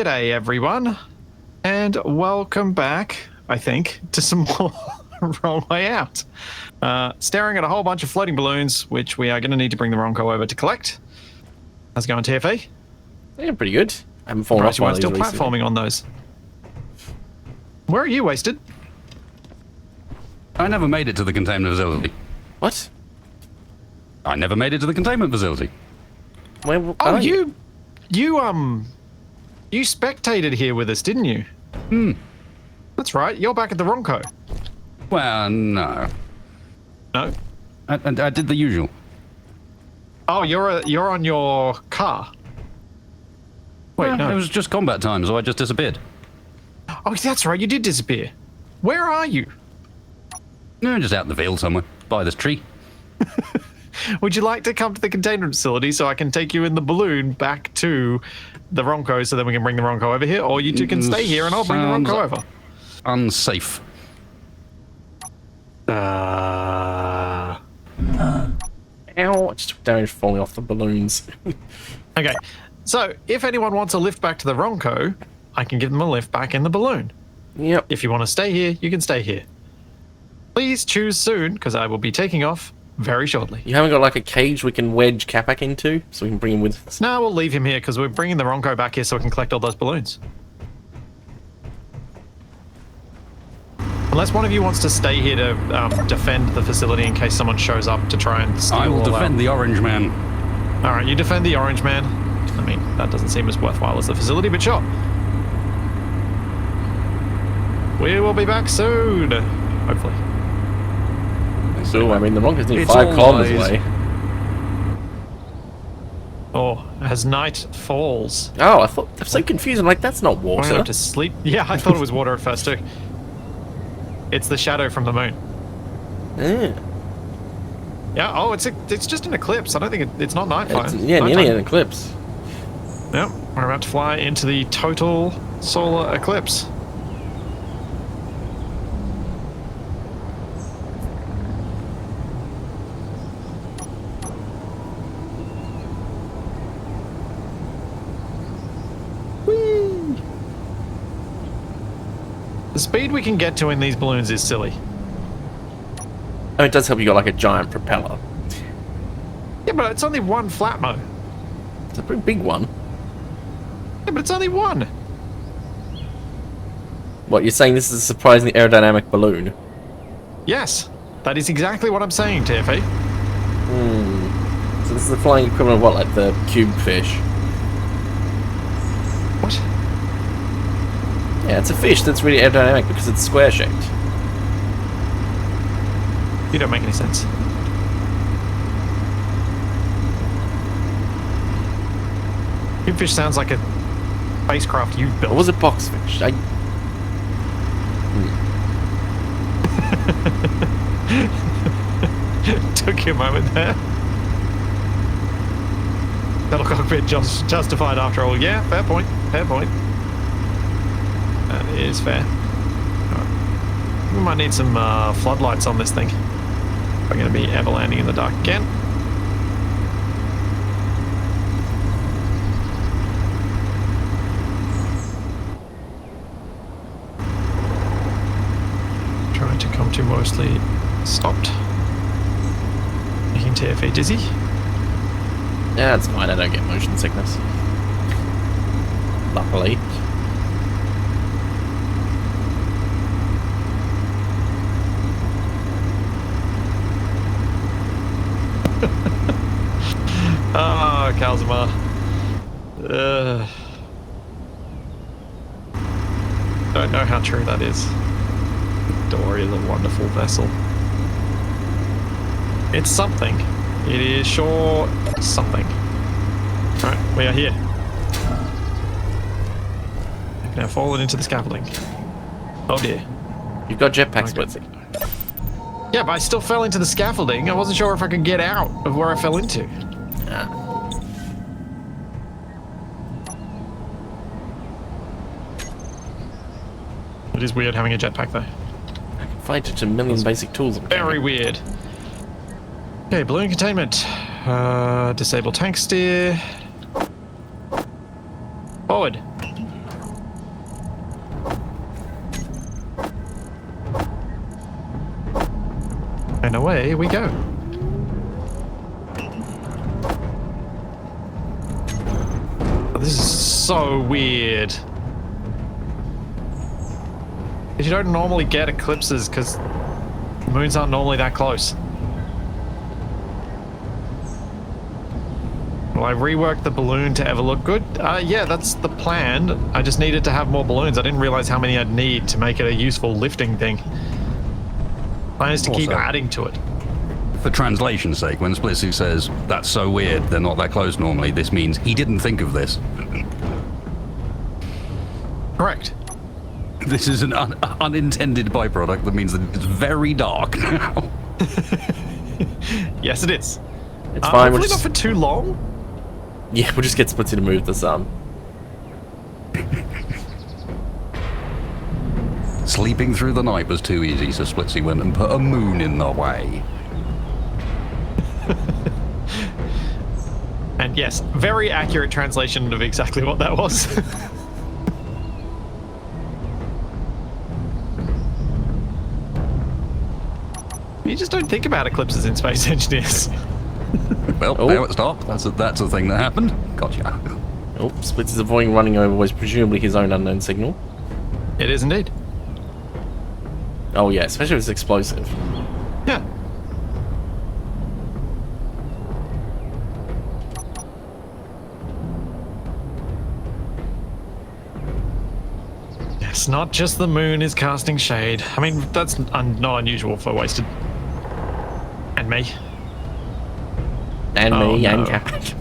G'day, everyone, and welcome back, I think, to some more Wrong Way Out. Staring at a whole bunch of floating balloons, which we are going to need to bring the Ronco over to collect. How's it going, TFE? Yeah, pretty good. I haven't fallen off You one are of still these recently. platforming on those. Where are you, Wasted? I never made it to the containment facility. What? I never made it to the containment facility. Where Oh, are you? You spectated here with us, didn't you? Hmm. That's right. You're back at the Ronco. Well, no. No. I did the usual. Oh, you're on your car. Wait, no. It was just combat time, so I just disappeared. Oh, that's right. You did disappear. Where are you? No, just out in the field somewhere, by this tree. Would you like to come to the containment facility so I can take you in the balloon back to the Ronco so then we can bring the Ronco over here? Or you two can stay here and I'll bring the Ronco over. Unsafe. Ow, I just took damage falling off the balloons. Okay, so if anyone wants a lift back to the Ronco, I can give them a lift back in the balloon. Yep. If you want to stay here, you can stay here. Please choose soon, because I will be taking off very shortly. You haven't got like a cage we can wedge Capac into so we can bring him with us? No, we'll leave him here because we're bringing the Ronco back here so we can collect all those balloons. Unless one of you wants to stay here to defend the facility in case someone shows up to try and steal I will all defend the orange man. All right, you defend the orange man. I mean, that doesn't seem as worthwhile as the facility, but sure. We will be back soon, hopefully. So, I mean, the Ronco's nearly It's 5 kilometers always- away. Oh, as night falls. Oh, I thought, I'm so confused. I'm like, that's not Going water. up to sleep. Yeah, I thought it was water at first too. It's the shadow from the moon. Yeah, Yeah. Oh, it's just an eclipse. I don't think it's not nighttime. it's, yeah, nearly an eclipse. Yep. We're about to fly into the total solar eclipse. Whee! The speed we can get to in these balloons is silly. Oh, it does help you got like a giant propeller. Yeah, but it's only one flatmo. It's a pretty big one. Yeah, but it's only one. What, you're saying this is a surprisingly aerodynamic balloon? Yes, that is exactly what I'm saying, TFE. So this is the flying equivalent of what, like the cube fish? What? Yeah, it's a fish that's really aerodynamic because it's square-shaped. You don't make any sense. Cubefish sounds like a spacecraft you Or built. was it boxfish? Took you a moment there. That'll cockpit justified after all. Yeah, fair point. Fair point. That is fair. Alright. We might need some floodlights on this thing. We're going to be ever landing in the dark again. Trying to come to mostly stopped. Making TFE dizzy. Yeah, it's fine. I don't get motion sickness. Luckily. Ah, Kalzamar. Don't know how true that is. Dory is a wonderful vessel. It's something. It is sure something. Alright, we are here. I've now fallen into the scaffolding. Oh dear. You've got jetpack, Okay. Splitsie. Yeah, but I still fell into the scaffolding. I wasn't sure if I could get out of where I fell into. Ah. It is weird having a jetpack though. I can find such a million basic tools. I'm Very carrying. weird. Okay, balloon containment. Disable tank steer. Forward. And away we go. Oh, this is so weird. You don't normally get eclipses because moons aren't normally that close. Will I rework the balloon to ever look good? Yeah, that's the plan. I just needed to have more balloons. I didn't realize how many I'd need to make it a useful lifting thing. Plan is to keep adding to it. For translation's sake, when Splitsie says, that's so weird, they're not that close normally, this means he didn't think of this. Correct. This is an unintended byproduct that means that it's very dark now. Yes, it is. It's fine. Hopefully not for too long. Yeah, we'll just get Splitsie to move the sun. Sleeping through the night was too easy, so Splitsie went and put a moon in the way. And yes, very accurate translation of exactly what that was. You just don't think about eclipses in Space Engineers. Well, now it's dark. That's a thing that happened. Gotcha. Oh, Splitsie's avoiding running over was presumably his own unknown signal. It is indeed. Oh yeah, especially if it's explosive. Yeah. Yes, not just the moon is casting shade. I mean, that's not unusual for Wasted. And me. And Oh, me, and no. Capac.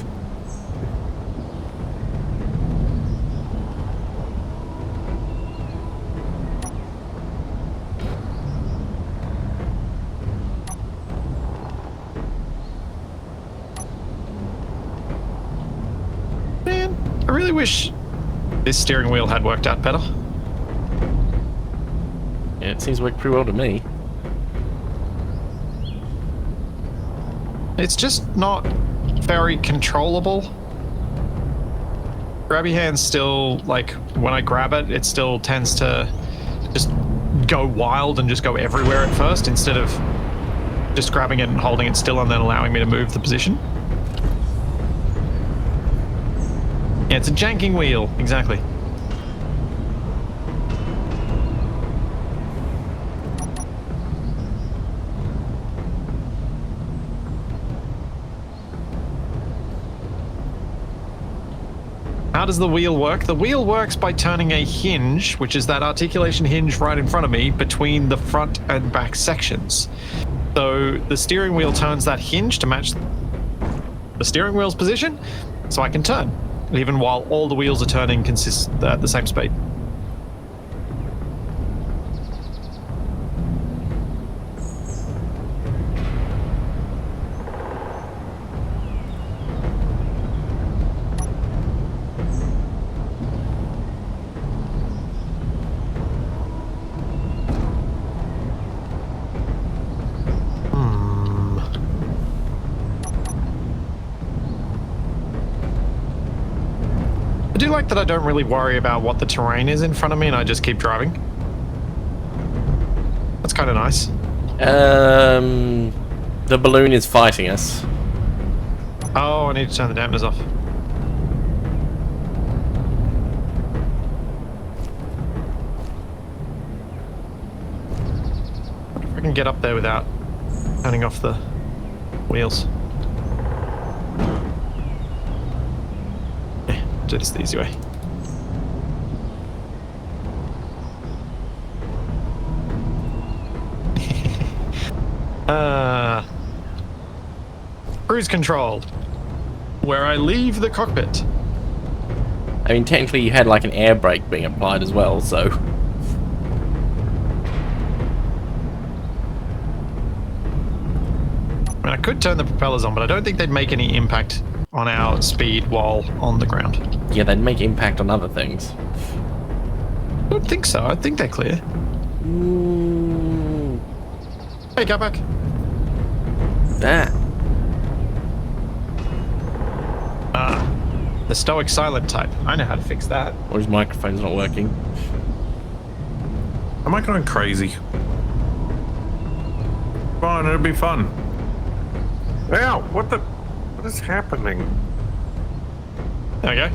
Man, I really wish this steering wheel had worked out better. Yeah, it seems to work pretty well to me. It's just not very controllable. Grabby hand's still, like, when I grab it, it still tends to just go wild and just go everywhere at first instead of just grabbing it and holding it still and then allowing me to move the position. Yeah, it's a janking wheel, exactly. How does the wheel work? The wheel works by turning a hinge, which is that articulation hinge right in front of me, between the front and back sections. So the steering wheel turns that hinge to match the steering wheel's position, so I can turn, even while all the wheels are turning at the same speed. I do like that I don't really worry about what the terrain is in front of me and I just keep driving. That's kind of nice. The balloon is fighting us. Oh, I need to turn the dampers off. I wonder if I can get up there without turning off the wheels. Yeah, do this the easy way. Cruise control, where I leave the cockpit. I mean, technically you had like an air brake being applied as well, so... I mean, I could turn the propellers on, but I don't think they'd make any impact on our speed while on the ground. Yeah, they'd make impact on other things. I don't think so. I think they're clear. Hey, Capac. That. The stoic silent type. I know how to fix that. Or his microphone's not working. Am I going crazy? Fine, it'll be fun. Ow, what is happening? There we go.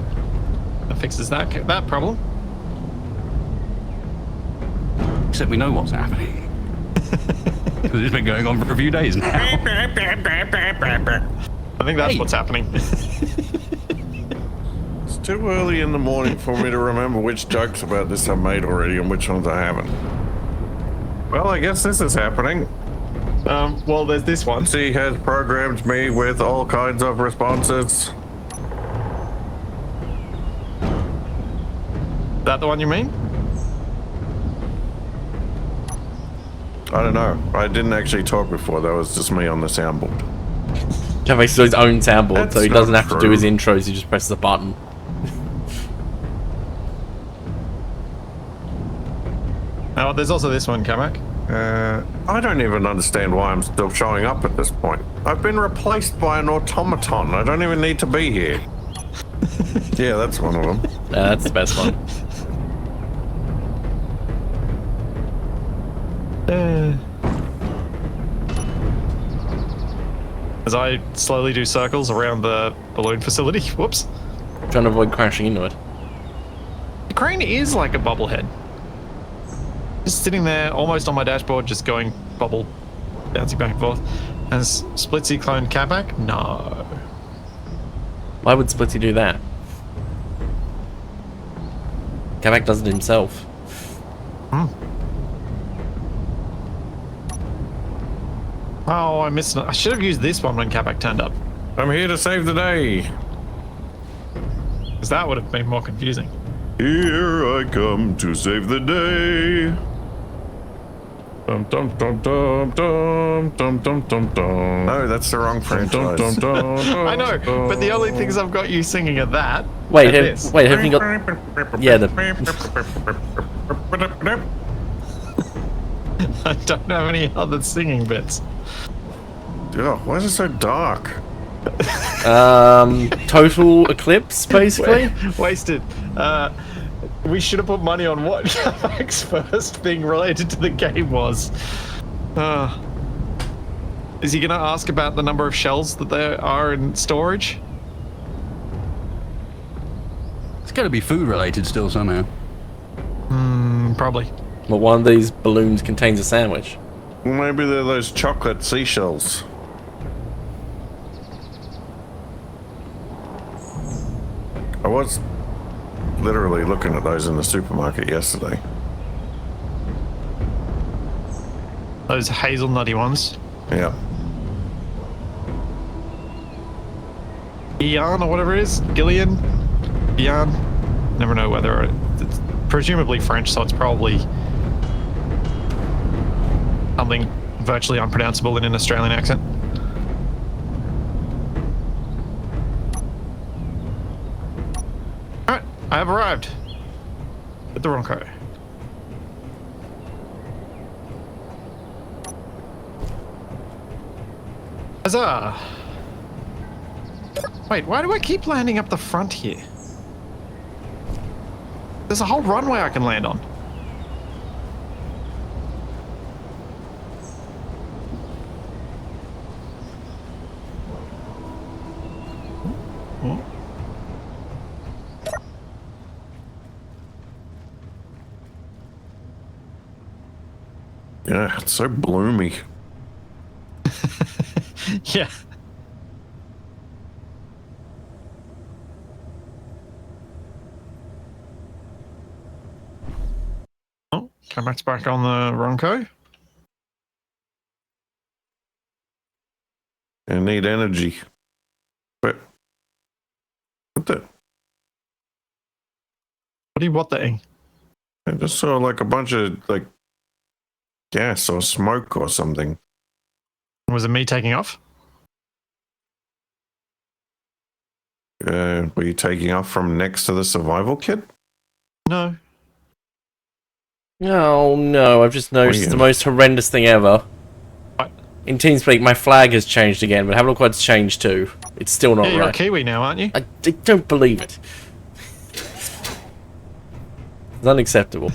That fixes that problem. Except we know what's happening. Because it's been going on for a few days now. I think that's what's happening. It's too early in the morning for me to remember which jokes about this I've made already and which ones I haven't. Well, I guess this is happening. Well, there's this one. She has programmed me with all kinds of responses. Is that the one you mean? I don't know. I didn't actually talk before. That was just me on the soundboard. Capac's got his own soundboard, That's so he not doesn't have to do true. his intros, he just presses a button. Oh, there's also this one, Capac. I don't even understand why I'm still showing up at this point. I've been replaced by an automaton. I don't even need to be here. Yeah, that's one of them. Yeah, that's the best one. As I slowly do circles around the balloon facility. Whoops. Trying to avoid crashing into it. The crane is like a bobblehead. Just sitting there, almost on my dashboard, just going bubble, bouncing back and forth. Has Splitsie cloned Capac? No. Why would Splitsie do that? Capac does it himself. Oh, I missed it. I should have used this one when Capac turned up. I'm here to save the day. Because that would have been more confusing. Here I come to save the day. Dum dum dum dum dum dum dum dum dum. No, that's the wrong franchise. Dum, dum, dum, I know, but the only things I've got you singing are that. Wait, and this. haven't you got... Yeah, the... I don't have any other singing bits. Oh, why is it so dark? Total eclipse, basically? Wasted. We should have put money on what Capac's first thing related to the game was. Is he going to ask about the number of shells that there are in storage? It's got to be food related still somehow. Probably. Well, one of these balloons contains a sandwich. Maybe they're those chocolate seashells. I was literally looking at those in the supermarket yesterday. Those hazelnutty ones. Yeah. Ian or whatever it is. Gillian. Ian. Never know whether it's presumably French, so it's probably something virtually unpronounceable in an Australian accent. Alright, I have arrived. At the Ronco. Huzzah! Wait, why do I keep landing up the front here? There's a whole runway I can land on. Yeah, it's so bloomy. Yeah. Oh, Capac's back on the Ronco. I need energy. But what the? What are you what-the-ing? I just saw like a bunch of like gas or smoke or something. Was it me taking off? Were you taking off from next to the survival kit? No. Oh no, I've just noticed Weird. the most horrendous thing ever. What? In TeamSpeak, my flag has changed again, but have a look what it's changed to. It's still not Yeah, you're a right. Kiwi now, aren't you? I don't believe it. It's unacceptable.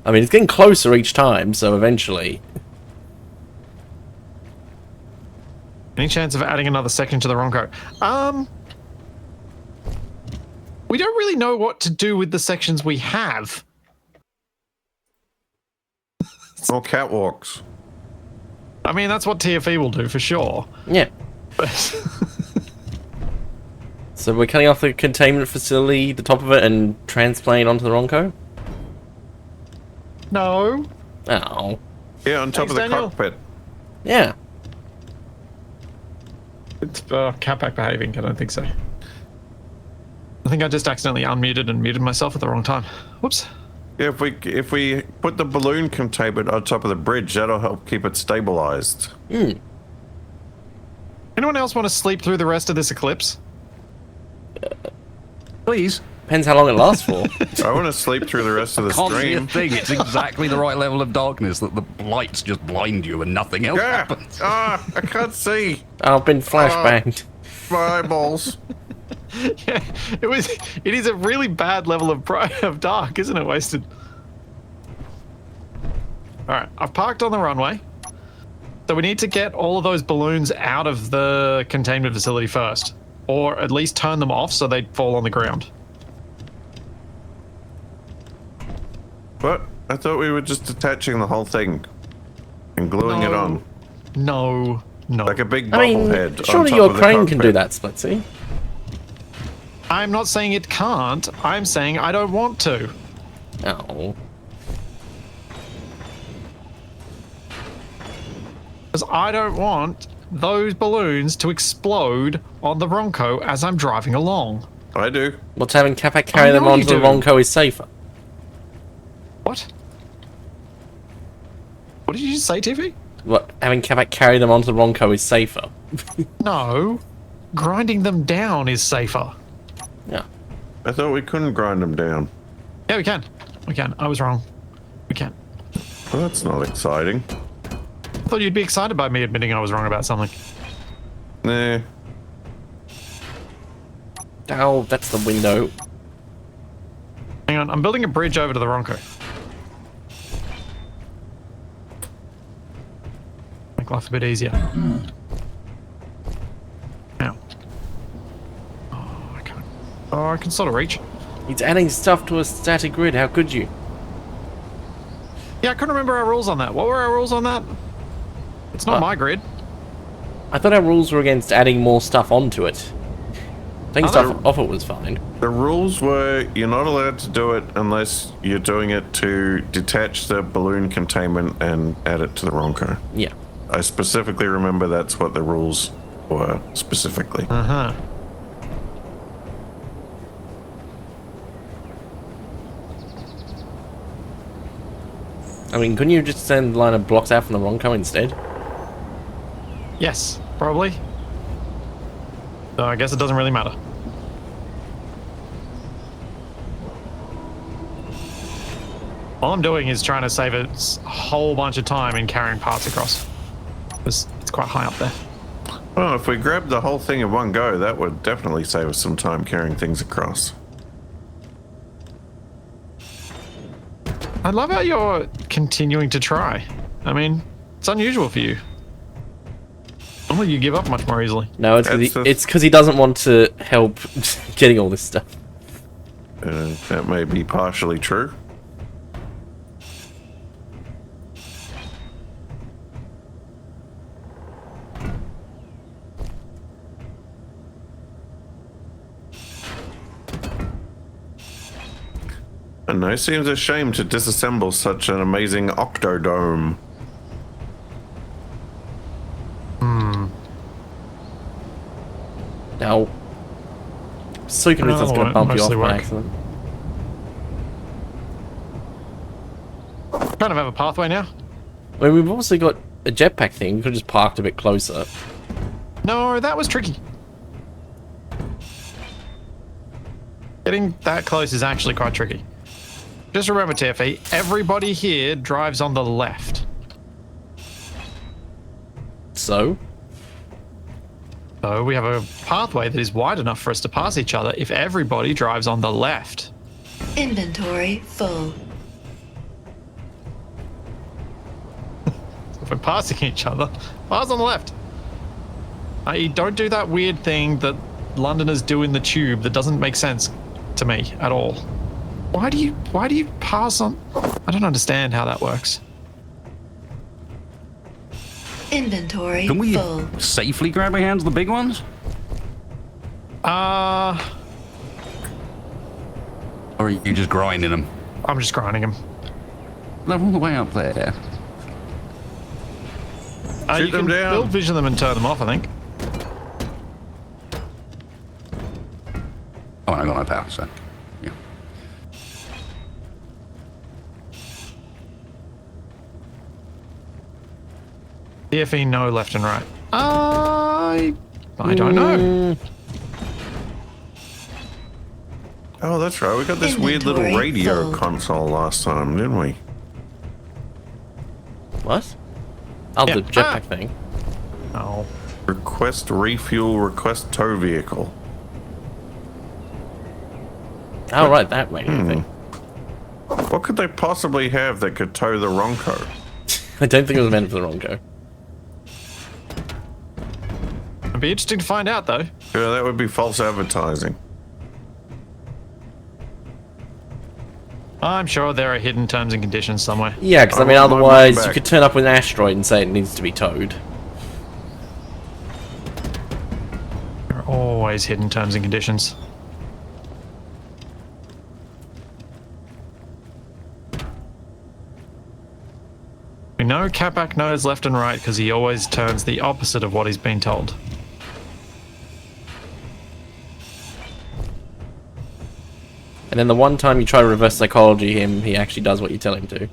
I mean, it's getting closer each time, so eventually... Any chance of adding another section to the Ronco? We don't really know what to do with the sections we have. Or catwalks. I mean, that's what TFE will do for sure. Yeah. But So we're cutting off the containment facility, the top of it, and transplanting onto the Ronco? no. Oh. Yeah, on top Thanks, of the Daniel. cockpit. Yeah. It's Capac behaving. I don't think so. I think I just accidentally unmuted and muted myself at the wrong time. Whoops. Yeah, if we put the balloon containment on top of the bridge, that'll help keep it stabilized. Hmm. Anyone else want to sleep through the rest of this eclipse? Please. Depends how long it lasts for. I want to sleep through the rest of the Can't see a stream. thing. It's exactly the right level of darkness that the lights just blind you and nothing else Yeah. happens. Ah, I can't see. I've been flashbanged. My eyeballs. Yeah, it is a really bad level of dark, isn't it, Wasted? Alright, I've parked on the runway. So we need to get all of those balloons out of the containment facility first. Or at least turn them off so they fall on the ground. What? I thought we were just detaching the whole thing and gluing it on. No. Like a big I bubble mean, head. surely on top your of the crane can do cockpit. that, Splitsie. I'm not saying it can't. I'm saying I don't want to. Oh. Because I don't want those balloons to explode on the Ronco as I'm driving along. I do. What's having Capac carry I them know you onto the do. Ronco is safer. What? What did you just say, TV? What, having Capac carry them onto the Ronco is safer. No. Grinding them down is safer. Yeah. I thought we couldn't grind them down. Yeah, we can. We can. I was wrong. We can. Well, that's not exciting. I thought you'd be excited by me admitting I was wrong about something. Nah. Oh, that's the window. Hang on, I'm building a bridge over to the Ronco. Make life a bit easier. Now. Oh, I can't. Oh, I can sort of reach. It's adding stuff to a static grid, how could you? Yeah, I couldn't remember our rules on that. What were our rules on that? It's not my grid. I thought our rules were against adding more stuff onto it. Taking Are stuff they? off it was fine. The rules were you're not allowed to do it unless you're doing it to detach the balloon containment and add it to the Ronco. Yeah. I specifically remember that's what the rules were, specifically. Uh-huh. I mean, couldn't you just send a line of blocks out from the Ronco instead? Yes, probably. So I guess it doesn't really matter. All I'm doing is trying to save a whole bunch of time in carrying parts across. It's quite high up there. Well, if we grabbed the whole thing in one go, that would definitely save us some time carrying things across. I love how you're continuing to try. I mean, it's unusual for you. Normally you give up much more easily. No, it's That's because he doesn't want to help getting all this stuff. That may be partially true. And it seems a shame to disassemble such an amazing octodome. No. So convinced that's No, going to it bump you off mostly by work. accident. Kind of have a pathway now. I mean, we've also got a jetpack thing. We could have just parked a bit closer. No, that was tricky. Getting that close is actually quite tricky. Just remember, TFE, everybody here drives on the left. So? So we have a pathway that is wide enough for us to pass each other if everybody drives on the left. Inventory full. So if we're passing each other, pass on the left. Don't do that weird thing that Londoners do in the tube that doesn't make sense to me at all. Why do you pass on? I don't understand how that works. Inventory Can we full. safely grab our hands the big ones? Uh, Or are you just grinding them? I'm just grinding them. They're all the way up there. You Shoot can them down. build vision them and turn them off, I think. Oh, and I got my power, so yeah. DFE no left and right. I don't know. Oh, that's right. We got this weird little Inventory radio full. console last time, didn't we? What? Oh, Yeah. the jetpack thing. Oh. Request refuel, request tow vehicle. Oh, right, that radio thing. What could they possibly have that could tow the Ronco? I don't think it was meant for the Ronco. It'd be interesting to find out, though. Yeah, that would be false advertising. I'm sure there are hidden terms and conditions somewhere. Yeah, because I mean, want my money otherwise you back. could turn up with an asteroid and say it needs to be towed. There are always hidden terms and conditions. We know Capac knows left and right because he always turns the opposite of what he's been told. And then the one time you try to reverse psychology him, he actually does what you tell him to.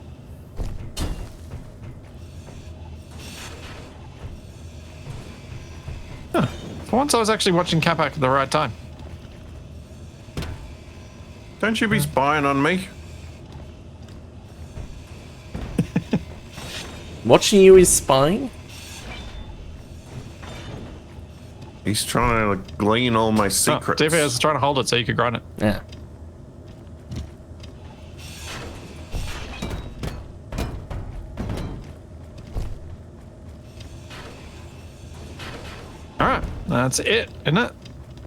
For once I was actually watching Capac at the right time. Don't you be spying on me? Watching you is spying? He's trying to glean all my Oh, secrets. DFE was trying to hold it so you could grind it. Yeah. Alright, that's it, isn't it?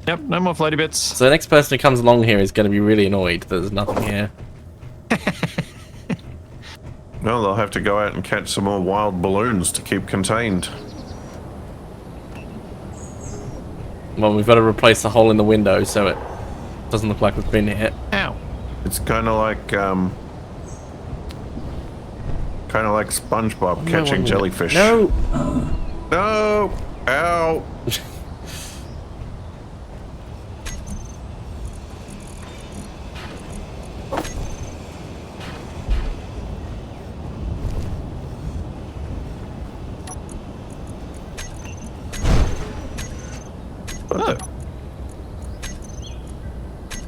Yep, no more floaty bits. So the next person who comes along here is going to be really annoyed that there's nothing here. No, they'll have to go out and catch some more wild balloons to keep contained. Well, we've got to replace the hole in the window so it doesn't look like we've been here. Ow. It's kind of like SpongeBob catching jellyfish. No! No! Ow! Oh.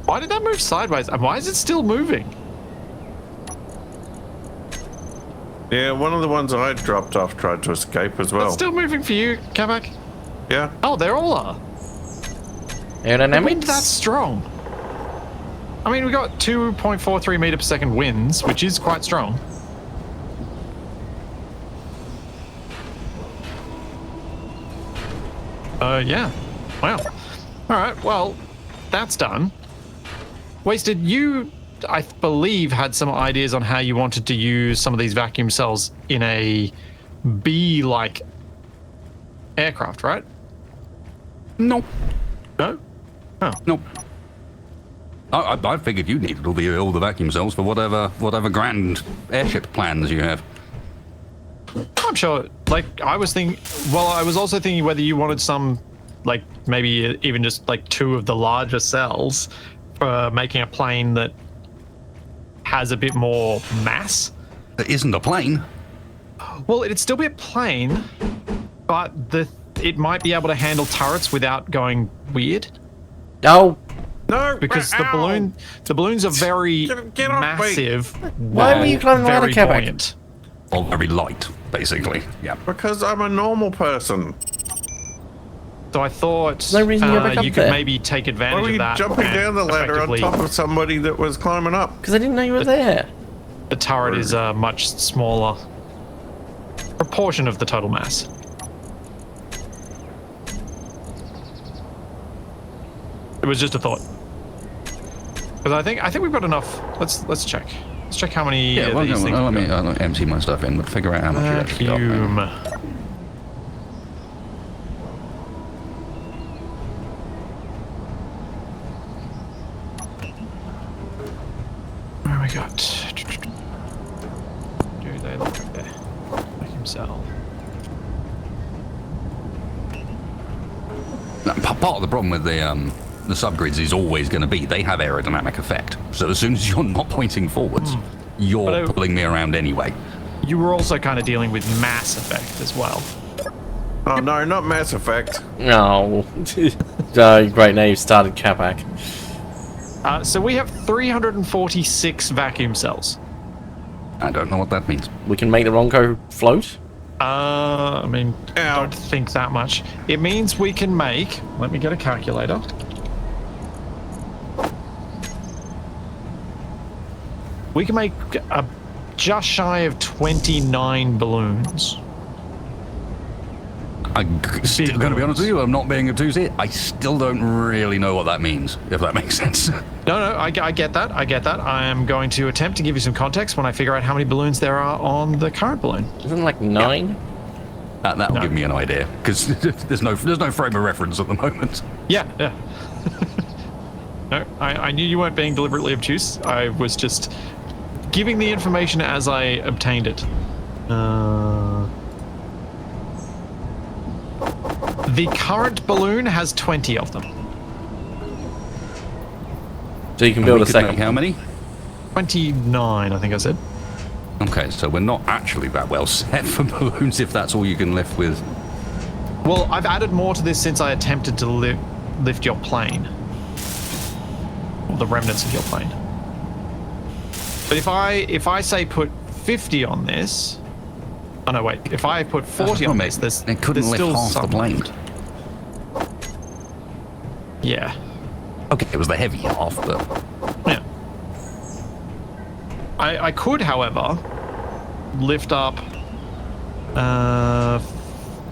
Why did that move sideways? And why is it still moving? Yeah, one of the ones I dropped off tried to escape as well. It's still moving for you, Capac? Yeah. Oh, they all are. The Aerodynamics? wind that strong. I mean, we got 2.43 meter per second winds, which is quite strong. Yeah. Wow. All right. Well, that's done. Wasted. You, I believe, had some ideas on how you wanted to use some of these vacuum cells in a bee-like aircraft, right? Nope. No. Oh. Nope. I figured you needed all the vacuum cells for whatever grand airship plans you have. I'm sure. Like, I was thinking. Well, I was also thinking whether you wanted some, like, maybe even just like 2 of the larger cells for making a plane that has a bit more mass. There isn't a plane. Well, it'd still be a plane, but it might be able to handle turrets without going weird. Oh! No! Because Ow! the balloons are very Get off me. massive. Why were you climbing the ladder, very Capac? buoyant. Or very light, basically. Yeah. Because I'm a normal person. So I thought no reason to go back up you could there. maybe take Why advantage were of you that. jumping and down the ladder on effectively top of somebody that was climbing up? Because I didn't know you were there. The turret is a much smaller proportion of the total mass. It was just a thought. Because I think we've got enough. Let's check. Let's check how many Yeah, well, these things. let me empty my stuff in, but figure out how much you actually got. Vacuum. Where have we got? Do they look right there? Vacuum cell. Now, part of the problem with the subgrids is always going to be they have aerodynamic effect. So as soon as you're not pointing forwards, you're pulling me around anyway. You were also kind of dealing with mass effect as well. Oh no, not Mass Effect. No. Great name, started Capac. So we have 346 vacuum cells. I don't know what that means. We can make the Ronco float? I mean, I don't think that much. It means we can make... Let me get a calculator. We can make just shy of 29 balloons. I'm still going to be honest with you, I'm not being obtuse here. I still don't really know what that means, if that makes sense. No, I get that. I get that. I am going to attempt to give you some context when I figure out how many balloons there are on the current balloon. Isn't it like 9? That'll give me an idea, because there's no frame of reference at the moment. Yeah. No, I knew you weren't being deliberately obtuse. I was just giving the information as I obtained it. The current balloon has 20 of them. So you can build a Could second. make how many? 29, I think I said. Okay, so we're not actually that well set for balloons if that's all you can lift with. Well, I've added more to this since I attempted to lift your plane. Or the remnants of your plane. But if I say put 50 on this... Oh no, wait. If I put 40 on this, there's It couldn't there's lift still half the some plane. left. Yeah. Okay, it was the heavy half, but... Yeah. I could, however, lift up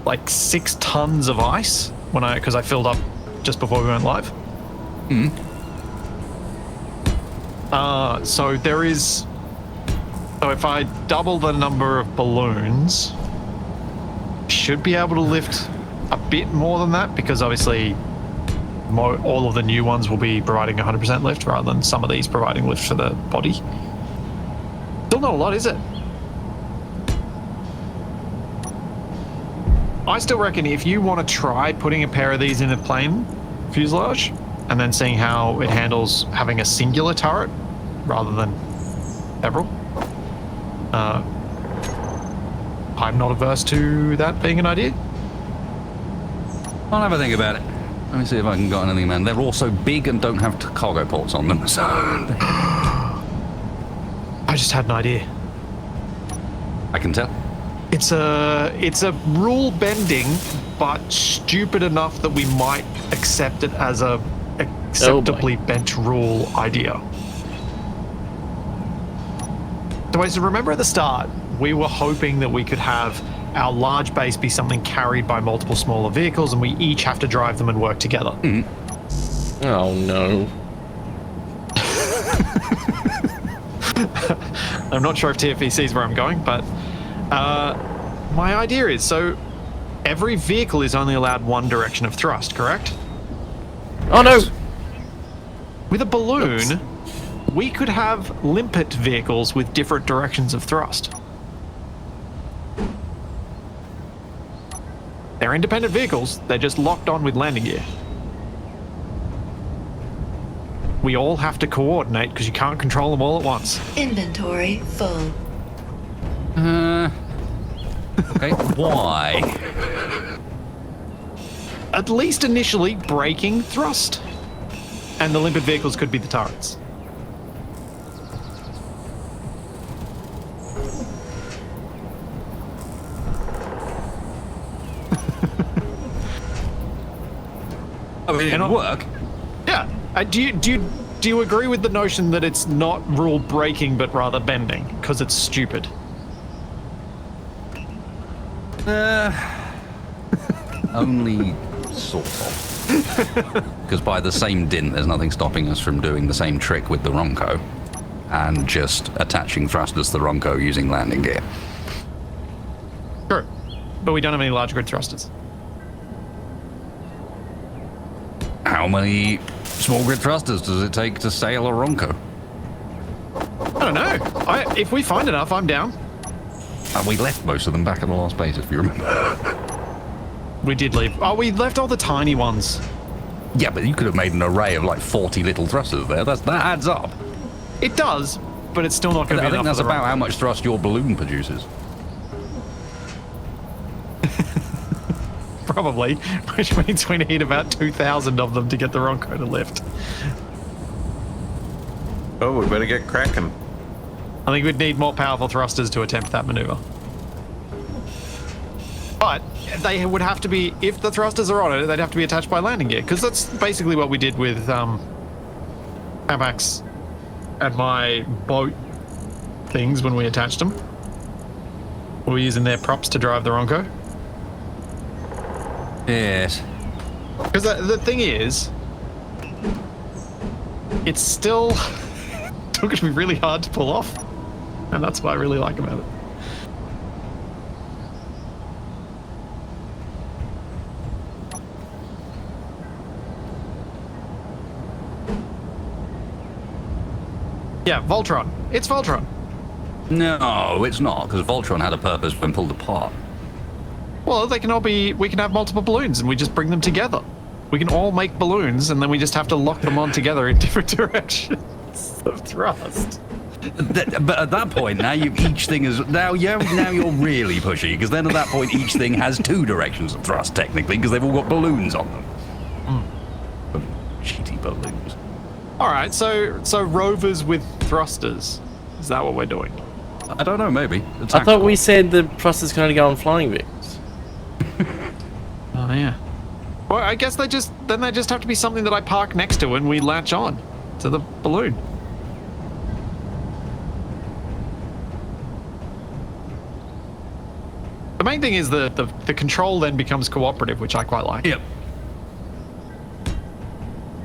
like 6 tons of ice because I filled up just before we went live. So there is. So if I double the number of balloons, should be able to lift a bit more than that because obviously all of the new ones will be providing 100% lift rather than some of these providing lift for the body. Still not a lot, is it? I still reckon if you want to try putting a pair of these in a plane fuselage and then seeing how it handles having a singular turret rather than several, I'm not averse to that being an idea. I'll have a think about it. Let me see if I can get anything, man. They're also big and don't have cargo ports on them, so... I just had an idea. I can tell. It's a rule bending, but stupid enough that we might accept it as a acceptably bent rule idea. So remember at the start, we were hoping that we could have our large base be something carried by multiple smaller vehicles, and we each have to drive them and work together. Oh no. I'm not sure if TFE sees where I'm going, but my idea is, so every vehicle is only allowed one direction of thrust, correct? Oh no! With a balloon, we could have limpet vehicles with different directions of thrust. They're independent vehicles, they're just locked on with landing gear. We all have to coordinate because you can't control them all at once. Inventory full. Okay, why? At least initially, braking thrust. And the limpet vehicles could be the turrets. I mean, it'll work. Yeah. Do you agree with the notion that it's not rule breaking but rather bending because it's stupid? Only sort of. Because by the same dint, there's nothing stopping us from doing the same trick with the Ronco and just attaching thrusters to the Ronco using landing gear. True. But we don't have any large grid thrusters. How many small grid thrusters does it take to sail a Ronco? I don't know. If we find enough, I'm down. And we left most of them back at the last base, if you remember. We did leave. Oh, we left all the tiny ones. Yeah, but you could have made an array of like 40 little thrusters there. That adds up. It does, but it's still not going to be I think enough. that's about how much thrust your balloon produces. Probably, which means we need about 2,000 of them to get the Ronco to lift. Oh, we better get cracking. I think we'd need more powerful thrusters to attempt that maneuver. But they would have to be, if the thrusters are on it, they'd have to be attached by landing gear, because that's basically what we did with Capac's and my boat things when we attached them. We were using their props to drive the Ronco. Yes. Because the thing is, it's still going to be really hard to pull off, and that's what I really like about it. Yeah, Voltron. It's Voltron. No, it's not, because Voltron had a purpose when pulled apart. Well, they can all be. We can have multiple balloons, and we just bring them together. We can all make balloons, and then we just have to lock them on together in different directions of thrust. But at that point, now each thing is now you're really pushy, because then at that point each thing has two directions of thrust technically, because they've all got balloons on them. Cheaty balloons. All right, so rovers with thrusters. Is that what we're doing? I don't know, maybe. I thought we said the thrusters can only go on flying vehicles. Oh yeah. Well, I guess they just have to be something that I park next to and we latch on to the balloon. The main thing is the control then becomes cooperative, which I quite like. Yep.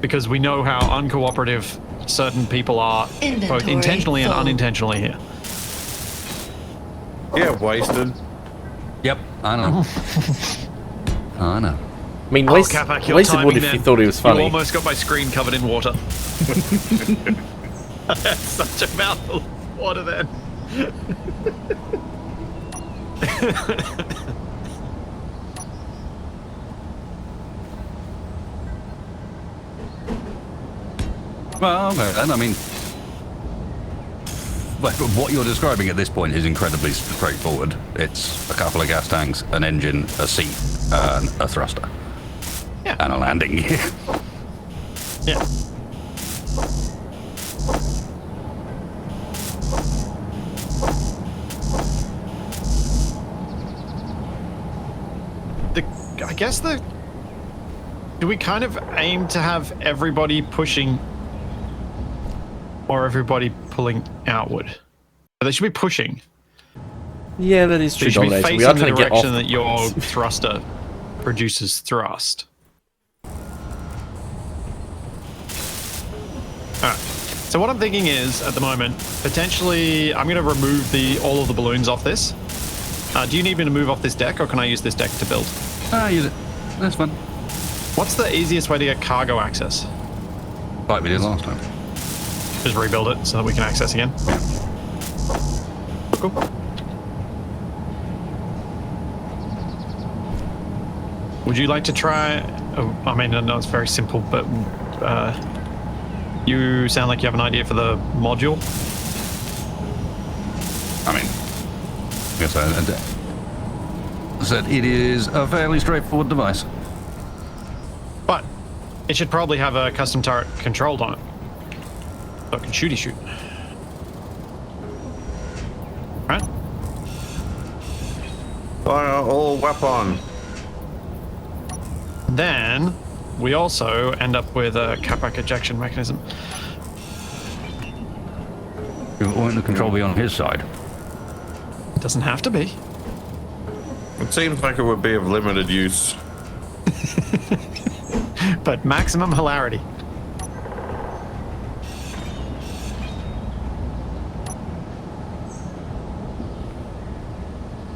Because we know how uncooperative certain people are, both Inventory intentionally and full. unintentionally here. Yeah, wasted. Yep, I know. I know. I mean, Capac, your wasted would timing if you then. thought he was funny. You almost got my screen covered in water. That's such a mouthful of water then. Well, okay, then, I mean, but what you're describing at this point is incredibly straightforward. It's a couple of gas tanks, an engine, a seat, and a thruster. Yeah. And a landing gear. Yeah. I guess do we kind of aim to have everybody pushing or everybody pulling outward? They should be pushing. Yeah, that is true. They should be Domination. facing We are the trying to get off direction the that your points. thruster produces thrust. Alright. So what I'm thinking is, at the moment, potentially I'm going to remove all of the balloons off this. Do you need me to move off this deck, or can I use this deck to build? Use it. That's fun. What's the easiest way to get cargo access? Like we did last time. Just rebuild it so that we can access again. Yeah. Cool. Would you like to try? Oh, I mean, I know it's very simple, but you sound like you have an idea for the module. I mean, yes, I said it is a fairly straightforward device. But it should probably have a custom turret controlled on it. So it can shoot. Right? Fire all weapon. Then we also end up with a Capac ejection mechanism. Won't the control be on his side? It doesn't have to be. It seems like it would be of limited use. but maximum hilarity.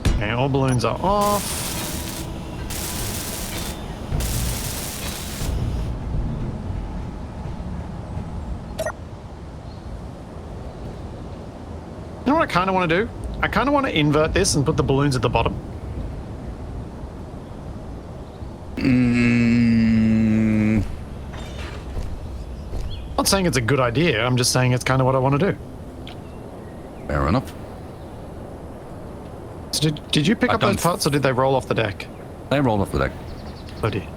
Okay, all balloons are off. You know what I kind of want to do? I kind of want to invert this and put the balloons at the bottom. Not saying it's a good idea, I'm just saying it's kind of what I want to do. Fair enough. So did you pick up those parts or did they roll off the deck? They rolled off the deck. Oh dear.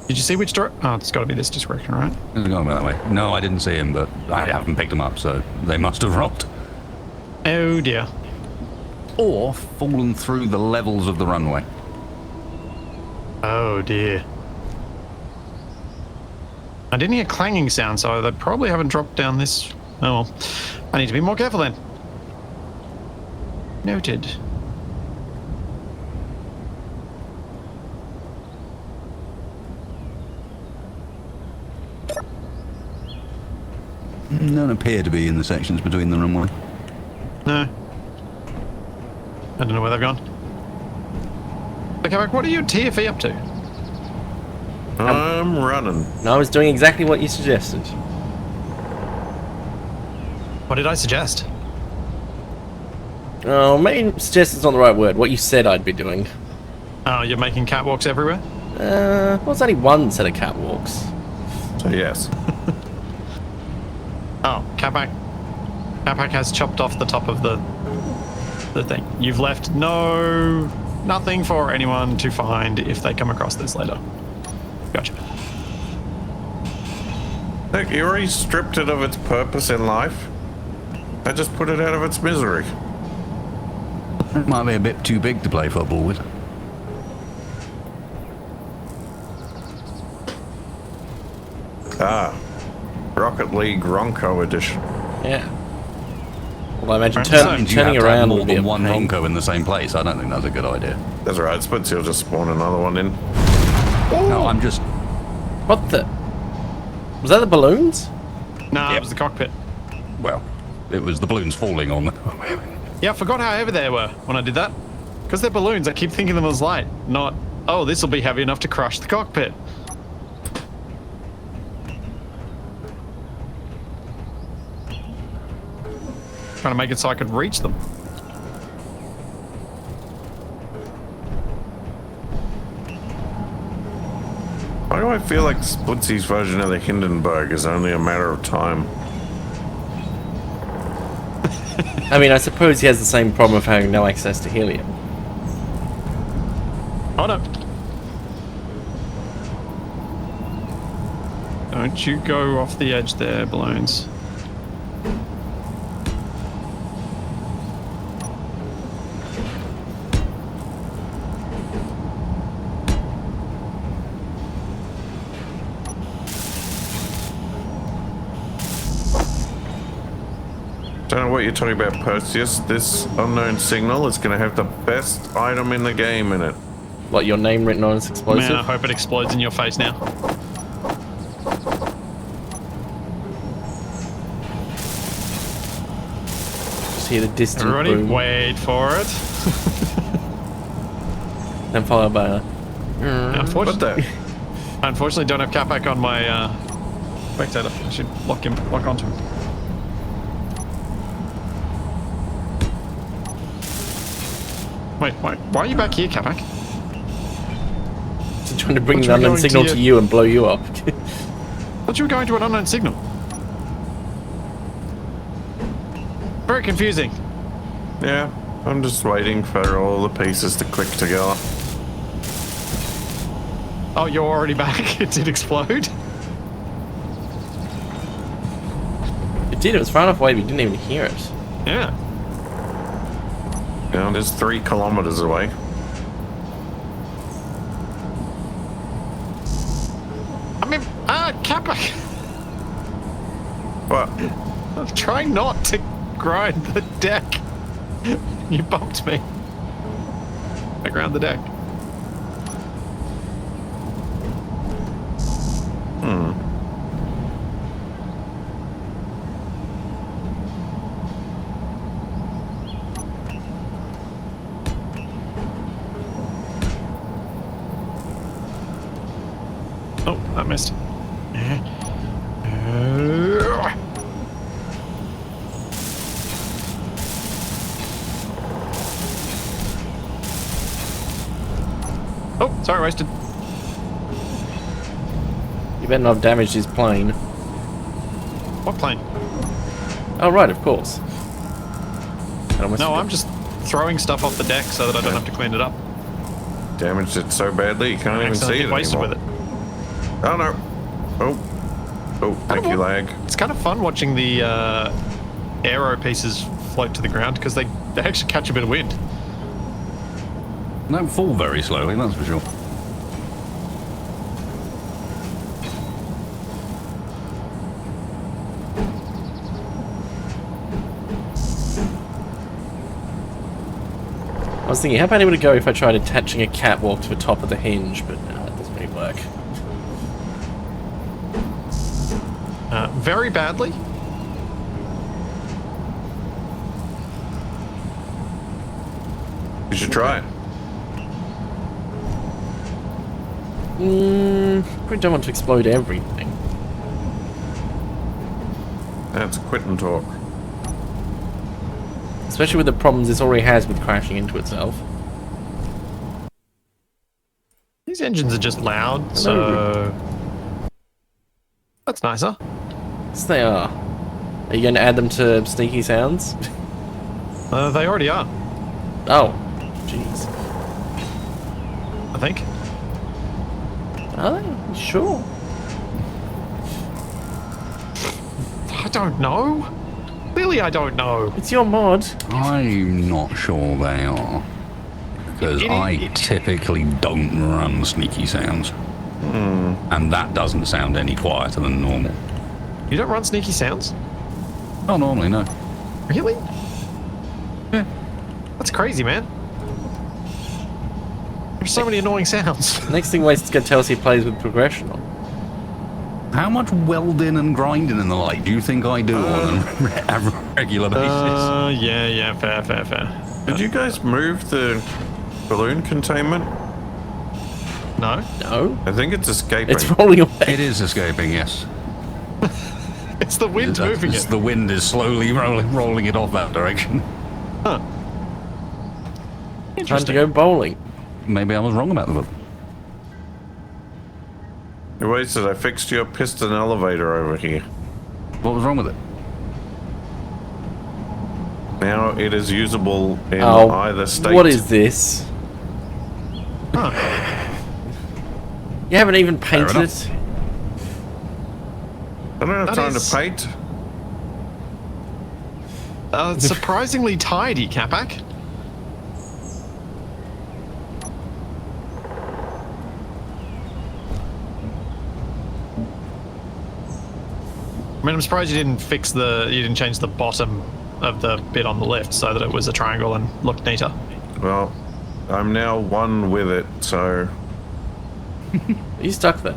Did you see which door? Oh, it's got to be this direction, right? It's going that way. No, I didn't see him, but I haven't picked him up, so they must have rolled. Oh dear. Or fallen through the levels of the runway. Oh dear. I didn't hear clanging sound, so they probably haven't dropped down this. Oh well. I need to be more careful then. Noted. None appear to be in the sections between the runway. No. I don't know where they've gone. Okay, Capac, what are you TFE up to? I'm running. No, I was doing exactly what you suggested. What did I suggest? Oh, maybe suggest is not the right word. What you said I'd be doing. Oh, you're making catwalks everywhere? Well, it's only one set of catwalks. So yes. Oh, Capac has chopped off the top of the thing. You've left nothing for anyone to find if they come across this later. Gotcha. Look, you already stripped it of its purpose in life. I just put it out of its misery. It might be a bit too big to play football with. Ah. Rocket League Ronco edition. Yeah. Well, I imagine Right, That means you have turning to have around more would be a than one pain. Ronco in the same place. I don't think that's a good idea. That's right, Splitsie will just spawn another one in. No, I'm just... What the? Was that the balloons? Nah, Yep. it was the cockpit. Well, it was the balloons falling on them. Yeah, I forgot how heavy they were when I did that. Because they're balloons, I keep thinking them as light, not, oh, this will be heavy enough to crush the cockpit. Trying to make it so I could reach them. Why do I feel like Splitsie's version of the Hindenburg is only a matter of time? I mean, I suppose he has the same problem of having no access to helium. Oh no. Don't you go off the edge there, balloons. Don't know what you're talking about, Perseus. This unknown signal is going to have the best item in the game in it. What, your name written on its explosive? Man, I hope it explodes in your face now. Just hear the distant Everybody, boom. wait for it. Then followed by a... What Unfortunately, the? unfortunately, don't have Capac on my spectator. I should lock onto him. Wait, why are you back here, Capac? He's trying to bring What, the you were unknown going signal to to your- you and blow you up. Thought you were going to an unknown signal. Very confusing. Yeah, I'm just waiting for all the pieces to click together. Oh, you're already back? It did explode? It did, it was far enough away we didn't even hear it. Yeah. You know, it's 3 kilometers away. I mean, Capac! What? I'm trying not to grind the deck. You bumped me. Back around the deck. Oh, that missed. Oh, sorry, wasted. You better not have damaged his plane. What plane? Oh, right, of course. No, I'm just throwing stuff off the deck so that I don't have to clean it up. Damaged it so badly you can't even see Accidentally it wasted anymore. with it. Oh no. Oh, thank you, lag. It's kind of fun watching the aero pieces float to the ground because they actually catch a bit of wind. Don't fall very slowly, that's for sure. I was thinking, how bad it would it go if I tried attaching a catwalk to the top of the hinge, but no, that doesn't really work. Very badly. You should try it. Probably don't want to explode everything. That's quit and talk. Especially with the problems this already has with crashing into itself. These engines are just loud, so that's nicer. Yes, they are. Are you going to add them to sneaky sounds? They already are, Oh, jeez. I think. Are they? Sure. I don't know. Clearly, I don't know. It's your mod. I'm not sure they are. Because I typically don't run sneaky sounds. And that doesn't sound any quieter than normal. You don't run sneaky sounds? Not normally, no. Really? Yeah. That's crazy, man. There's so many annoying sounds. Next thing Waste's going to tell us he plays with progression on. How much welding and grinding and the like do you think I do on a regular basis? Yeah, fair. Did you guys move the balloon containment? No. No. I think it's escaping. It's rolling away. It is escaping, yes. It's the wind moving it. The wind is slowly rolling it off that direction. Huh. Time to Interesting. go bowling. Maybe I was wrong about the book. Wait, said I fixed your piston elevator over here. What was wrong with it? Now it is usable in Oh, either state. what is this? Huh. You haven't even painted enough. it? I don't have That time is- to paint. Surprisingly tidy, Capac. I mean, I'm surprised you didn't you didn't change the bottom of the bit on the left so that it was a triangle and looked neater. Well, I'm now one with it, so Are you stuck there?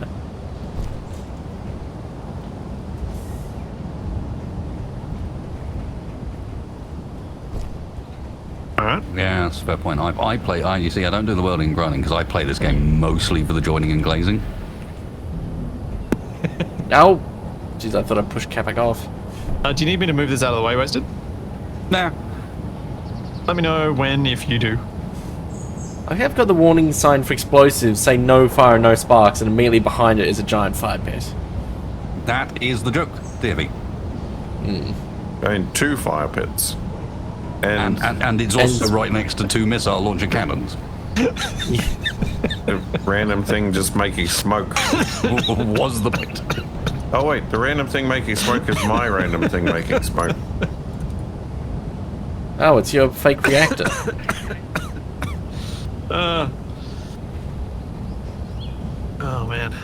Alright. Yeah, that's a fair point. You see, I don't do the welding and grinding because I play this game mostly for the joining and glazing. Oh! Jeez, I thought I pushed Capac off. Do you need me to move this out of the way, Wasted? Nah. Let me know when, if you do. I have got the warning sign for explosives, say no fire, no sparks, and immediately behind it is a giant fire pit. That is the joke, Davey. going 2 fire pits. And it's also right next to 2 missile launcher cannons. The random thing just making smoke. Was the point. Oh wait, the random thing making smoke is my random thing making smoke. Oh, it's your fake reactor. Oh man.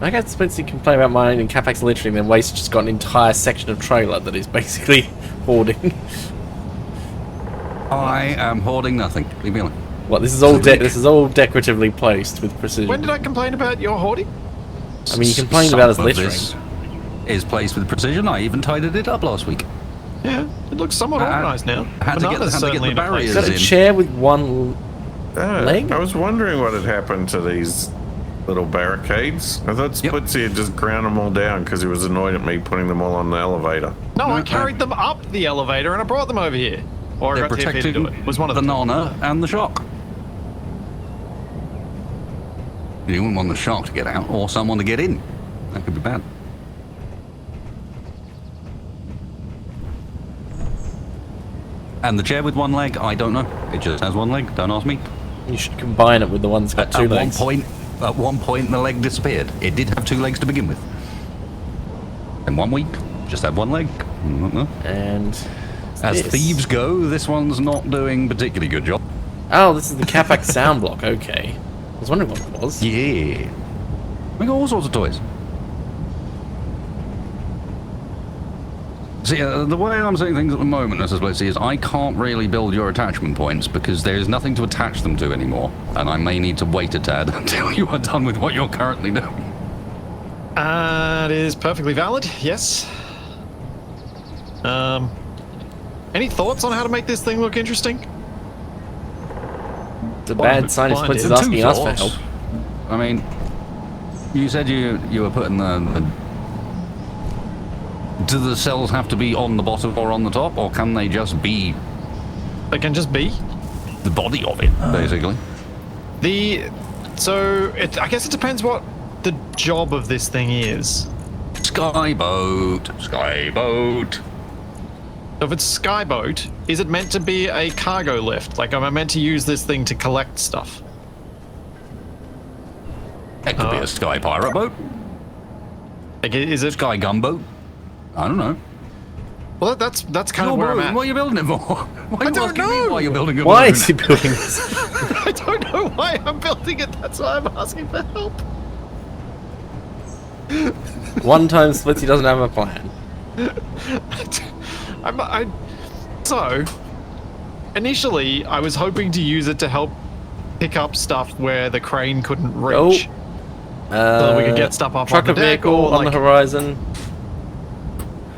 I guess Splitsie complain about mine and Capac's littering, then Waste just got an entire section of trailer that is basically hoarding. I am hoarding nothing. Leave me alone. What? This is all decoratively placed with precision. When did I complain about your hoarding? I mean, you complained about us Some of littering. this is placed with precision. I even tidied it up last week. Yeah, it looks somewhat organised now. Had to get Bananas the certainly in a place. barriers Is that a in. chair with one leg? I was wondering what had happened to these little barricades. I thought Yep. Splitsie had just ground them all down because he was annoyed at me putting them all on the elevator. No, I No, carried them up the elevator and I brought them over here. Or I They're got TFP to protecting do it. It was one of the them. Nana and the shock. You wouldn't want the shark to get out or someone to get in. That could be bad. And the chair with one leg, I don't know. It just has one leg. Don't ask me. You should combine it with the one that's got two legs. At one point, the leg disappeared. It did have two legs to begin with. In 1 week, just had one leg. And As this. thieves go, this one's not doing particularly good job. Oh, this is the Capac sound block. Okay. I was wondering what it was. Yeah. We got all sorts of toys. See, the way I'm saying things at the moment, as Splitsie, is I can't really build your attachment points because there's nothing to attach them to anymore, and I may need to wait a tad until you are done with what you're currently doing. That is perfectly valid, yes. Any thoughts on how to make this thing look interesting? It's a bad sign if blind Split's is. asking us for help. I mean, you said you were putting the... Do the cells have to be on the bottom or on the top, or can they just be They can just be. the body of it, basically? I guess it depends what the job of this thing is. Skyboat. Skyboat. So if it's Skyboat, is it meant to be a cargo lift? Like, am I meant to use this thing to collect stuff? It could be a sky pirate boat. Like, is it? Sky gunboat. I don't know. Well, that's kind of where I'm at. What are you building it for? Why are you don't asking me know. why you're building a Why balloon? is he building this? I don't know why I'm building it. That's why I'm asking for help. One time Splitsie doesn't have a plan. So, initially, I was hoping to use it to help pick up stuff where the crane couldn't reach. So that we could get stuff up truck on the a deck vehicle or on the like... horizon.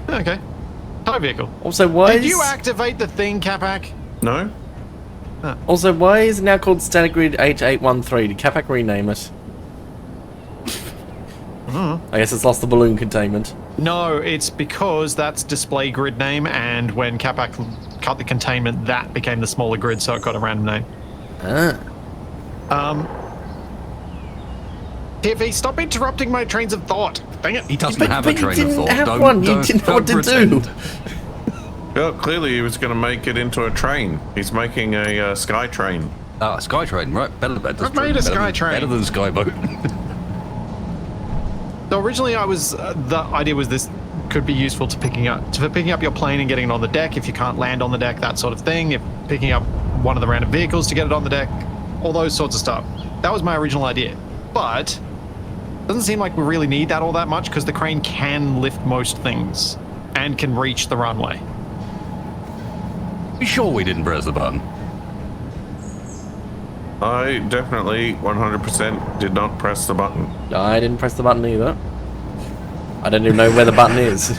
Okay. Tow vehicle. Also, why Did is you activate the thing, Capac? No? why is it now called Static Grid H813? Did Capac rename it? I guess it's lost the balloon containment. No, it's because that's display grid name, and when Capac cut the containment, that became the smaller grid, so it got a random name. TFE, stop interrupting my trains of thought. Dang it. He doesn't have a But you train of didn't thought. have one. You didn't know what to do. Well, clearly he was going to make it into a train. He's making a sky train. Ah, Skytrain, right? Better. I've made a Skytrain. Better than Skyboat. So originally, the idea was this could be useful to picking up your plane and getting it on the deck if you can't land on the deck, that sort of thing. If picking up one of the random vehicles to get it on the deck, all those sorts of stuff. That was my original idea, but it doesn't seem like we really need that all that much because the crane can lift most things and can reach the runway. Be sure we didn't press the button. I definitely 100% did not press the button. I didn't press the button either. I don't even know where the button is.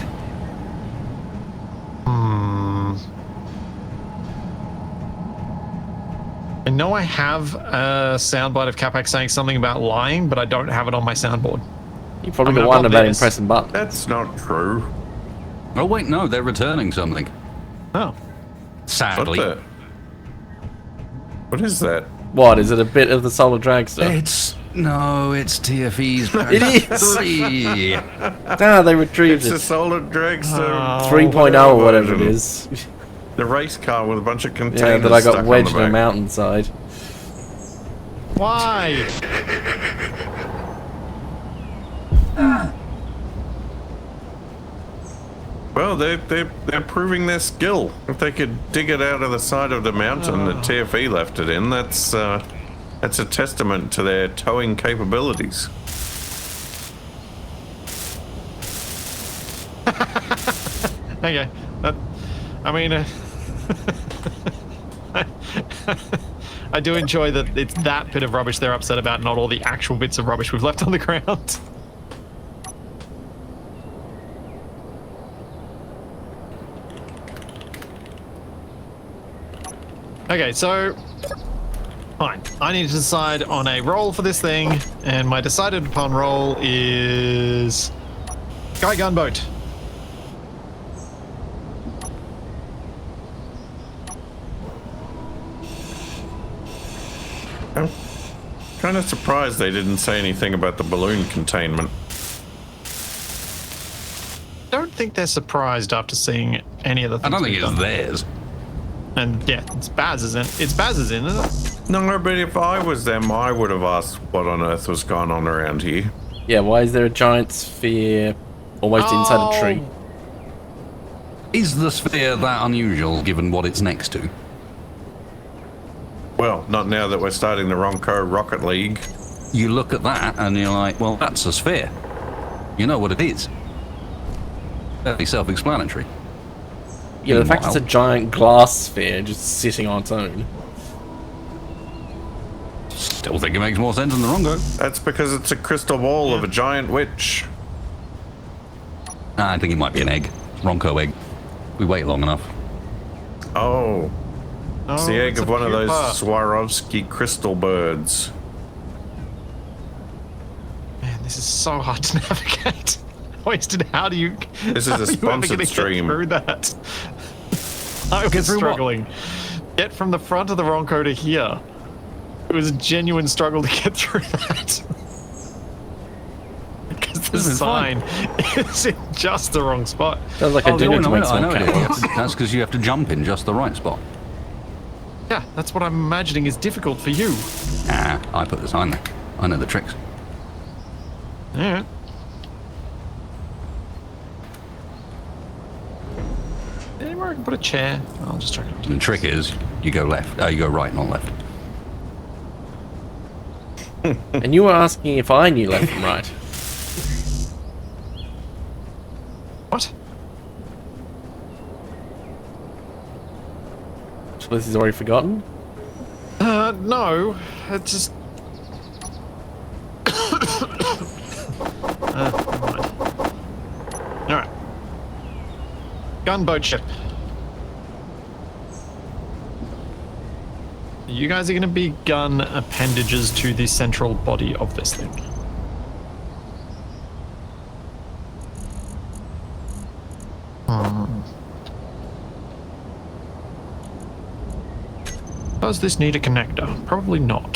I know I have a soundbite of Capac saying something about lying, but I don't have it on my soundboard. You probably I mean, got one I've got about him this. pressing button. That's not true. Oh wait, no, they're returning something. Oh. What Sadly. the? What is that? What, is it a bit of the Solar Dragster? It's TFE's. It is. 3. Ah, they retrieved It's a it. solar dragster 3.0 or whatever it is. The race car with a bunch of containers Yeah, that I stuck got on wedged the in a back. mountainside. Why? Well, they're proving their skill. If they could dig it out of the side of the mountain that TFE left it in, that's a testament to their towing capabilities. Okay. I do enjoy that it's that bit of rubbish they're upset about, not all the actual bits of rubbish we've left on the ground. Okay, so fine. I need to decide on a roll for this thing, and my decided upon roll is Guy Gunboat. I'm kind of surprised they didn't say anything about the balloon containment. Don't think they're surprised after seeing any of the things I don't think we've it's done. theirs. And yeah, it's Baz's in. It's Baz's in, isn't it? No, but if I was them, I would have asked what on earth was going on around here. Yeah, why is there a giant sphere almost inside a tree? Is the sphere that unusual given what it's next to? Well, not now that we're starting the Ronco Rocket League. You look at that and you're like, well, that's a sphere. You know what it is. Fairly self-explanatory. Yeah, the fact it's a giant glass sphere just sitting on its own. Still think it makes more sense than the Rongo. That's because it's a crystal ball of a giant witch. I think it might be an egg. Ronco egg. We wait long enough. Oh. It's the egg it's of a one of those pupa. Swarovski crystal birds. Man, this is so hard to navigate. Wasted. How do you? This is how a are you ever sponsored gonna stream. Get through that. I was through what? struggling. Get from the front of the Ronco to here. It was a genuine struggle to get through that. Because the This is sign is in just the wrong spot. Sounds like I do need to make I some know it is. cameras. That's because you have to jump in just the right spot. Yeah, that's what I'm imagining is difficult for you. Ah, I put the sign there. I know the tricks. Yeah. Anywhere I can put a chair? I'll just try to. The trick is you go left. You go right, not left. And you were asking if I knew left from right. What? Splittie's already forgotten? No. It's just. Never mind. Alright. Gunboat ship. You guys are going to be gun appendages to the central body of this thing. Does this need a connector? Probably not.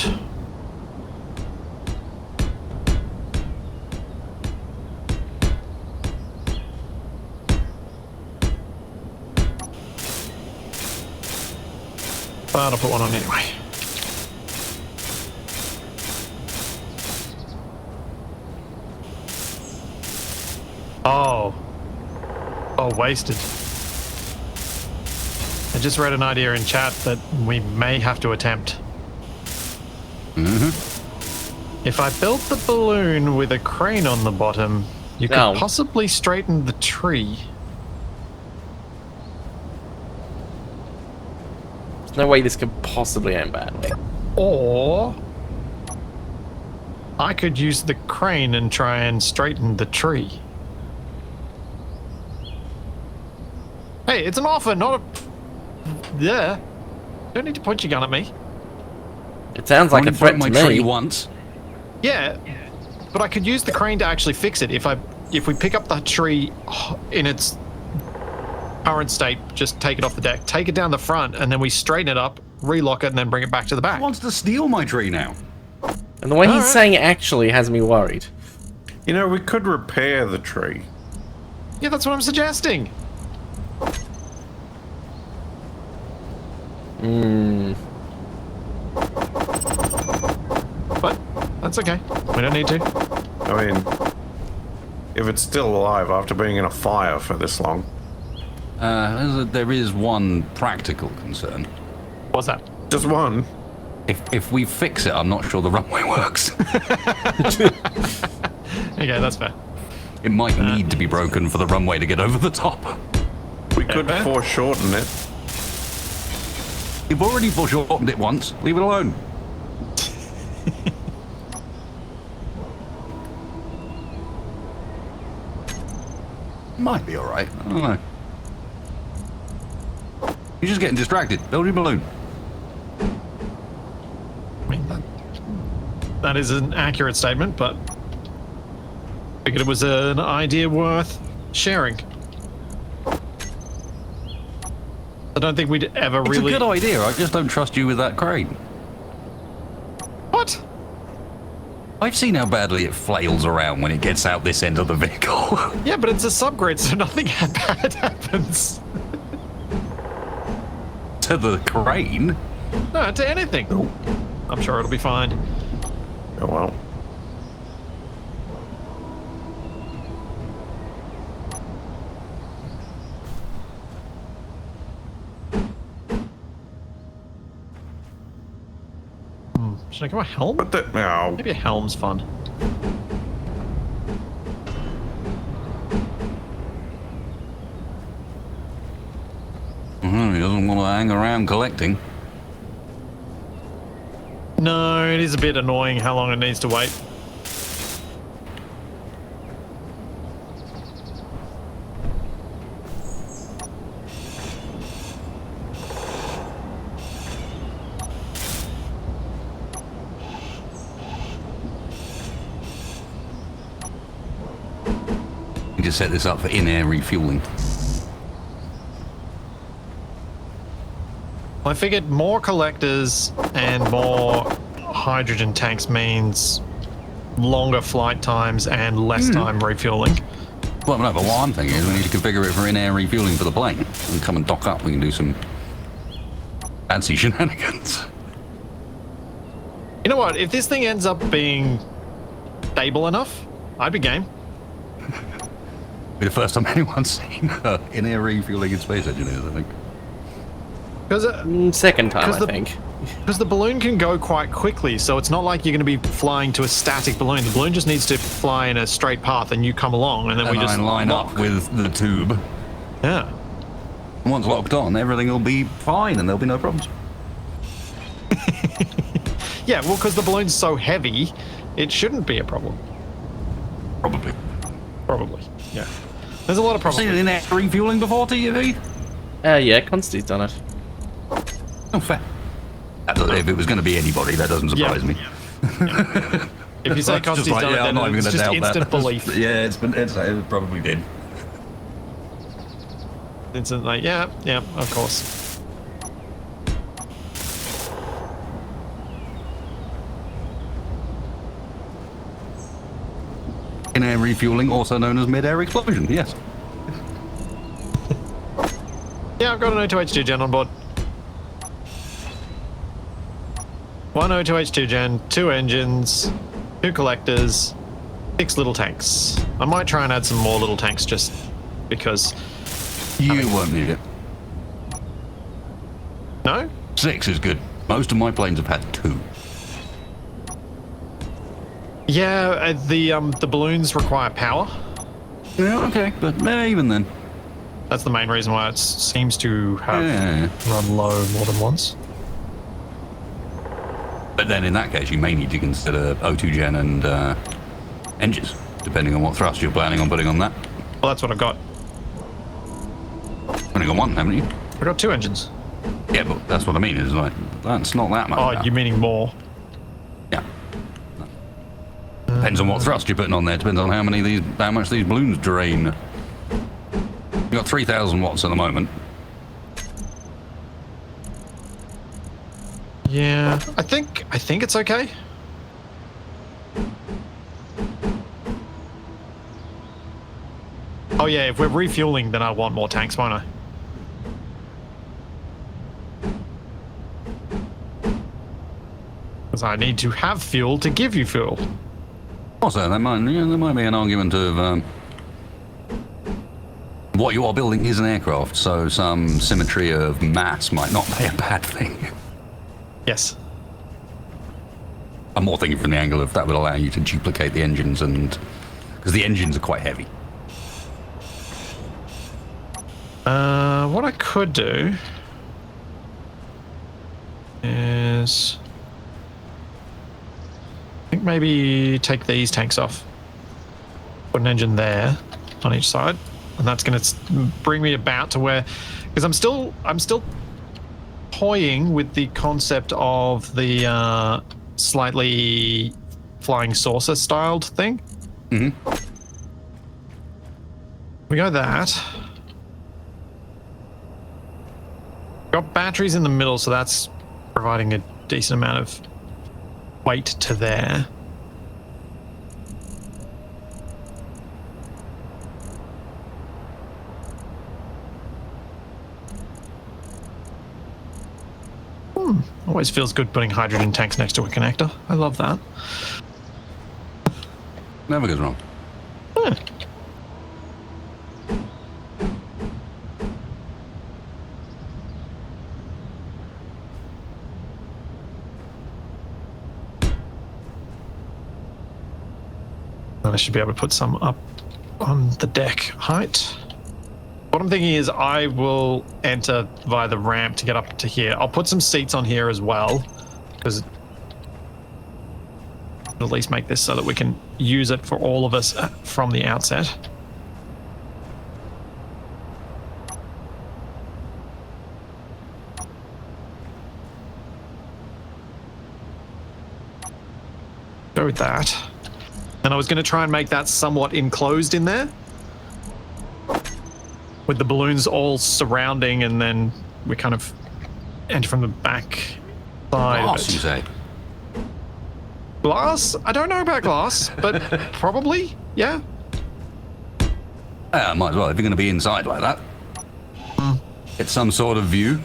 But I'll put one on anyway. Oh. Oh, wasted. I just read an idea in chat that we may have to attempt. If I built the balloon with a crane on the bottom, you could No. possibly straighten the tree. There's no way this could possibly end badly. Or I could use the crane and try and straighten the tree. Hey, it's an offer, not a... Yeah. Don't need to point your gun at me. It sounds like a Only threat broke to my tree me. once. Yeah, but I could use the crane to actually fix it. If we pick up the tree in its current state, just take it off the deck, take it down the front, and then we straighten it up, relock it, and then bring it back to the back. He wants to steal my tree now. And the way he's Alright. saying it actually has me worried. You know, we could repair the tree. Yeah, that's what I'm suggesting. But that's okay. We don't need to. I mean, if it's still alive after being in a fire for this long. There is one practical concern. What's that? Just one. If we fix it, I'm not sure the runway works. Okay, that's fair. It might need to be broken for the runway to get over the top. We could fair. foreshorten it. You've already foreshortened it once. Leave it alone. Might be alright. I don't know. You're just getting distracted. Build your balloon. I mean, that is an accurate statement, but I figured it was an idea worth sharing. I don't think we'd ever It's really... a good idea. I just don't trust you with that crane. What? I've seen how badly it flails around when it gets out this end of the vehicle. Yeah, but it's a subgrid, so nothing bad happens. To the crane? No, to anything. I'm sure it'll be fine. Oh well. Should I go a helm? But that now. Maybe a helm's fun. He doesn't want to hang around collecting. No, it is a bit annoying how long it needs to wait. You just set this up for in-air refueling. I figured more collectors and more hydrogen tanks means longer flight times and less time refueling. Well, no, but what I'm thinking is we need to configure it for in-air refueling for the plane. And come and dock up, we can do some fancy shenanigans. You know what? If this thing ends up being stable enough, I'd be game. Be the first time anyone's seen in-air refueling in space engineers, I think. Because Second time, I think. Because the balloon can go quite quickly, so it's not like you're going to be flying to a static balloon. The balloon just needs to fly in a straight path, and you come along, and then we just line lock. up with the tube. Yeah. And once locked on, everything will be fine, and there'll be no problems. Yeah, well, because the balloon's so heavy, it shouldn't be a problem. Probably. Probably. Yeah. There's a lot of Seen problems. in-air refueling before, TUV? Yeah, Consti's done it. Oh, fair. If it was going to be anybody, that doesn't surprise me. If you say It's just Consti's like, done yeah, it, I'm not then even it's gonna just doubt instant that. belief. Yeah, it probably did. Instant, like, yeah, of course. In-air refueling, also known as mid-air explosion, yes. Yeah, I've got an O2H2 gen on board. One O2H2 gen, 2 engines, 2 collectors, 6 little tanks. I might try and add some more little tanks just because... You won't need it. No? 6 is good. Most of my planes have had 2. Yeah, the balloons require power. Yeah, okay, but even then. That's the main reason why it seems to have Yeah. run low more than once. But then in that case, you may need to consider O2 gen and engines, depending on what thrust you're planning on putting on that. Well, that's what I've got. Only got one, haven't you? I've got 2 engines. Yeah, but that's what I mean. Is like that's not that much. Oh, you meaning more? Yeah. Depends on what thrust you're putting on there. Depends on how much these balloons drain. You've got 3,000 watts at the moment. Yeah, I think it's okay. Oh yeah, if we're refueling, then I want more tanks, won't I? Because I need to have fuel to give you fuel. Also, there might be an argument of what you are building is an aircraft, so some symmetry of mass might not be a bad thing. Yes. I'm more thinking from the angle of that would allow you to duplicate the engines, and because the engines are quite heavy. What I could do is... I think maybe take these tanks off. Put an engine there on each side. And that's going to bring me about to where... Because I'm still toying with the concept of the slightly flying saucer styled thing. Mm-hmm. We go that. Got batteries in the middle, so that's providing a decent amount of weight to there. Always feels good putting hydrogen tanks next to a connector. I love that. Never goes wrong. Yeah. And I should be able to put some up on the deck height. What I'm thinking is I will enter via the ramp to get up to here. I'll put some seats on here as well, because at least make this so that we can use it for all of us from the outset. Go with that. And I was going to try and make that somewhat enclosed in there, with the balloons all surrounding, and then we kind of enter from the back side of Glass, it. you say? Glass? I don't know about glass, but probably, yeah. Might as well, if you're going to be inside like that. Get some sort of view.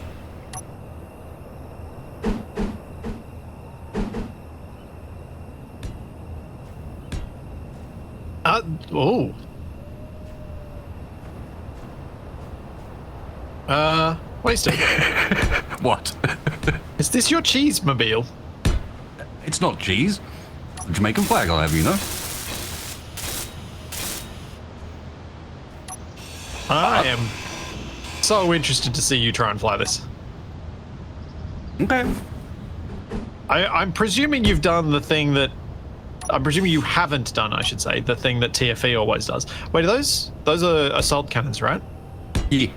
Oh. Wasted. What? Is this your cheese-mobile? It's not cheese. The Jamaican flag, I'll have you know. I am so interested to see you try and fly this. Okay. I'm presuming you've done the thing that... I'm presuming you haven't done, I should say, the thing that TFE always does. Wait, are those are assault cannons, right? Yeah.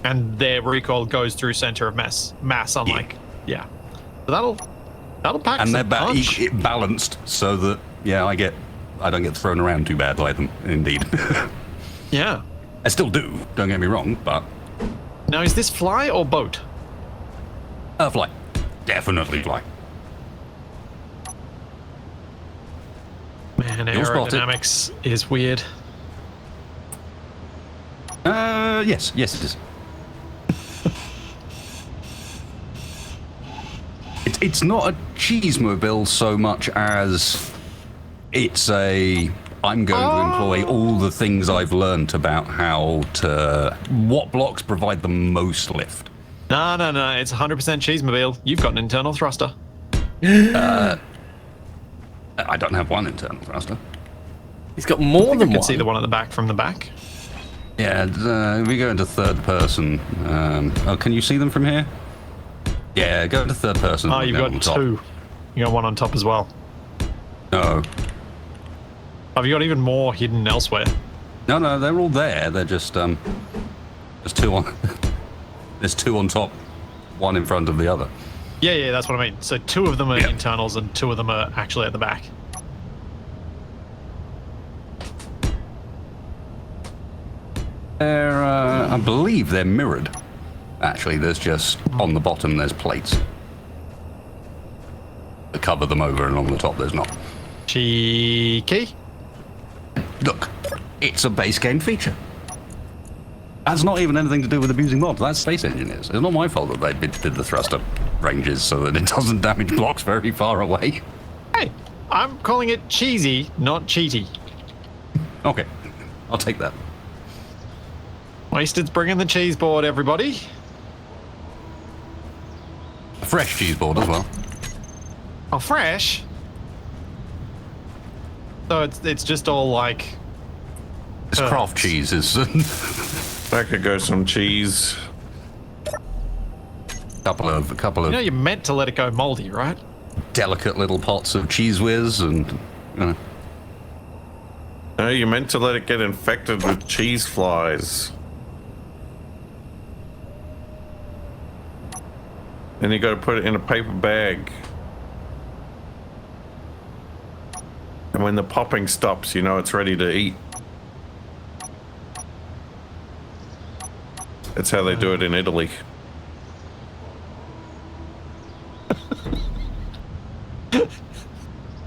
And their recoil goes through center of mass, unlike... Yeah. So that'll pack And some they're punch. balanced so that, yeah, I don't get thrown around too bad by them, indeed. Yeah. I still do, don't get me wrong, but... Now, is this fly or boat? Fly. Definitely fly. Man, You'll spot it. aerodynamics is weird. Yes it is. It's not a cheesemobile so much as it's a... I'm going to employ all the things I've learnt about what blocks provide the most lift. No, it's 100% cheesemobile. You've got an internal thruster. I don't have one internal thruster. He's got more than You can one. see the one at the back from the back. Yeah, we go into third person. Can you see them from here? Yeah, go into third person. Oh, you've go got on top. two. You got one on top as well. No. Have you got even more hidden elsewhere? No, they're all there. They're just there's two on. There's two on top, one in front of the other. Yeah, that's what I mean. So two of them are Yeah. internals and two of them are actually at the back. They're, I believe they're mirrored. Actually, there's just on the bottom there's plates to cover them over, and on the top there's not. Cheeky. Look, it's a base game feature. That's not even anything to do with abusing mods. That's Space Engineers. It's not my fault that they did the thruster ranges so that it doesn't damage blocks very far away. Hey, I'm calling it cheesy, not cheaty. Okay, I'll take that. Wasted's bringing the cheese board, everybody. A fresh cheese board as well. Oh, fresh? So it's just all like... It's craft cheeses. That could go some cheese. couple of You know, you're meant to let it go moldy, right? delicate little pots of cheese whiz, and you know. No, you're meant to let it get infected with cheese flies. Then you got to put it in a paper bag. And when the popping stops, you know it's ready to eat. That's how they do it in Italy.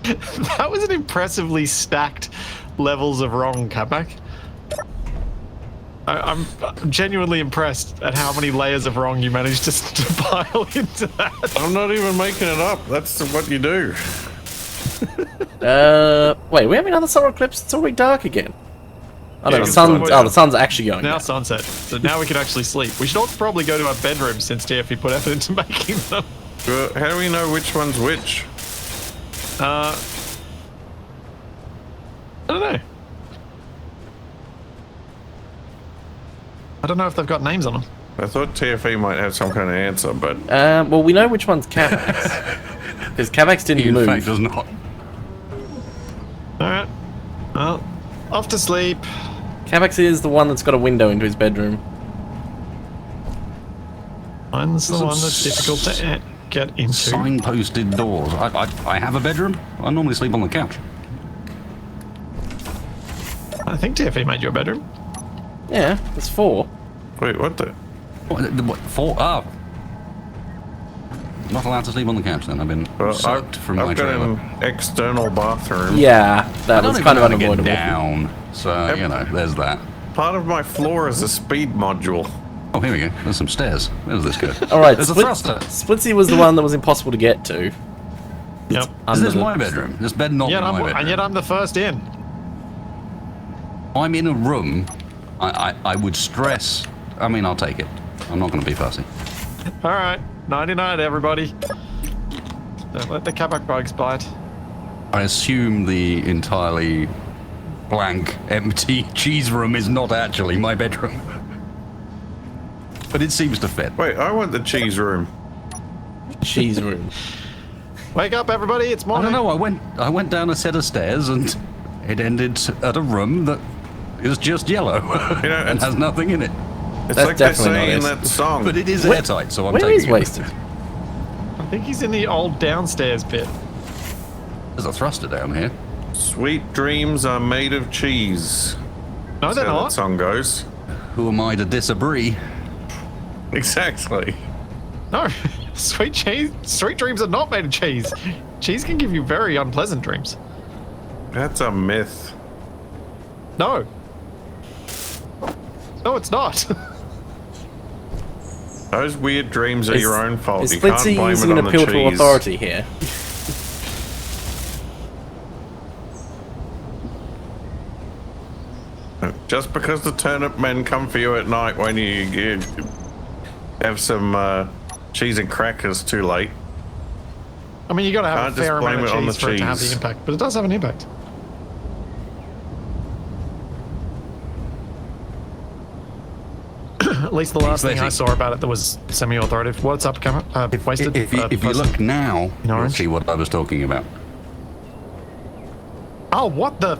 That was an impressively stacked levels of wrong, Capac. I'm genuinely impressed at how many layers of wrong you managed to pile into that. I'm not even making it up. That's what you do. Wait, we have another solar eclipse? It's already dark again. Oh, no, Yeah, the sun's, it's oh, the sun's actually going Now down. sunset, so now we can actually sleep. We should also probably go to our bedrooms since TFE put effort into making them. How do we know which one's which? I don't know. I don't know if they've got names on them. I thought TFE might have some kind of answer, but Well, we know which one's Capac's. Because Capac's didn't In move. fact, does not. Alright. Well, off to sleep. Capac is the one that's got a window into his bedroom. Mine's the one that's difficult to get into. Signposted doors. I have a bedroom. I normally sleep on the couch. I think TFE made you a bedroom. Yeah, there's 4. wait, what the? What, 4? Ah. Not allowed to sleep on the couch then. I've been Well, soaked from my I've got trailer. an external bathroom. Yeah, that was kind of I don't even know how to unavoidable. get down. So, you know, there's that. Part of my floor is a speed module. Oh, here we go. There's some stairs. Where does this go? Alright, There's a thruster. Splitsie was the one that was impossible to get to. Yep. Under This is the- my bedroom. This bed not Yet be my bedroom. and yet I'm the first in. I'm in a room. I would stress. I mean, I'll take it. I'm not going to be fussy. Alright. 99, everybody. Don't let the Capac bugs bite. I assume the entirely blank, empty cheese room is not actually my bedroom. But it seems to fit. Wait, I want the cheese room. cheese room. Wake up, everybody! It's I morning. don't know. I went down a set of stairs and it ended at a room that is just yellow You know, and it's- has nothing in it. It's That's like they definitely say in not that song. But it is Where- airtight, so I'm Where taking is it. Wasted? I think he's in the old downstairs bit. There's a thruster down here. Sweet dreams are made of cheese. No, they're That's how that not. song goes. Who am I to disagree? Exactly. No, sweet dreams are not made of cheese. Cheese can give you very unpleasant dreams. That's a myth. No. No, it's not. Those weird dreams are your own fault. Is You can't Splitsie blame using it an on the appeal to cheese. authority here? Just because the turnip men come for you at night when you have some cheese and crackers too late. I mean, you got to have Can't a just fair blame amount of it on cheese the for it to have the cheese. impact, but it does have an impact. At least the last thing I Splitsie. saw about it that was semi-authoritative. What's up, Wasted? If you person? look now, In you'll orange? see what I was talking about. Oh, what the?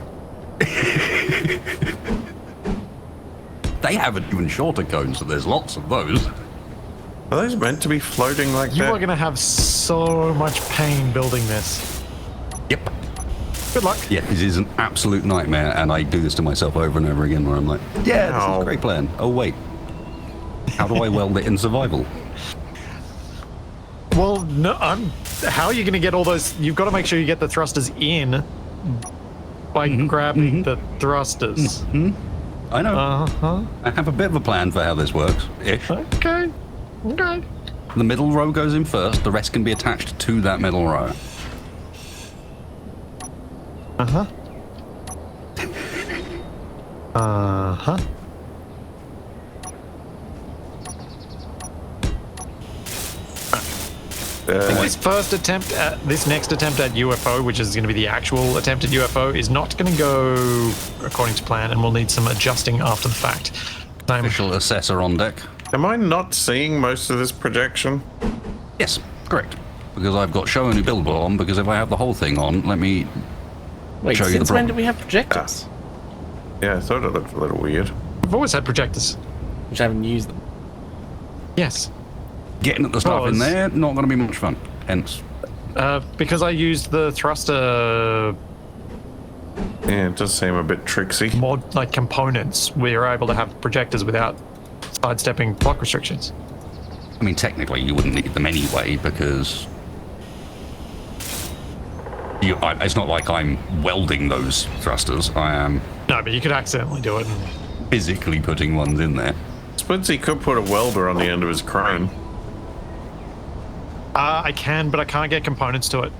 They have even shorter cones, so there's lots of those. Are those meant to be floating like You that? are going to have so much pain building this. Yep. Good luck. Yeah, it is an absolute nightmare, and I do this to myself over and over again where I'm like, yeah, this is Ow. a great plan. Oh, wait. How do I weld it in survival? Well, no, how are you going to get all those? You've got to make sure you get the thrusters in by grabbing the thrusters. I know. Uh-huh. I have a bit of a plan for how this works. Ish. Okay. Okay. The middle row goes in first, the rest can be attached to that middle row. Uh-huh. Uh-huh. This next attempt at UFO, which is going to be the actual attempt at UFO, is not going to go according to plan, and we'll need some adjusting after the fact. Official assessor on deck. Am I not seeing most of this projection? Yes, correct. Because I've got show only buildable on, because if I have the whole thing on, let me Wait, show you the since when problem. do we have projectors? Yeah, I thought it looked a little weird. We've always had projectors. Which I haven't used them. Yes. Getting at the stuff in Because- there, not going to be much fun. Hence, Because I used the thruster Yeah, it does seem a bit tricksy. mod like components, we were able to have projectors without sidestepping block restrictions. I mean, technically, you wouldn't need them anyway, because it's not like I'm welding those thrusters. I am No, but you could accidentally do it. And physically putting ones in there. Splitsie could put a welder on the end of his crane. I can, but I can't get components to it.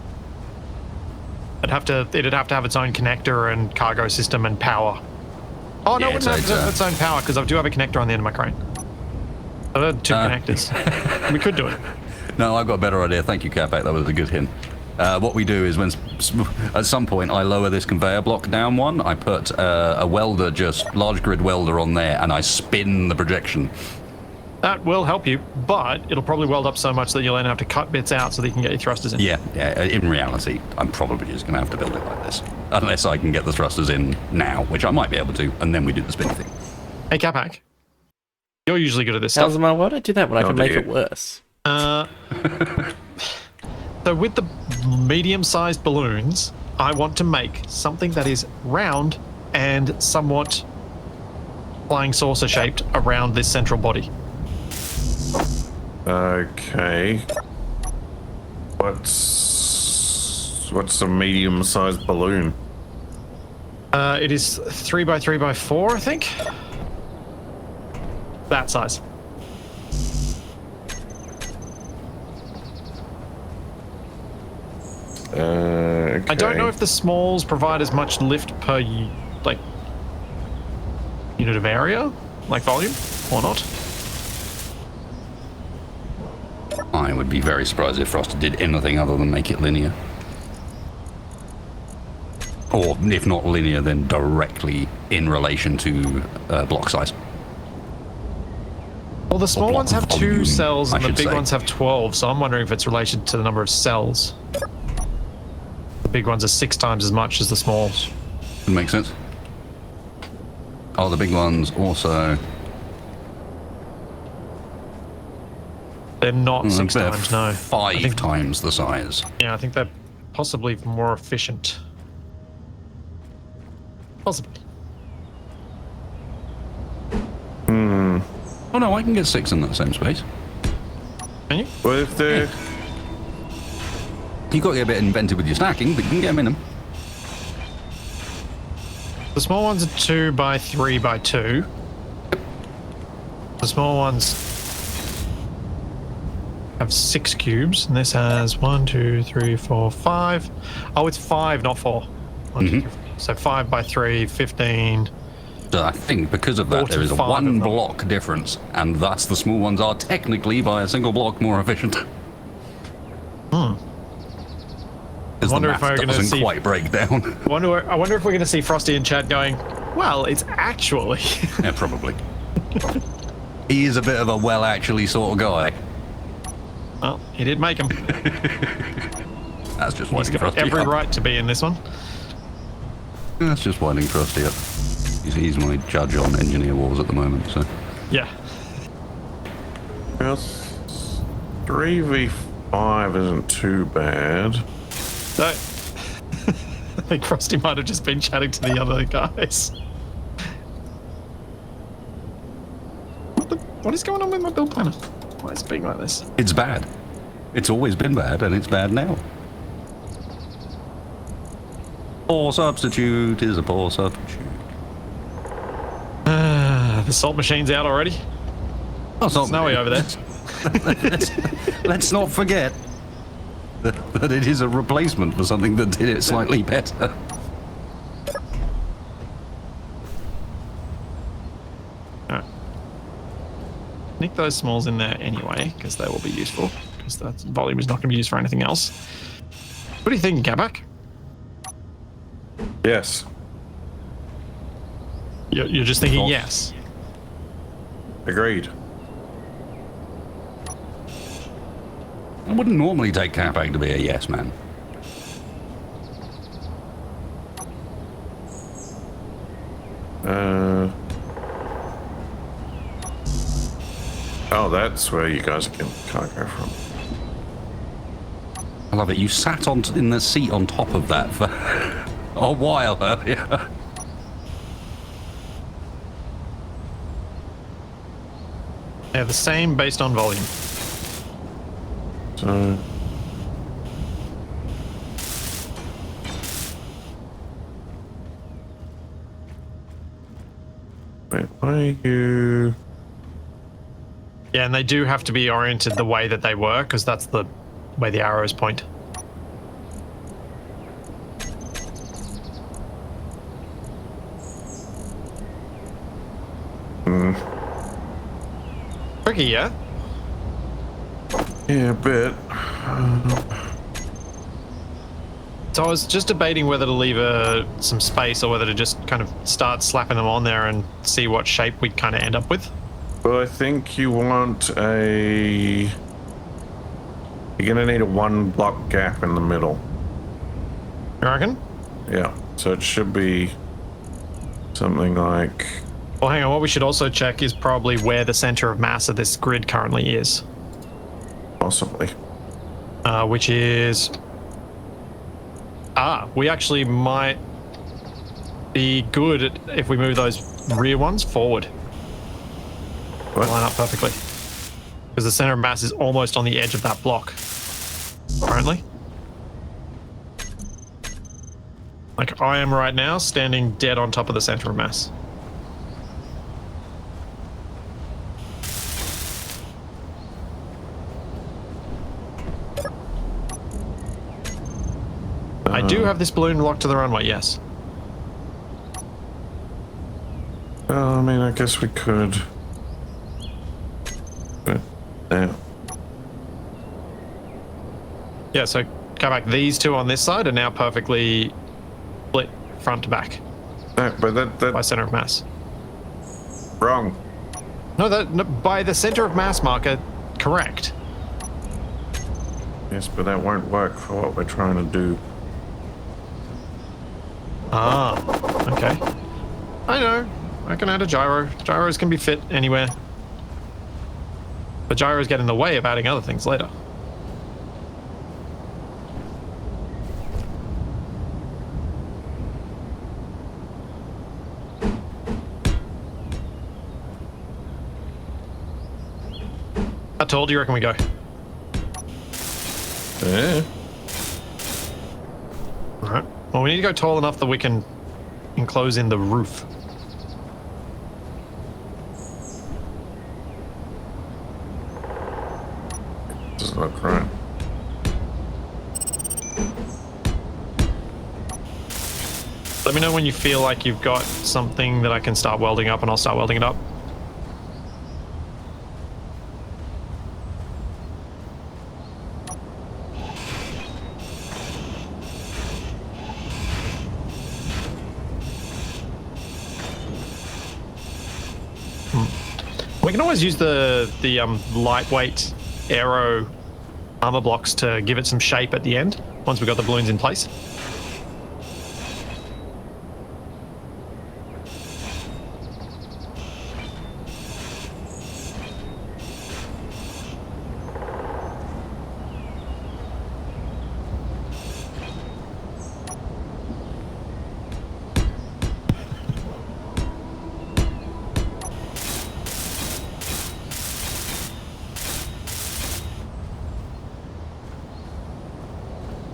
It'd have to have its own connector and cargo system and power. Oh no, Yeah, it wouldn't have to have its own power because I do have a connector on the end of my crane. I've had two connectors. We could do it. No, I've got a better idea. Thank you, Capac. That was a good hint. What we do is when at some point I lower this conveyor block down one, I put a welder, just large grid welder on there, and I spin the projection. That will help you, but it'll probably weld up so much that you'll then have to cut bits out so that you can get your thrusters in. Yeah, in reality, I'm probably just going to have to build it like this. Unless I can get the thrusters in now, which I might be able to, and then we do the spin thing. Hey, Capac. You're usually good at this How's stuff. my why would I do that when I can make dear. it worse? So with the medium-sized balloons, I want to make something that is round and somewhat flying saucer-shaped around this central body. Okay. What's a medium-sized balloon? It is 3x3x4, I think. That size. Okay. I don't know if the smalls provide as much lift per like unit of area, like volume, or not. I would be very surprised if Frost did anything other than make it linear. Or, if not linear, then directly in relation to block size. Well, the small block ones have volume, 2 cells I and the should big say. ones have 12, so I'm wondering if it's related to the number of cells. The big ones are 6 times as much as the smalls. Would make sense. Oh, the big ones also. They're not 6 they're times, no. I 5 think- times the size. Yeah, I think they're possibly more efficient. Possibly. Oh no, I can get 6 in that same space. Can you? What if they're... You've got to get a bit inventive with your stacking, but you can get them in them. The small ones are 2x3x2. The small ones have 6 cubes, and this has 1, 2, 3, 4, 5. Oh, it's 5, not 4. 1, 2, 3, 4. So 5x3, 15. So I think because of that, there is a 45 of 1 them. block difference, and thus the small ones are technically by a single block more efficient. Because the wonder if math we're gonna doesn't see- quite break down. I wonder if we're going to see Frosty in chat going, well, it's actually. Yeah, probably. He is a bit of a well actually sort of guy. Well, he did make him. That's just He's winding got Frosty every up. right to be in this one. That's just winding Frosty up. He's my judge on Engineer Wars at the moment, so. Yeah. Well, 3v5 isn't too bad. So, I think Frosty might have just been chatting to the other guys. What is going on with my build planner? Why is it being like this? It's bad. It's always been bad, and it's bad now. Poor substitute is a poor substitute. The salt machine's out already. Oh, it's not Snowy over there. Let's not forget that it is a replacement for something that did it slightly better. Alright. Nick those smalls in there anyway, because they will be useful. Because that volume is not going to be used for anything else. What do you think, Capac? Yes. You're just thinking yes. Agreed. I wouldn't normally take Capac to be a yes man. Oh, that's where you guys can't go from. I love it. You sat in the seat on top of that for a while earlier. Yeah, the same based on volume. So... Wait, why are you... Yeah, and they do have to be oriented the way that they were, because that's the way the arrows point. Tricky, yeah? Yeah, a bit. So I was just debating whether to leave some space or whether to just kind of start slapping them on there and see what shape we kind of end up with. Well, I think you want a... You're gonna need a 1 block gap in the middle. You reckon? Yeah, so it should be something like... Well, hang on. What we should also check is probably where the center of mass of this grid currently is. Possibly. Which is... we actually might be good if we move those rear ones forward. What? Line up perfectly. Because the center of mass is almost on the edge of that block. Currently. Like I am right now, standing dead on top of the center of mass. I do have this balloon locked to the runway, yes. I mean, I guess we could... But, yeah. Yeah, so Capac, these two on this side are now perfectly split front to back No, but that by center of mass. wrong. No, by the center of mass marker, correct. Yes, but that won't work for what we're trying to do. Okay. I know. I can add a gyro. Gyros can be fit anywhere. But gyros get in the way of adding other things later. How tall do you reckon we go? Yeah. Alright. Well, we need to go tall enough that we can enclose in the roof. Doesn't look right. Let me know when you feel like you've got something that I can start welding up, and I'll start welding it up. We can always use the lightweight aero armor blocks to give it some shape at the end, once we've got the balloons in place.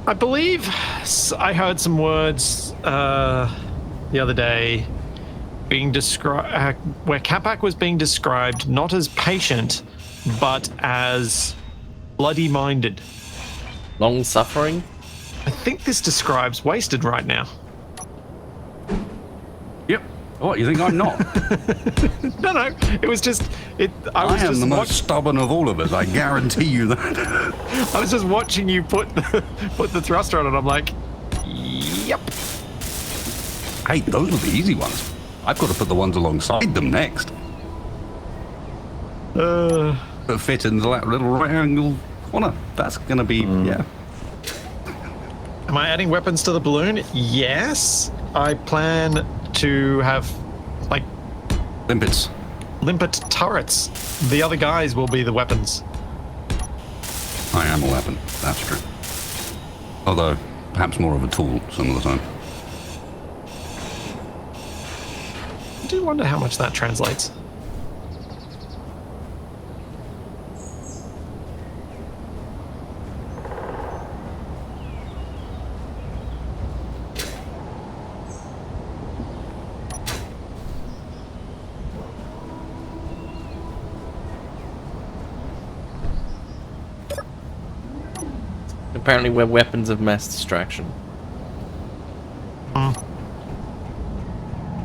I believe I heard some words the other day being described where Capac was being described not as patient, but as bloody-minded. Long-suffering? I think this describes Wasted right now. Yep. What, you think I'm not? No, it was just it. I am the most stubborn of all of us. I guarantee you that. I was just watching you put the thruster on it. I'm like, yep. Hey, those are the easy ones. I've got to put the ones alongside them next. That fit in that little right angle Well, no, that's going to be, yeah. Am I adding weapons to the balloon? Yes. I plan to have, like, Limpets. limpet turrets. The other guys will be the weapons. I am a weapon, that's true. Although, perhaps more of a tool some of the time. I do wonder how much that translates. Apparently we're weapons of mass distraction. We'll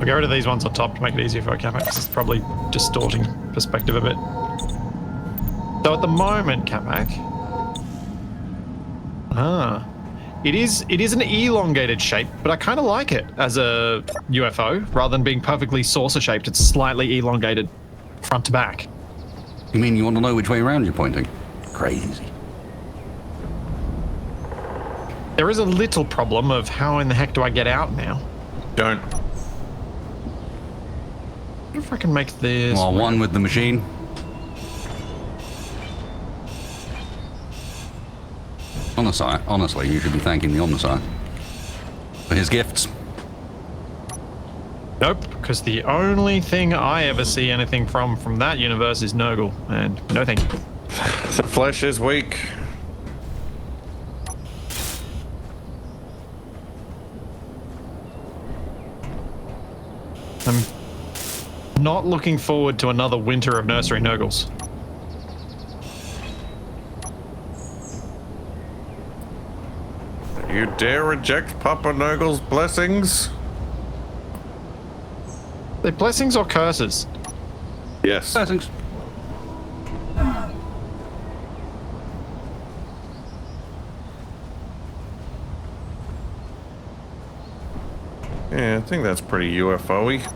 get rid of these ones on top to make it easier for our Capac, because it's probably distorting perspective a bit. So at the moment, Capac, it is an elongated shape, but I kind of like it as a UFO. Rather than being perfectly saucer shaped, it's slightly elongated front to back. You mean you want to know which way around you're pointing? Crazy. There is a little problem of how in the heck do I get out now? Don't. What if I can make this... Well, one with the machine. Omnisci, honestly, you should be thanking the Omnisci for his gifts. Nope, because the only thing I ever see anything from that universe is Nurgle, and no thank you. The flesh is weak. I'm not looking forward to another winter of nursery Nurgles. You dare reject Papa Nurgle's blessings? They're blessings or curses? Yes. Blessings. Yeah, I think that's pretty UFO-y.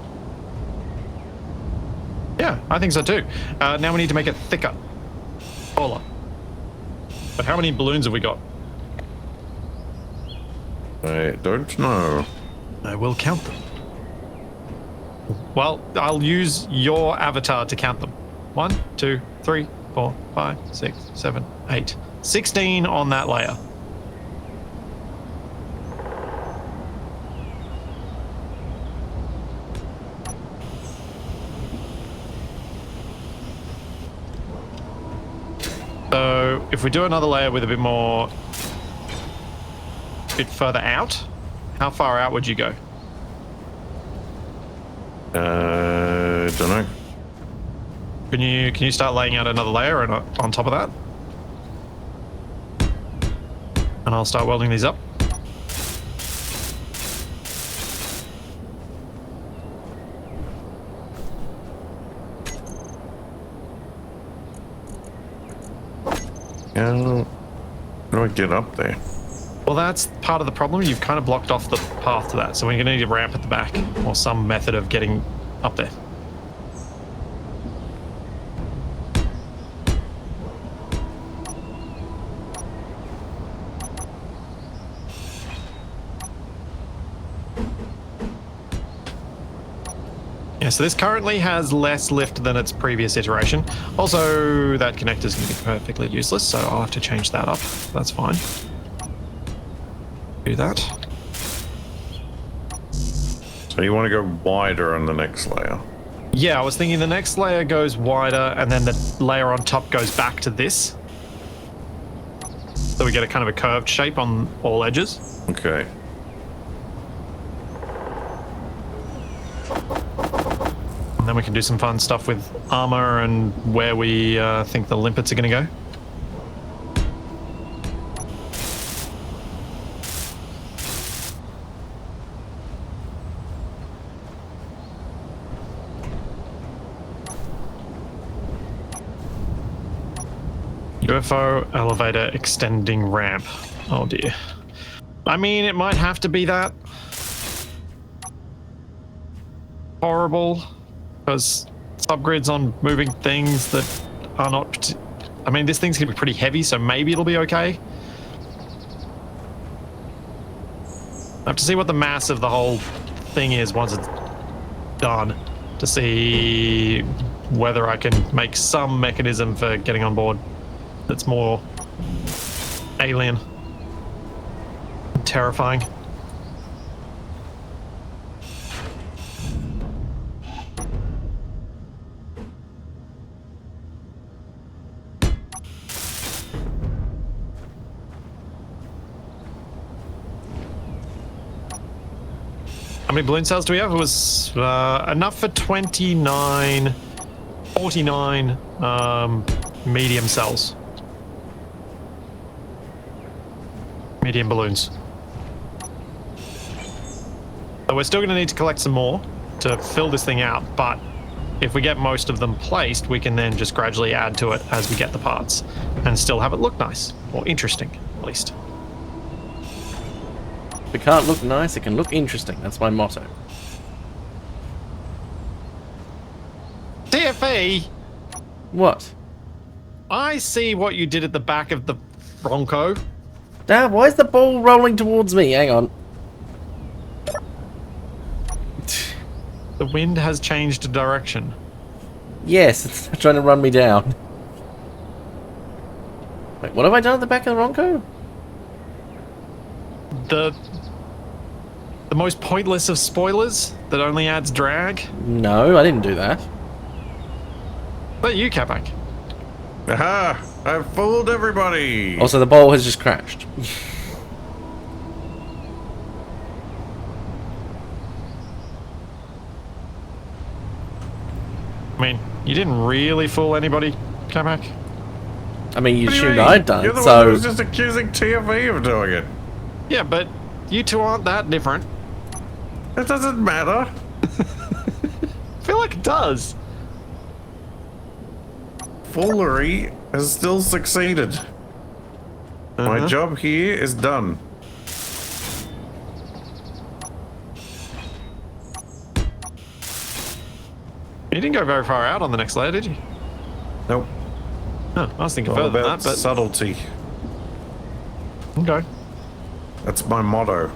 Yeah, I think so too. Now we need to make it thicker. Taller. But how many balloons have we got? I don't know. I will count them. Well, I'll use your avatar to count them. 1, 2, 3, 4, 5, 6, 7, 8. 16 on that layer. So if we do another layer with a bit further out, how far out would you go? Don't know. Can you start laying out another layer and on top of that? And I'll start welding these up. How do I get up there? Well, that's part of the problem. You've kind of blocked off the path to that, so we're going to need a ramp at the back or some method of getting up there. Yeah, so this currently has less lift than its previous iteration. Also, that connector is going to be perfectly useless, so I'll have to change that up. That's fine. Do that. So you want to go wider on the next layer? Yeah, I was thinking the next layer goes wider and then the layer on top goes back to this. So we get a kind of a curved shape on all edges. Okay. And then we can do some fun stuff with armor and where we think the limpets are going to go. UFO elevator extending ramp. Oh dear. I mean, it might have to be that. Horrible. Because subgrids on moving things that are not I mean, this thing's going to be pretty heavy, so maybe it'll be okay. I have to see what the mass of the whole thing is once it's done to see whether I can make some mechanism for getting on board that's more alien, terrifying. How many balloon cells do we have? It was enough for 49, 49 medium cells. Medium balloons. So we're still going to need to collect some more to fill this thing out, but if we get most of them placed, we can then just gradually add to it as we get the parts and still have it look nice, or interesting, at least. If it can't look nice, it can look interesting. That's my motto. TFE, What? I see what you did at the back of the Bronco. Dad, why is the ball rolling towards me? Hang on. The wind has changed direction. Yes, it's trying to run me down. Wait, what have I done at the back of the Bronco? The most pointless of spoilers that only adds drag. No, I didn't do that. But you, Capac. Aha! I've fooled everybody! Also, the ball has just crashed. I mean, you didn't really fool anybody, Capac. I mean, you What do assumed mean? I'd done You're the it, one who was so... just accusing TFE of doing it. Yeah, but you two aren't that different. It doesn't matter. I feel like it does. Foolery has still succeeded. My job here is done. You didn't go very far out on the next layer, did you? Nope. Huh, I was thinking All further than about that, but subtlety. okay. That's my motto.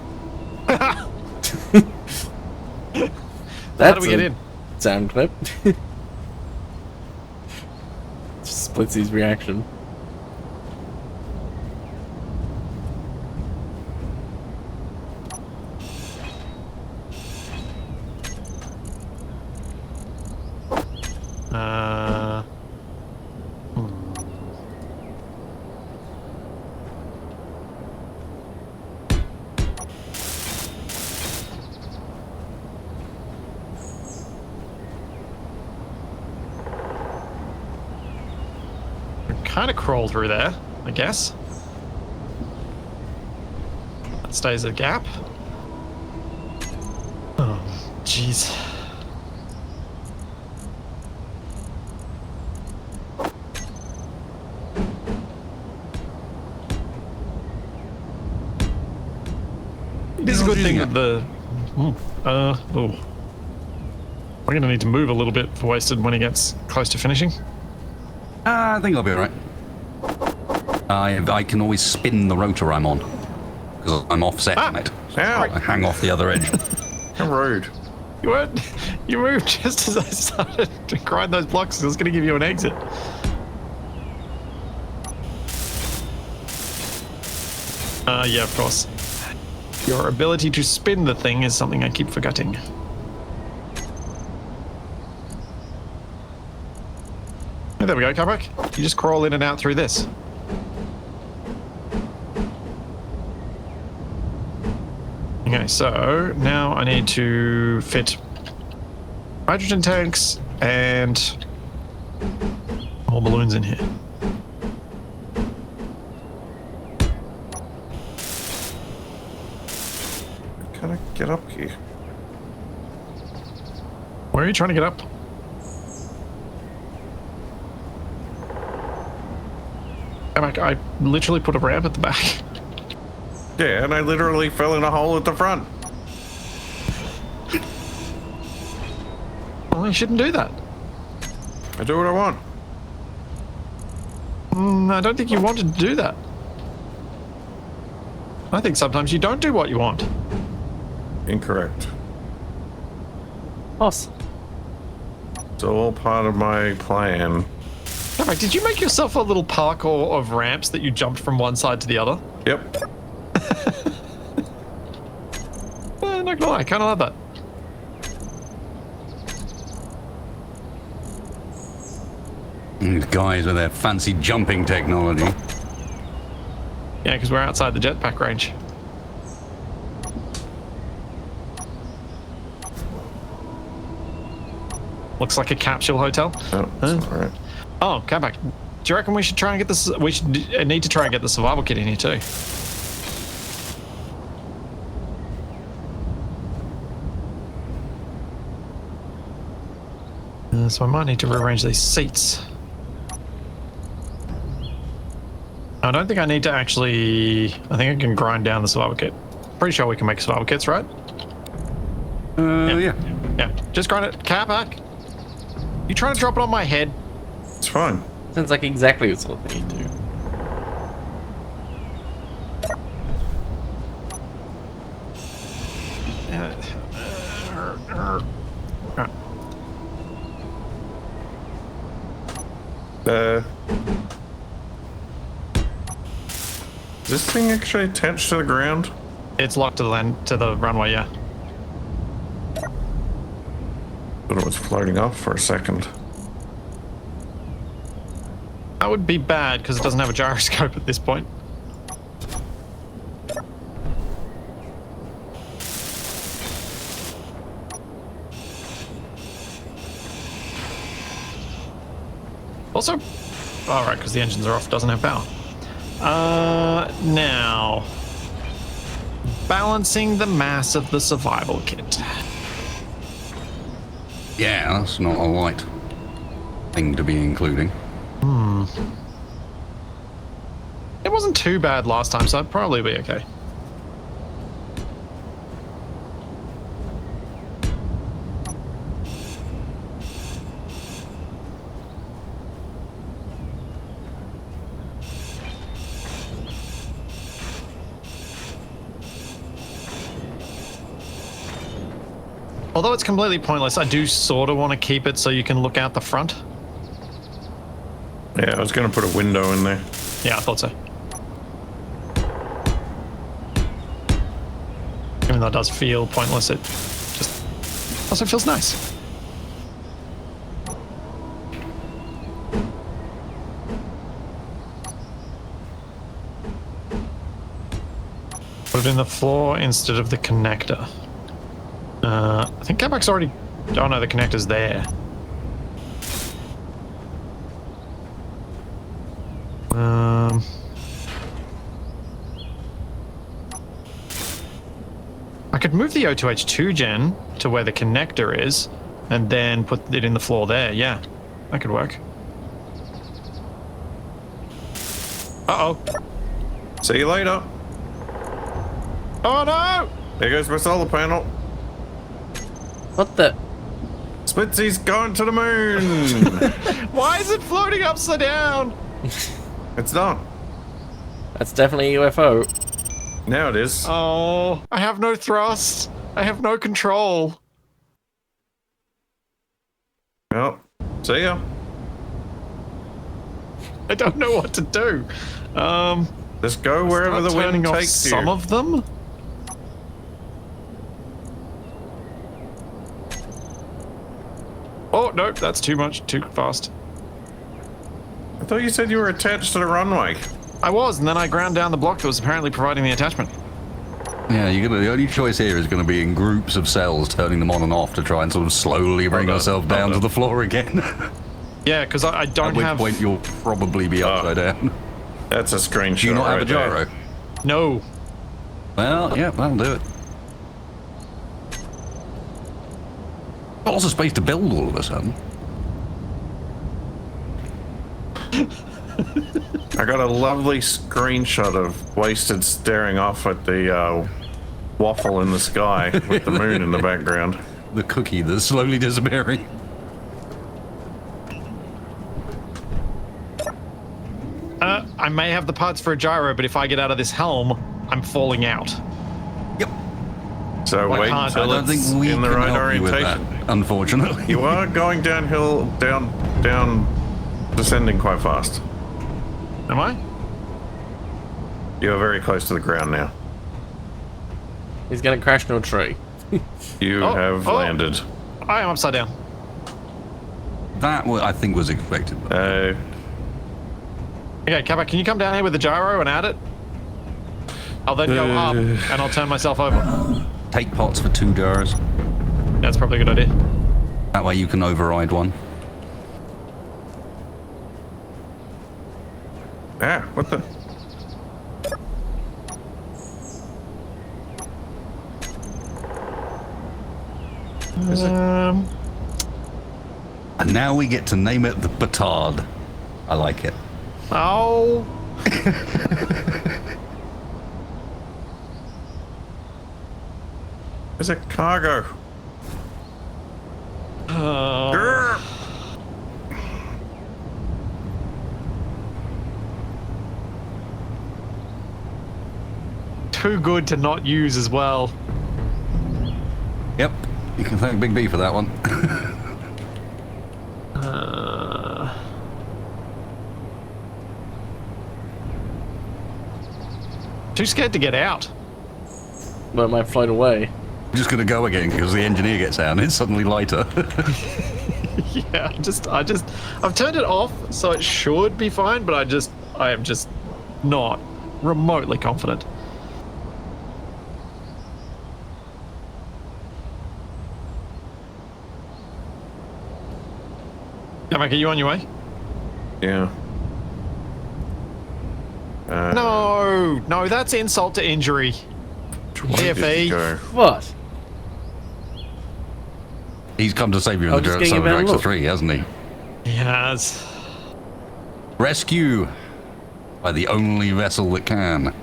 How do we get in? Sound clip. Splitsie's reaction. Kind of crawl through there, I guess. That stays a gap. Oh, jeez. It is a good thing that the... We're going to need to move a little bit for Wasted when he gets close to finishing. I think I'll be alright. I can always spin the rotor I'm on. Because I'm offset on it. Ow! I hang off the other edge. How rude. You weren't... You moved just as I started to grind those blocks. It was going to give you an exit. Yeah, of course. Your ability to spin the thing is something I keep forgetting. Oh, there we go, Capac. You just crawl in and out through this. Okay, so now I need to fit hydrogen tanks and more balloons in here. Can I get up here? Where are you trying to get up? I literally put a ramp at the back. Yeah, and I literally fell in a hole at the front. Well, you shouldn't do that. I do what I want. I don't think you wanted to do that. I think sometimes you don't do what you want. Incorrect. Boss. It's all part of my plan. Capac, did you make yourself a little parkour of ramps that you jumped from one side to the other? Yep. Not gonna lie, I kind of love that. These guys with their fancy jumping technology. Yeah, because we're outside the jetpack range. Looks like a capsule hotel. Oh, that's all right. Oh, Capac, do you reckon we should try and get this? We should need to try and get the survival kit in here too. So I might need to rearrange these seats. I don't think I need to actually... I think I can grind down the survival kit. Pretty sure we can make survival kits, right? Yeah. Yeah, just grind it. Capac, you trying to drop it on my head? It's fine. Sounds like exactly the sort of thing you do. Is this thing actually attached to the ground? It's locked to the runway, yeah. Thought it was floating off for a second. That would be bad because it doesn't have a gyroscope at this point. Also, all right, because the engines are off, doesn't have power. Now, balancing the mass of the survival kit. Yeah, that's not a light thing to be including. It wasn't too bad last time, so I'd probably be okay. Although it's completely pointless, I do sort of want to keep it so you can look out the front. Yeah, I was going to put a window in there. Yeah, I thought so. Even though it does feel pointless, it just also feels nice. Put it in the floor instead of the connector. I think Capac's already... Oh no, the connector's there. I could move the O2H2 gen to where the connector is and then put it in the floor there. Yeah, that could work. Uh-oh. See you later. Oh no! There goes my solar panel. What the? Splitsie's going to the moon. Why is it floating upside down? It's not. That's definitely a UFO. Now it is. Oh, I have no thrust. I have no control. Well, see ya. I don't know what to do. Just go wherever the wind off takes you. some of them. Oh, nope, that's too much, too fast. I thought you said you were attached to the runway. I was, and then I ground down the block that was apparently providing the attachment. Yeah, the only choice here is going to be in groups of cells, turning them on and off to try and sort of slowly bring yourself down to the floor again. Yeah, because I don't At have... which point you'll probably be upside down. That's a screenshot. Do you not have right a gyro? there. No. Well, yeah, that'll do it. Lots of space to build all of a sudden. I got a lovely screenshot of Wasted staring off at the waffle in the sky with the moon in the background. The cookie that's slowly disappearing. I may have the parts for a gyro, but if I get out of this helm, I'm falling out. Yep. So Why wait can't- until I don't it's think we in the can right help you with orientation. that, unfortunately. You are going downhill, down, descending quite fast. Am I? You are very close to the ground now. He's gonna crash into a tree. You Oh, have oh. landed. I am upside down. That, I think, was expected. Uh, Okay, Capac, can you come down here with the gyro and add it? I'll then go up and I'll turn myself over. Take pots for 2 jars. That's probably a good idea. That way you can override one. what the? And now we get to name it the Petard. I like it. Oh. There's a cargo. Oh. Too good to not use as well. Yep. You can thank Big B for that one. Too scared to get out. But it might float away. I'm just going to go again because the engineer gets out and it's suddenly lighter. Yeah, I've turned it off, so it should be fine, but I am just not remotely confident. Capac, are you on your way? Yeah. No, that's insult to injury. Where did he TFE. go? What? He's come to save you Oh, in the just dirt getting a better Extra look. 3, hasn't he? Yes. Rescue by the only vessel that can.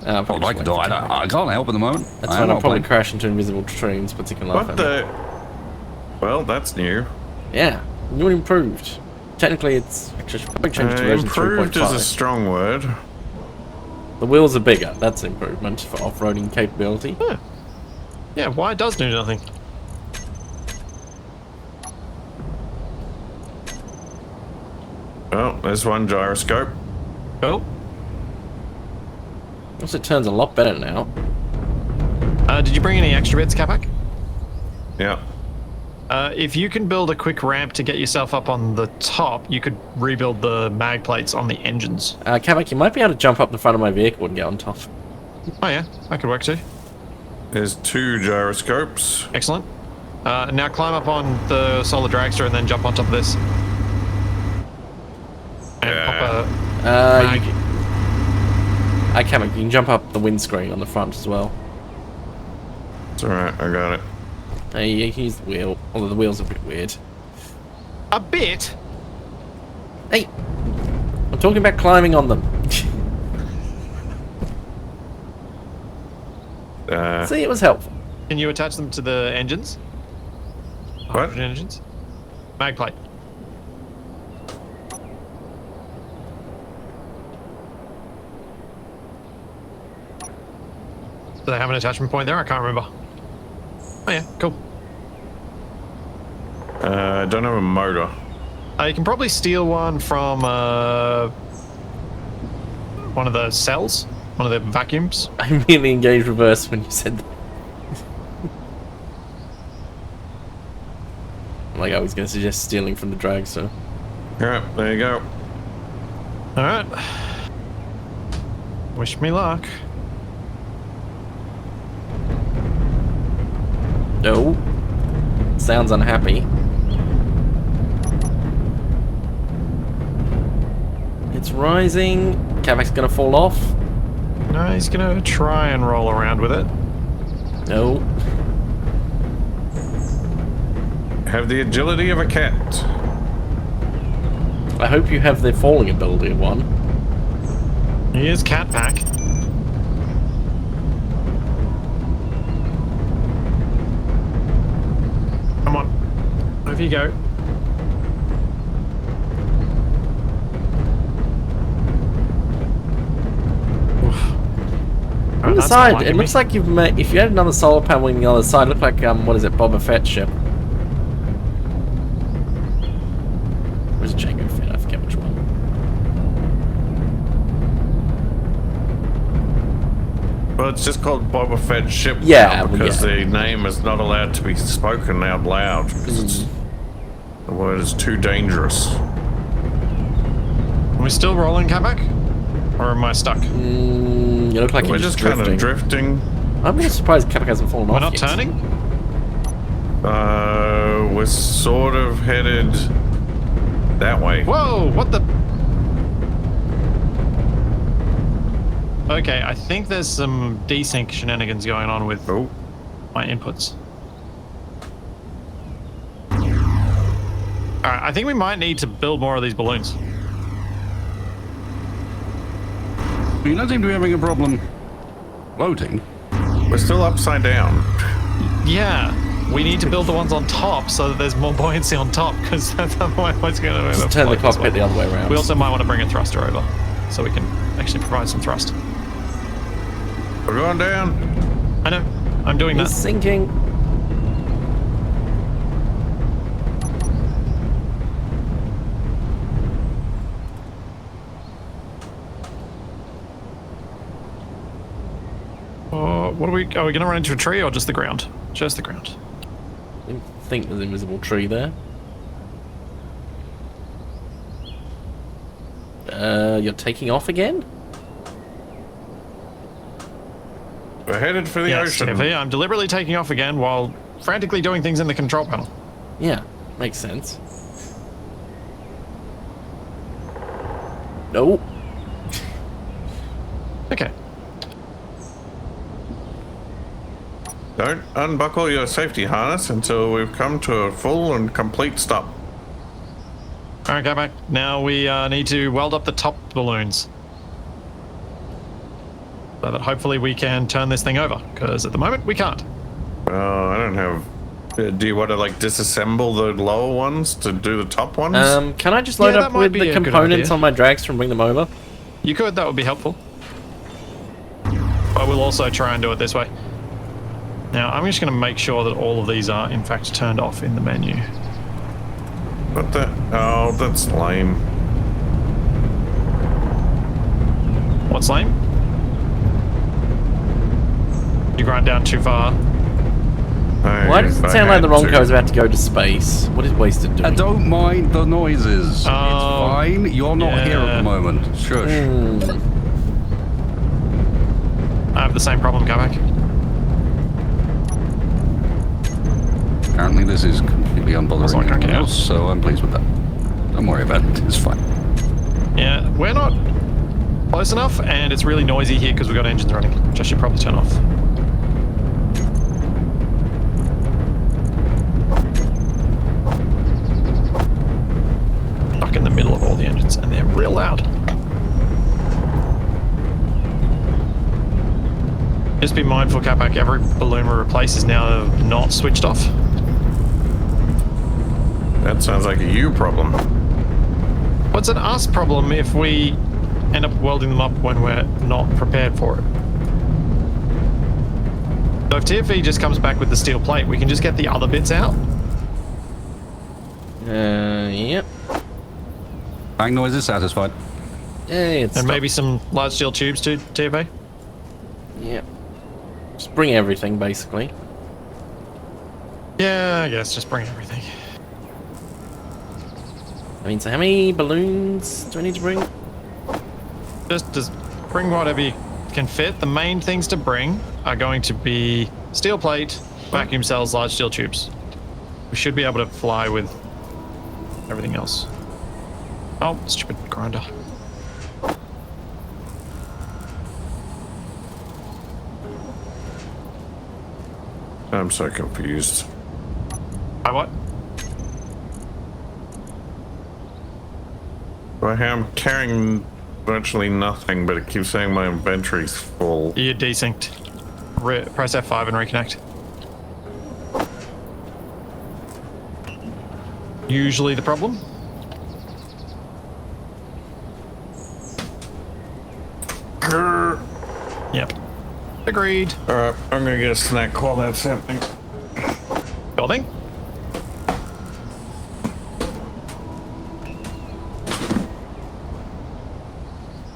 I'd like to do. I can't help at the moment. That's I when am I'll not probably playing. crash into invisible trains, but you can laugh What at me. the? Well, that's new. Yeah, new and improved. Technically, it's just probably changed to version Improved is a 3.5. strong word. The wheels are bigger. That's an improvement for off-roading capability. Yeah, why it does do nothing. Well, there's one gyroscope. Oh. Also, it turns a lot better now. Did you bring any extra bits, Capac? Yeah. If you can build a quick ramp to get yourself up on the top, you could rebuild the mag plates on the engines. Capac, you might be able to jump up the front of my vehicle and get on top. Oh yeah, that could work too. There's 2 gyroscopes. Excellent. Now climb up on the solid dragster and then jump on top of this. And pop You Mag. can, Capac, you can jump up the windscreen on the front as well. It's alright, I got it. Hey, you can use the wheel, although the wheels are a bit weird. a bit. Hey, I'm talking about climbing on them. See, it was helpful. Can you attach them to the engines? What? Hydrogen engines? Mag plate. Do they have an attachment point there? I can't remember. Oh yeah, cool. I don't have a motor. You can probably steal one from one of the cells, one of the vacuums. I immediately engaged reverse when you said that. Like I was going to suggest stealing from the dragster. Alright, there you go. All right. Wish me luck. No. Sounds unhappy. It's rising. Capac's gonna fall off. No, he's gonna try and roll around with it. No. Have the agility of a cat. I hope you have the falling ability of one. Here's Capac. Come on. Over you go. On the that's not side, liking it looks me. like you've made. If you had another solar panel on the other side, it looked like what is it, Boba Fett ship? Where's Jango Fett? I forget which one. Well, it's just called Boba Fett ship Yeah, now well, because yeah. the name is not allowed to be spoken out loud because the word is too dangerous. Are we still rolling, Capac? Or am I stuck? You look like We're you're just drifting. kind of drifting. I'm just surprised Capac hasn't fallen We're off not yet. turning? We're sort of headed that way. Whoa, what the? Okay, I think there's some desync shenanigans going on with Oh, my inputs. Alright, I think we might need to build more of these balloons. You don't seem to be having a problem loading. we're still upside down. Yeah, we need to build the ones on top so that there's more buoyancy on top, because that's otherwise it's going to Just turn the cockpit the other way around. We also might want to bring a thruster over so we can actually provide some thrust. We're going down. I know, I'm doing He's that. sinking. What are we going to run into a tree or just the ground? Just the ground. I think there's an invisible tree there. You're taking off again? We're headed for the Yes, ocean. Tiffy, I'm deliberately taking off again while frantically doing things in the control panel. Yeah, makes sense. No. Okay. Don't unbuckle your safety harness until we've come to a full and complete stop. All right, go back. Now we need to weld up the top balloons. So that hopefully we can turn this thing over, because at the moment we can't. Well, I don't have... do you want to, like, disassemble the lower ones to do the top ones? Can I just load Yeah, up that might with be the a good components idea. on my dragster and bring them over? You could, that would be helpful. But we'll also try and do it this way. Now, I'm just going to make sure that all of these are, in fact, turned off in the menu. What the... Oh, that's lame. What's lame? You grind down too far. Why does it sound like the Ronco is about to go to space? What is Wasted doing? I don't mind the noises. It's Oh, fine. You're not here at yeah. the moment. Shush. I have the same problem, Capac. Apparently this is completely Also, I unbothering can't anyone get out. else, so I'm pleased with that. Don't worry about it. It's fine. Yeah, we're not close enough, and it's really noisy here because we've got engines running, which I should probably turn off. Stuck in the middle of all the engines, and they're real loud. Just be mindful, Capac, every balloon we replace is now not switched off. That sounds like a you problem. What's an us problem if we end up welding them up when we're not prepared for it? So if TFE just comes back with the steel plate, we can just get the other bits out. Yep. Bang noise is satisfied. Hey, it's And maybe some large steel tubes too, TFE. Yep. Just bring everything, basically. Yeah, I guess just bring everything. I mean, so how many balloons do I need to bring? Just bring whatever you can fit. The main things to bring are going to be steel plate, vacuum cells, large steel tubes. We should be able to fly with everything else. Oh, stupid grinder. I'm so confused. By what? Well, I'm carrying virtually nothing, but it keeps saying my inventory's full. You're desynced. Press F5 and reconnect. Usually the problem. Yep. Agreed. Alright, I'm gonna get a snack while that's happening. Building.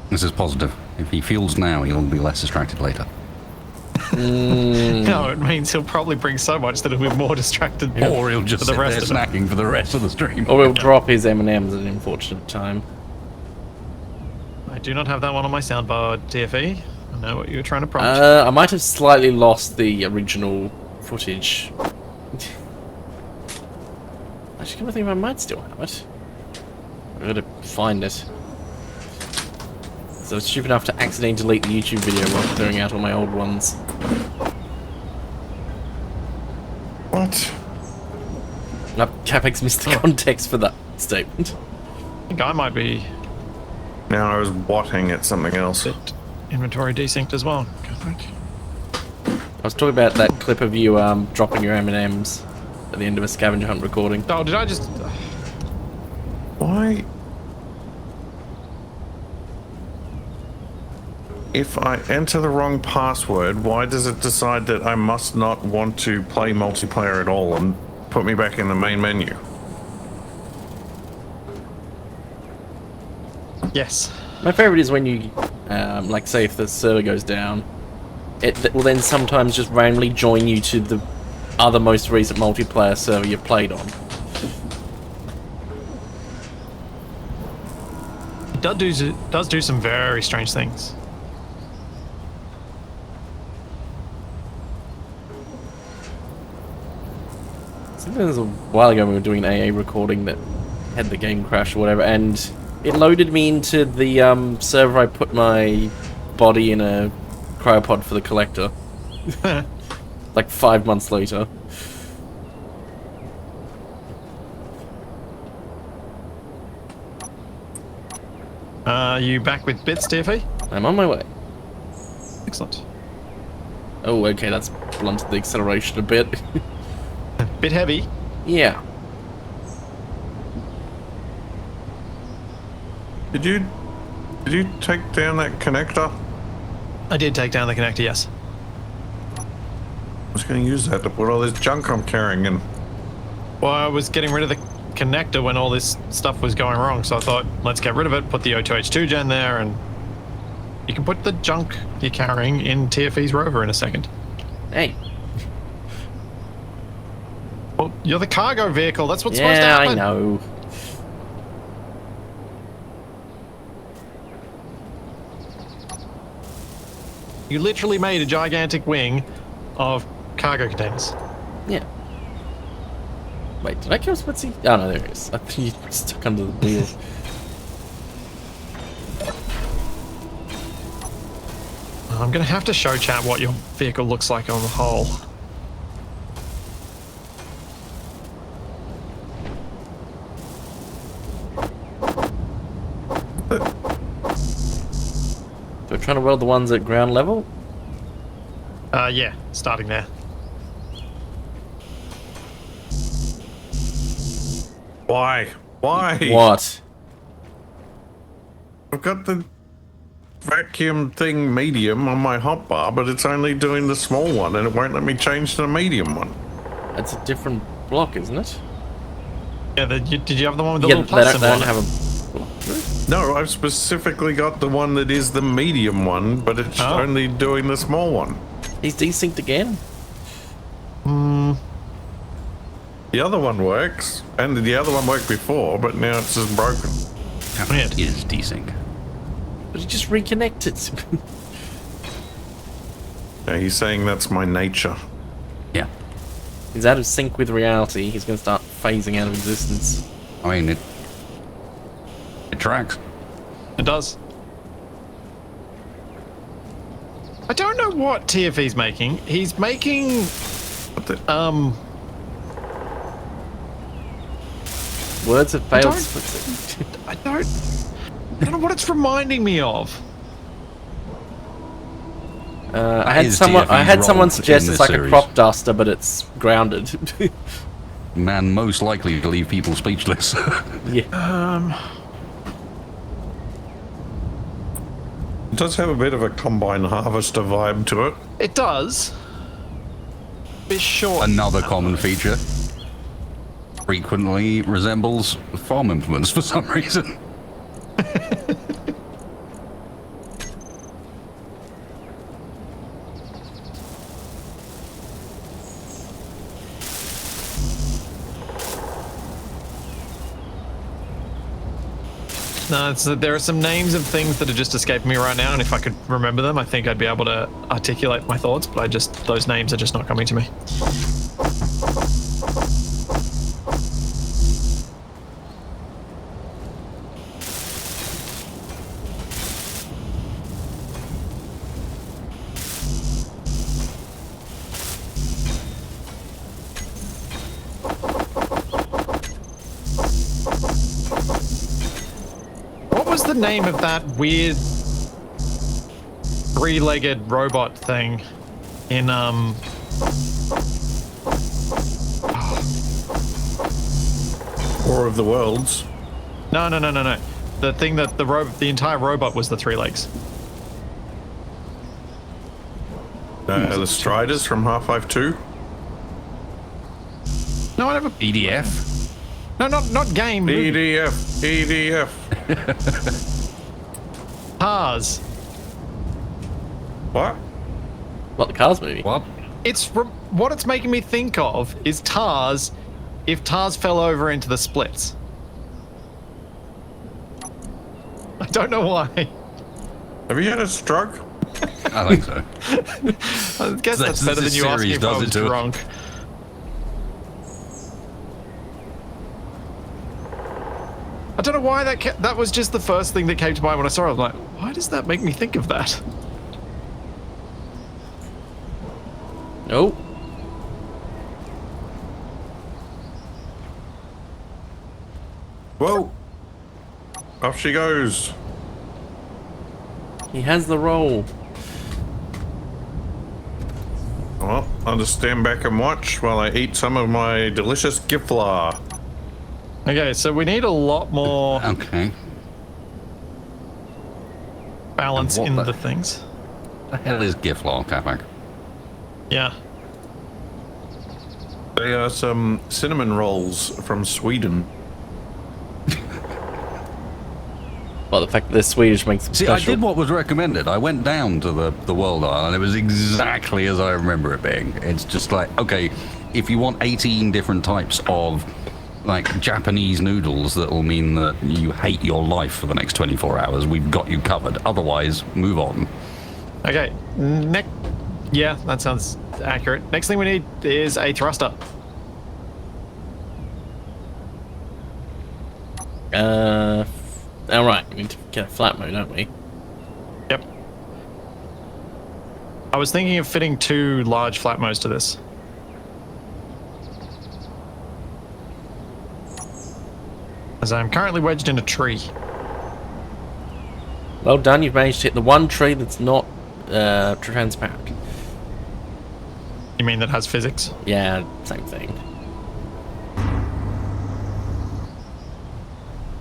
This is positive. If he fuels now, he'll be less distracted later. No, it means he'll probably bring so much that he'll be more distracted. Or he'll just for the sit rest there of it. snacking for the rest of the stream. Or we'll drop his M&Ms at an unfortunate time. I do not have that one on my soundboard, TFE. I know what you were trying to prompt. I might have slightly lost the original footage. Actually, come to think of it, I might still have it. I've got to find it. So I was stupid enough to accidentally delete the YouTube video while clearing out all my old ones. What? Capac's missed the context for that statement. I think I might be Now I was watting at something else. bit inventory desynced as well. Capac. I was talking about that clip of you dropping your M&Ms at the end of a scavenger hunt recording. Oh, did I just... Why? If I enter the wrong password, why does it decide that I must not want to play multiplayer at all and put me back in the main menu? Yes. My favorite is when you, like say if the server goes down, it will then sometimes just randomly join you to the other most recent multiplayer server you've played on. It does do some very strange things. Something was a while ago we were doing an AA recording that had the game crash or whatever, and it loaded me into the server I put my body in a cryopod for the collector. Like 5 months later. You back with bits, TFE? I'm on my way. Excellent. Oh, okay, that's blunted the acceleration a bit. Bit heavy. Yeah. Did you take down that connector? I did take down the connector, yes. I was going to use that to put all this junk I'm carrying in. Well, I was getting rid of the connector when all this stuff was going wrong, so I thought, let's get rid of it, put the O2H2 gen there, and you can put the junk you're carrying in TFE's rover in a second. Hey. Well, you're the cargo vehicle, that's what's supposed to Yeah, happen. I know. You literally made a gigantic wing of cargo containers. Yeah. Wait, did I kill Splitsie? Oh no, there it is. I think he's stuck under the wheel. I'm gonna have to show chat what your vehicle looks like on the whole. So we're trying to weld the ones at ground level? Yeah, starting there. Why? Why? What? I've got the vacuum thing medium on my hotbar, but it's only doing the small one, and it won't let me change to the medium one. That's a different block, isn't it? Yeah, did you have the one with the Yeah, little they plus don't, symbol they on don't it? have a block through. No, I've specifically got the one that is the medium one, but it's Oh. only doing the small one. He's desynced again? The other one works, and the other one worked before, but now it's just broken. Weird. Is desync. But he just reconnected. Yeah, he's saying that's my nature. Yeah. He's out of sync with reality. He's going to start phasing out of existence. I mean, it tracks. It does. I don't know what TFE's making. He's making, But the, Words have failed don't- Splitsie. I don't know what it's reminding me of. I had is someone TFE's role suggest in it's this like a series. crop duster, but it's grounded. Man, most likely to leave people speechless. Yeah. It does have a bit of a combine harvester vibe to it. It does. Bit short. Another common feature. Frequently resembles farm implements for some reason. No, there are some names of things that are just escaping me right now, and if I could remember them, I think I'd be able to articulate my thoughts, but those names are just not coming to me. What was the name of that weird three-legged robot thing in War of the Worlds. No. The thing that the entire robot was the three legs. The Striders from Half-Life 2. No, I never. EDF? No, not game. EDF. Cars. What? What, the Cars movie? What? What it's making me think of is Tars, if Tars fell over into the splits. I don't know why. Have you had a stroke? I think so. I guess that's better than you asking if I was drunk. I don't know why that was just the first thing that came to mind when I saw it. I was like, why does that make me think of that? Nope. Whoa. Off she goes. He has the role. Well, I'll just stand back and watch while I eat some of my delicious gifla. Okay, so we need a lot more Okay. balance And in what the things. The hell is Giflaw, Capac? Yeah. They are some cinnamon rolls from Sweden. Well, the fact that they're Swedish makes them See, special. I did what was recommended. I went down to the World Isle, and it was exactly as I remember it being. It's just like, okay, if you want 18 different types of, like, Japanese noodles that'll mean that you hate your life for the next 24 hours, we've got you covered. Otherwise, move on. Okay. Yeah, that sounds accurate. Next thing we need is a thruster. Alright, we need to get a flat mode, don't we? Yep. I was thinking of fitting 2 large flat modes to this. As I'm currently wedged in a tree. Well done, you've managed to hit the one tree that's not transparent. You mean that has physics? Yeah, same thing.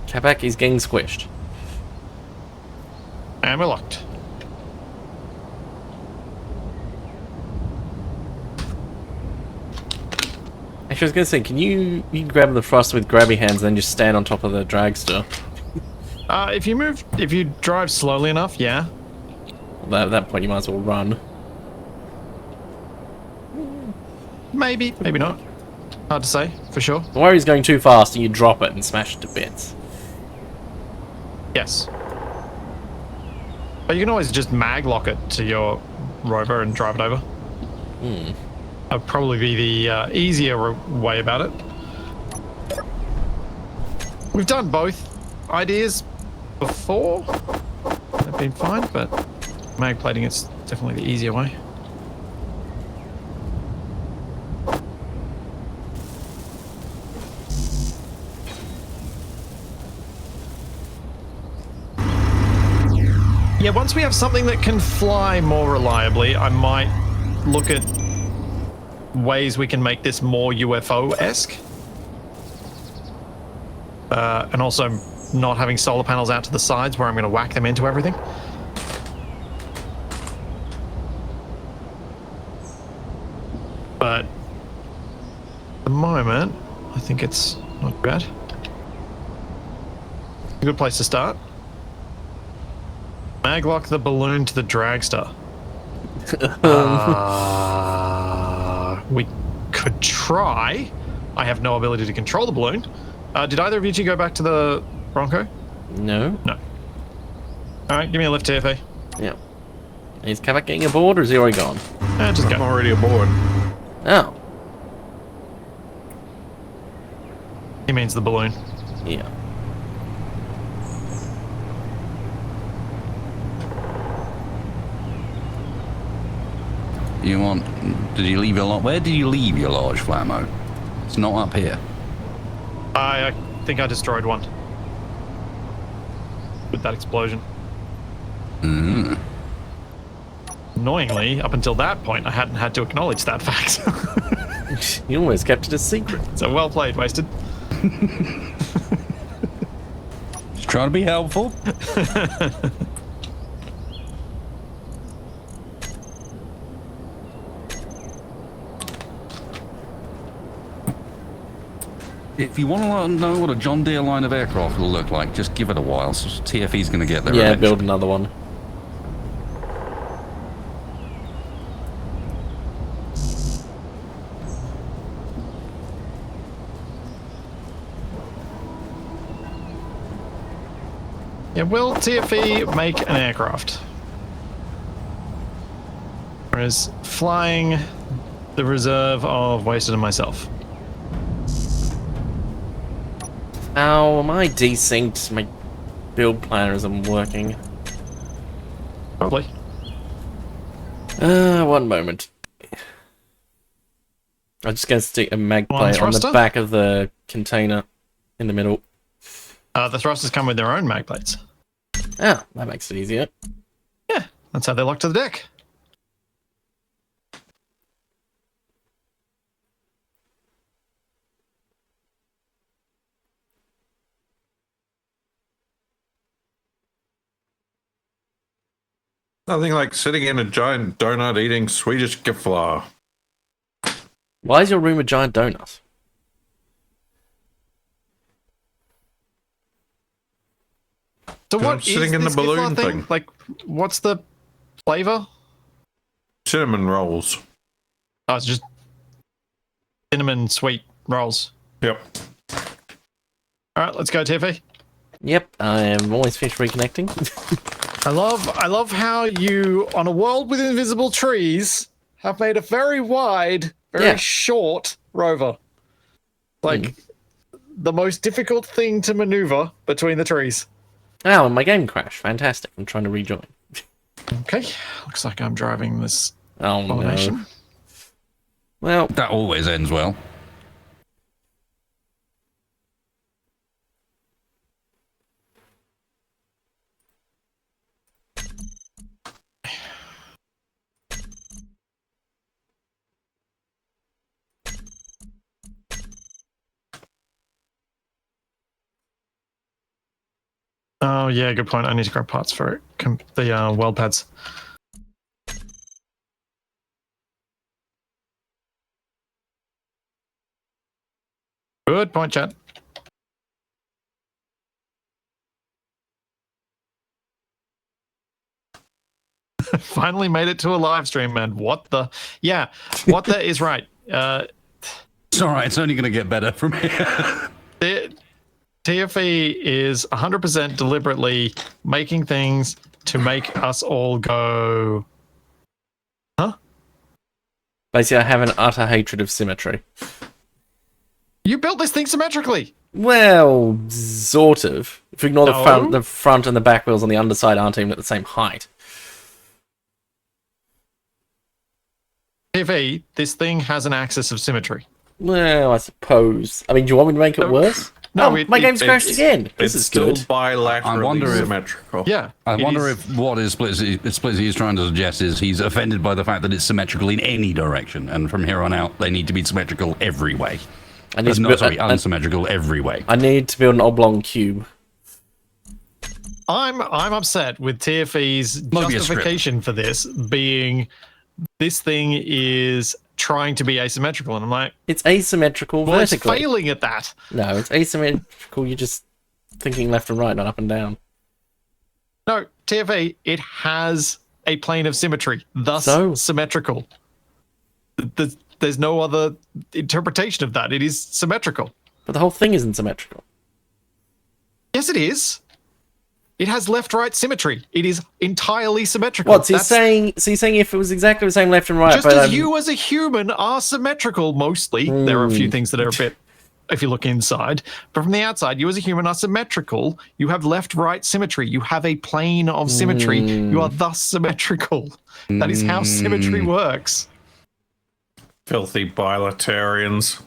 Capac is getting squished. And we're locked. Actually, I was going to say, can you grab the thruster with grabby hands and then just stand on top of the dragster? If you drive slowly enough, yeah. At that point, you might as well run. Maybe, maybe not. Hard to say, for sure. The worry is going too fast and you drop it and smash it to bits. Yes. But you can always just mag lock it to your rover and drive it over. That'd probably be the easier way about it. We've done both ideas before. They've been fine, but mag plating is definitely the easier way. Yeah, once we have something that can fly more reliably, I might look at ways we can make this more UFO-esque. And also not having solar panels out to the sides where I'm going to whack them into everything. moment, I think it's not bad. A good place to start. Maglock the balloon to the dragster. We could try. I have no ability to control the balloon. Did either of you two go back to the Bronco? No. No. Alright, give me a lift, TFA. Yeah. Is Capac getting aboard, or is he already gone? Just I'm go. already aboard. Oh. He means the balloon. Yeah. You want? Did you leave your Where did you leave your large Flammo? It's not up here. I think I destroyed one. With that explosion. Mm. Annoyingly, up until that point, I hadn't had to acknowledge that fact. You almost kept it a secret. So well played, Wasted. Just trying to be helpful. If you want to know what a John Deere line of aircraft will look like, just give it a while. So TFE's going to get there. Yeah, eventually. build another one. Yeah, will TFE make an aircraft? Or is flying the reserve of Wasted and myself? Ow, am I desynced? My build planner isn't working. Probably. 1 moment. I'm just going to stick a mag plate on the thruster? back of the container in the middle. The thrusters come with their own mag plates. Ah, that makes it easier. Yeah, that's how they lock to the deck. Nothing like sitting in a giant donut eating Swedish geflar. Why is your room a giant donut? So I'm what sitting is in the this balloon Giflar thing. Like, what's the flavor? Cinnamon rolls. Oh, it's just cinnamon sweet rolls. Yep. All right, let's go, TFE. Yep, I am always finished reconnecting. I love how you, on a world with invisible trees, have made a very wide, very Yeah. short rover. Like, the most difficult thing to maneuver between the trees. Oh, and my game crashed. Fantastic. I'm trying to rejoin. Okay, looks like I'm driving this Oh, no. formation. Well, That always ends well. Oh, yeah, good point. I need to grab parts for it. The weld pads. Good point, chat. Finally made it to a live stream, man. What the? Yeah, what the is right. It's all right. It's only going to get better from here. TFE is 100% deliberately making things to make us all go, huh? basically, I have an utter hatred of symmetry. You built this thing symmetrically. Well, sort of. If you ignore No. the front and the back wheels on the underside aren't even at the same height. TFE, this thing has an axis of symmetry. Well, I suppose. I mean, do you want me to make it No. worse? No, Oh, my game's crashed it's- again. This It's is still good. bilaterally I wonder if- symmetrical. Yeah. I it wonder is- if what is Splitsie is trying to suggest is he's offended by the fact that it's symmetrical in any direction, and from here on out, they need to be symmetrical every way. I need, to No, build, sorry, I, unsymmetrical every way. I need to build an oblong cube. I'm upset with TFE's Mobius strip. justification for this being this thing is trying to be asymmetrical, and I'm like, It's asymmetrical well, it's vertically. failing at that. No, it's asymmetrical. You're just thinking left and right, not up and down. No, TFE, it has a plane of symmetry, thus So? symmetrical. There's no other interpretation of that. It is symmetrical. But the whole thing isn't symmetrical. Yes, it is. It has left-right symmetry. It is entirely symmetrical. What? So you're saying if it was exactly the same left and right, just but as you as a human are symmetrical mostly. There are a few things that are a bit, if you look inside, but from the outside, you as a human are symmetrical. You have left-right symmetry. You have a plane of symmetry. You are thus symmetrical. That is how symmetry works. Filthy bilaterals.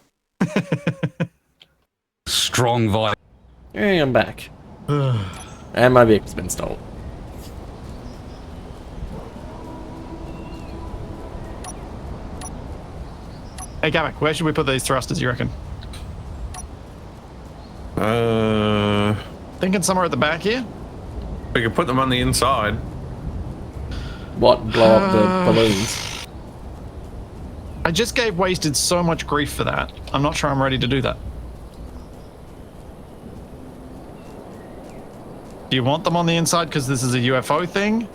Strong vibe. hey, I'm back. And my vehicle's been stolen. Hey, Capac, where should we put these thrusters, you reckon? Thinking somewhere at the back here? We could put them on the inside. What? Blow up the balloons? I just gave Wasted so much grief for that. I'm not sure I'm ready to do that. Do you want them on the inside because this is a UFO thing?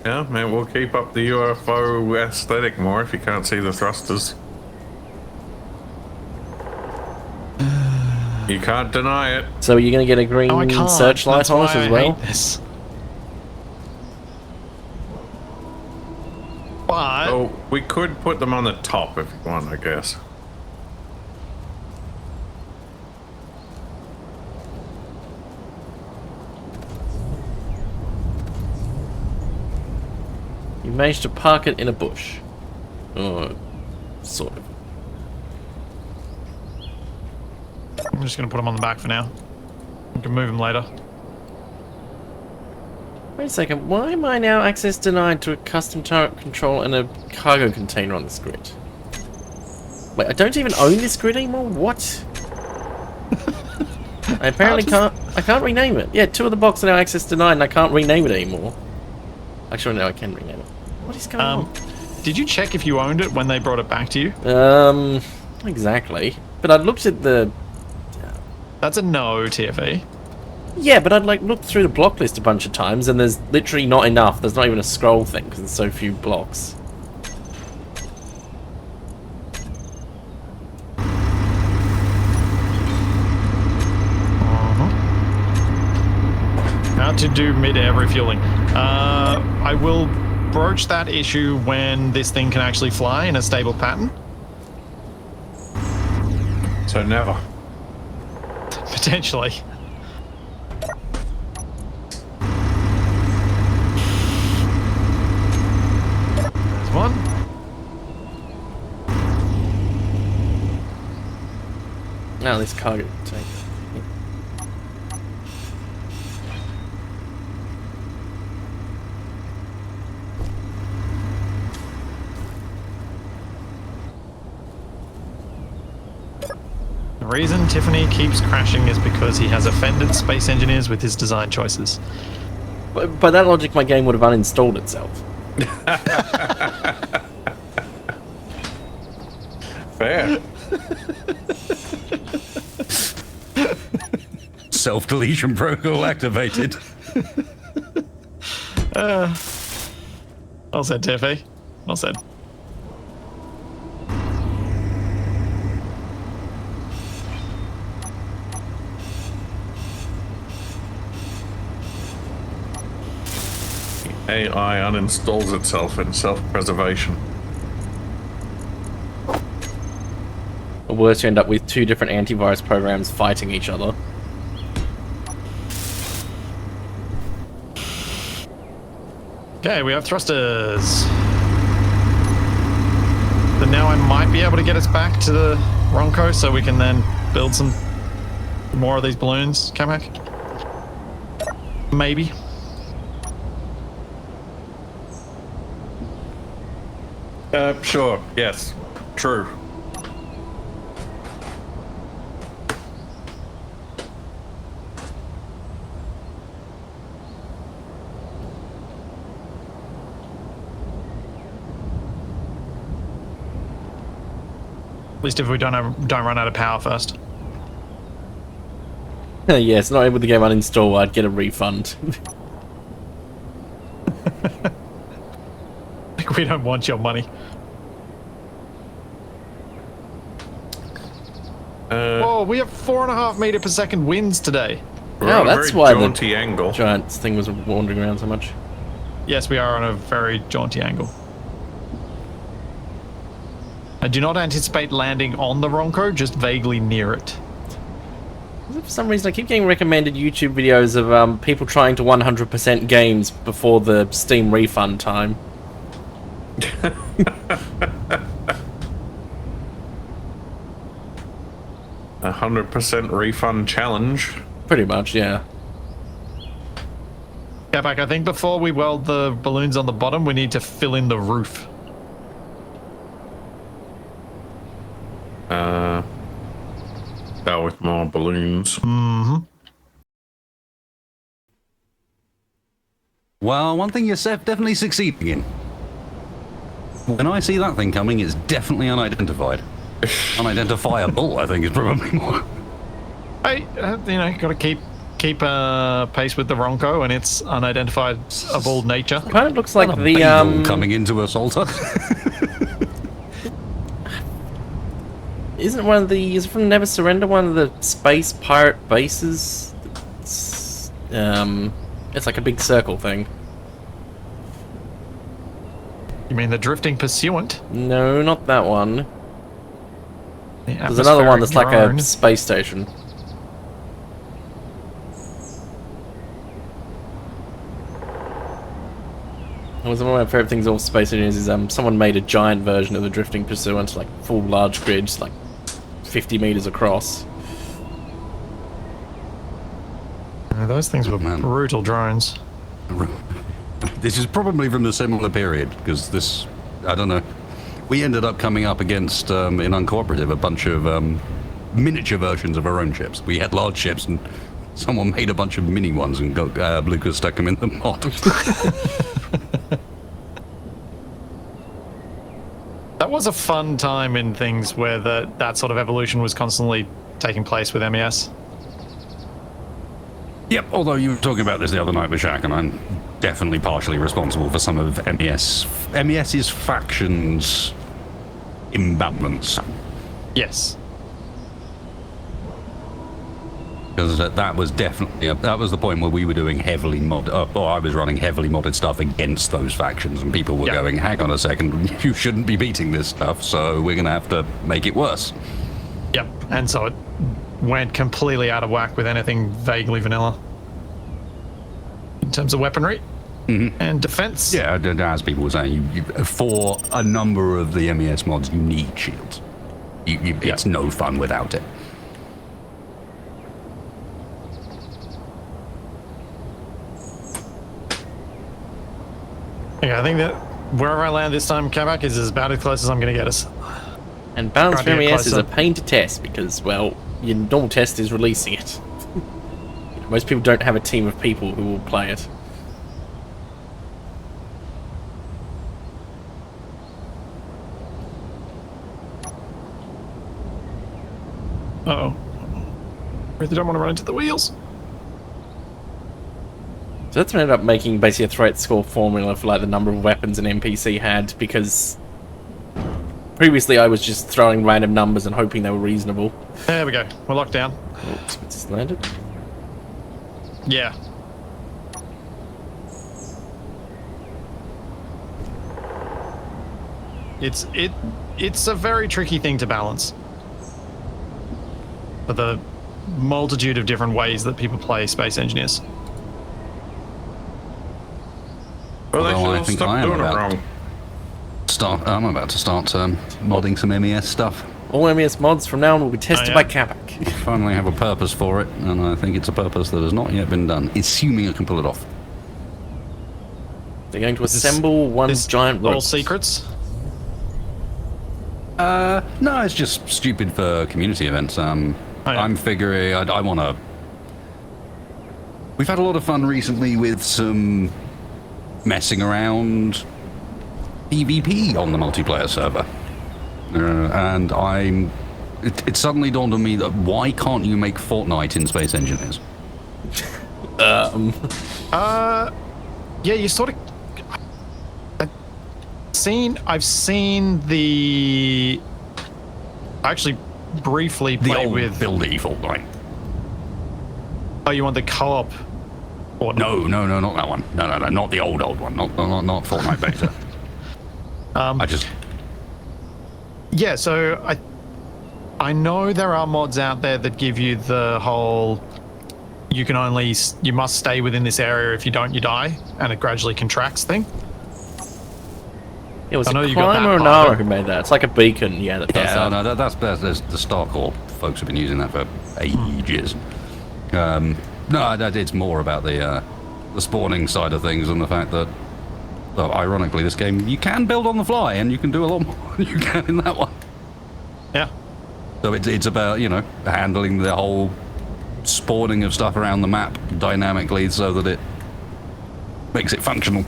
Yeah, man, we'll keep up the UFO aesthetic more if you can't see the thrusters. You can't deny it. So you're going to get a green Oh, I can't. searchlight That's on why us as I well? hate this. But Oh, we could put them on the top if you want, I guess. You managed to park it in a bush. Oh, sort of. I'm just going to put them on the back for now. We can move them later. Wait a second, why am I now access denied to a custom turret control and a cargo container on this grid? Wait, I don't even own this grid anymore? What? I apparently I can't rename it. Yeah, 2 of the boxes are now access denied and I can't rename it anymore. Actually, no, I can rename it. What is going on? Did you check if you owned it when they brought it back to you? Not exactly. But I looked at the... That's a no, TFE. Yeah, but I'd like looked through the block list a bunch of times and there's literally not enough. There's not even a scroll thing because there's so few blocks. How to do mid-air refueling. I will broach that issue when this thing can actually fly in a stable pattern. So never. Potentially. There's one. Now this cargo container. The reason Tiffany keeps crashing is because he has offended space engineers with his design choices. By that logic, my game would have uninstalled itself. Fair. Self-deletion protocol activated. Well said, Tiffy. Well said. AI uninstalls itself in self-preservation. Or worse, you end up with 2 different antivirus programs fighting each other. Okay, we have thrusters. So now I might be able to get us back to the Ronco so we can then build some more of these balloons, Capac. Maybe. Sure, yes, true. At least if we don't run out of power first. Yes, not able to game uninstall, I'd get a refund. Like we don't want your money. Whoa, we have 4.5 meter per second winds today. We're Oh, on a that's very why jaunty the angle. giant thing was wandering around so much. Yes, we are on a very jaunty angle. I do not anticipate landing on the Ronco, just vaguely near it. For some reason, I keep getting recommended YouTube videos of people trying to 100% games before the Steam refund time. 100% refund challenge. Pretty much, yeah. Capac, I think before we weld the balloons on the bottom, we need to fill in the roof. With more balloons. Well, one thing you're definitely succeeding in. When I see that thing coming, it's definitely unidentified. Unidentifiable, I think, is probably more. Hey, got to keep pace with the Ronco and its unidentifiable nature. Kind of looks like A the bagel coming into assault us. Isn't one of the is it from Never Surrender one of the space pirate bases? It's like a big circle thing. You mean the drifting pursuant? No, not that one. The There's another one that's like drone. a space station. One of my favorite things of space engineers is someone made a giant version of the drifting pursuant, like full large grids, like 50 meters across. Those things were man. brutal drones. This is probably from a similar period, because this, I don't know. We ended up coming up against, in Uncooperative, a bunch of miniature versions of our own ships. We had large ships, and someone made a bunch of mini ones and got Lucas stuck them in the mod. That was a fun time in things where that sort of evolution was constantly taking place with MES. Yep, although you were talking about this the other night with Shaq, and I'm definitely partially responsible for some of MES's factions imbalance. Yes. Because that was definitely, that was the point where we were doing heavily I was running heavily modded stuff against those factions, and people were going, hang on a second, you shouldn't be beating this stuff, so we're going to have to make it worse. Yep. And so it went completely out of whack with anything vaguely vanilla. In terms of weaponry and defense. Yeah, as people were saying, for a number of the MES mods, you need shields. It's no fun without it. Yeah, I think that wherever I land this time, Capac is about as close as I'm going to get us. And balance for Right, yeah, MES is a closer. pain to test because, well, your normal test is releasing it. Most people don't have a team of people who will play it. Uh-oh. Really don't want to run into the wheels. So that's what ended up making basically a threat score formula for like the number of weapons an NPC had, because previously I was just throwing random numbers and hoping they were reasonable. There we go. We're locked down. Oops, it's just landed. Yeah. It's a very tricky thing to balance. For the multitude of different ways that people play Space Engineers. Well, they Although I should think stop I am doing it about- wrong. I'm about to start modding some MES stuff. All MES mods from now on will be tested yeah. by Capac. Finally have a purpose for it, and I think it's a purpose that has not yet been done, assuming I can pull it off. They're going to assemble one giant All rope. secrets. No, it's just stupid for community events. yeah. I'm figuring I want to... We've had a lot of fun recently with some messing around PvP on the multiplayer server. And it suddenly dawned on me that why can't you make Fortnite in Space Engineers? Yeah, you sort of. I've seen the. I actually briefly The played old with. buildy Fortnite. Oh, you want the co-op? Or No, not that one. No, not the old one. Not Fortnite beta. I just. Yeah, so I know there are mods out there that give you the whole. You must stay within this area. If you don't, you die, and it gradually contracts thing. It was I know a you got Crime that or an part of Nara it. who made that. It's like a beacon, yeah, that does Yeah, that. no, that's the Starcore folks have been using that for ages. No, it's more about the spawning side of things and the fact that, well, ironically, this game you can build on the fly and you can do a lot more than you can in that one. Yeah. So it's about handling the whole spawning of stuff around the map dynamically so that it makes it functional.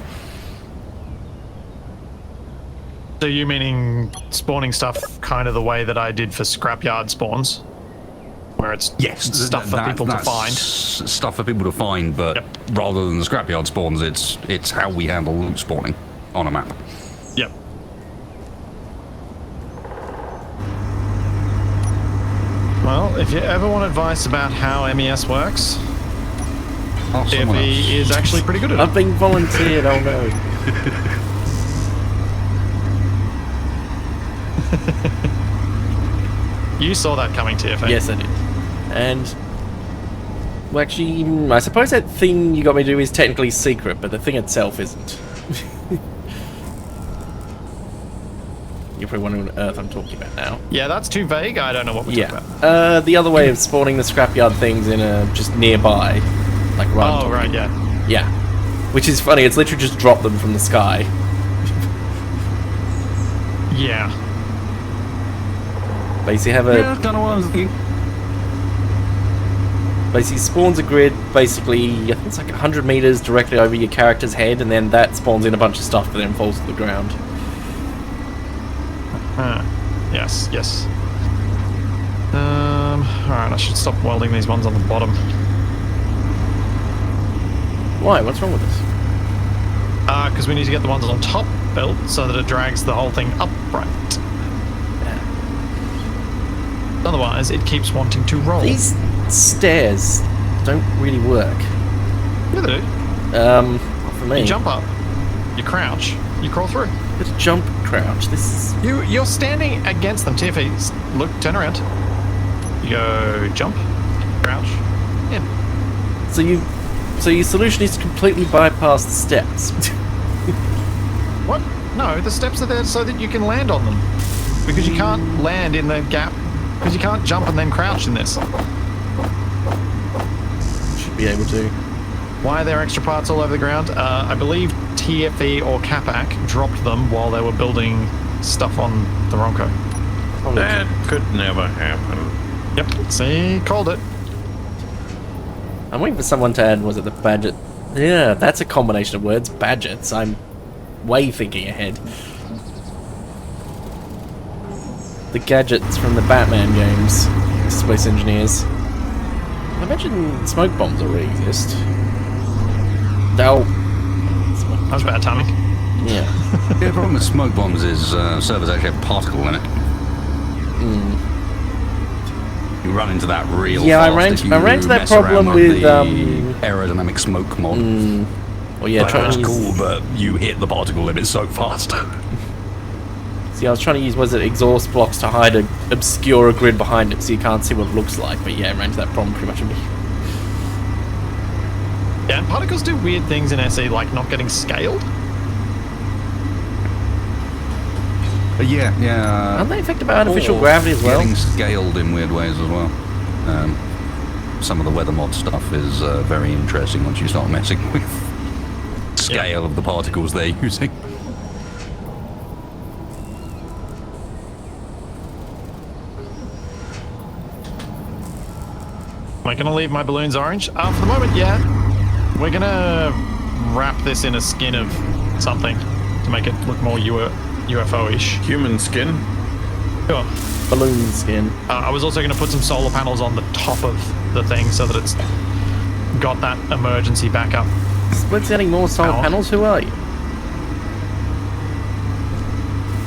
So you meaning spawning stuff kind of the way that I did for scrapyard spawns, where it's stuff for people to find. Stuff for people to find, but Yep. rather than the scrapyard spawns, it's how we handle loot spawning on a map. Yep. Well, if you ever want advice about how MES works, Oh, someone else. TFE is actually pretty good at it. I've been volunteered, oh no. You saw that coming, TFA. Yes, I did. And, well, actually, I suppose that thing you got me to do is technically secret, but the thing itself isn't. You're probably wondering what on earth I'm talking about now. Yeah, that's too vague. I don't know what we're talking Yeah. about. The other way of spawning the scrapyard things in just nearby, like right on Oh, top. right, yeah. Yeah. Which is funny, it's literally just drop them from the sky. Yeah. Basically have Yeah, kind of what I was thinking. basically spawns a grid, basically, I think it's like 100 meters directly over your character's head, and then that spawns in a bunch of stuff that then falls to the ground. Yes, yes. Alright, I should stop welding these ones on the bottom. Why? What's wrong with this? Because we need to get the ones on top built so that it drags the whole thing upright. Otherwise, it keeps wanting to roll. These stairs don't really work. Yeah, they do. Not for me. You jump up, you crouch, you crawl through. It's jump crouch. This is You're standing against them. TFE, look, turn around. You go jump, crouch, in. so your solution is to completely bypass the steps. What? No, the steps are there so that you can land on them. Because you can't land in the gap. Because you can't jump and then crouch in this. Should be able to. Why are there extra parts all over the ground? I believe TFE or Capac dropped them while they were building stuff on the Ronco. That could never happen. Yep, see, called it. I'm waiting for someone to add, was it the Badget? Yeah, that's a combination of words. Badgets. I'm way thinking ahead. The gadgets from the Batman games. Space Engineers. I imagine smoke bombs already exist. That was bad timing. Yeah. The problem with smoke bombs is servers actually have a particle limit. You run into that real Yeah, I fast ran if you into that mess around problem with with, the aerodynamic smoke mod. Well, yeah, Like, trying that's to use, cool, but you hit the particle limit so fast. See, I was trying to use, was it exhaust blocks to hide a obscure a grid behind it so you can't see what it looks like, but yeah, I ran into that problem pretty much immediately. Yeah, and particles do weird things in SE, like not getting scaled. Yeah. Aren't they affected by artificial Or gravity as well? Getting scaled in weird ways as well. Some of the weather mod stuff is very interesting once you start messing with scale of the particles they're using. Am I going to leave my balloons orange? For the moment, yeah. We're going to wrap this in a skin of something to make it look more UFO-ish. Human skin? Sure. balloon skin. I was also going to put some solar panels on the top of the thing so that it's got that emergency backup. Split's adding more solar Power. panels? Who are you?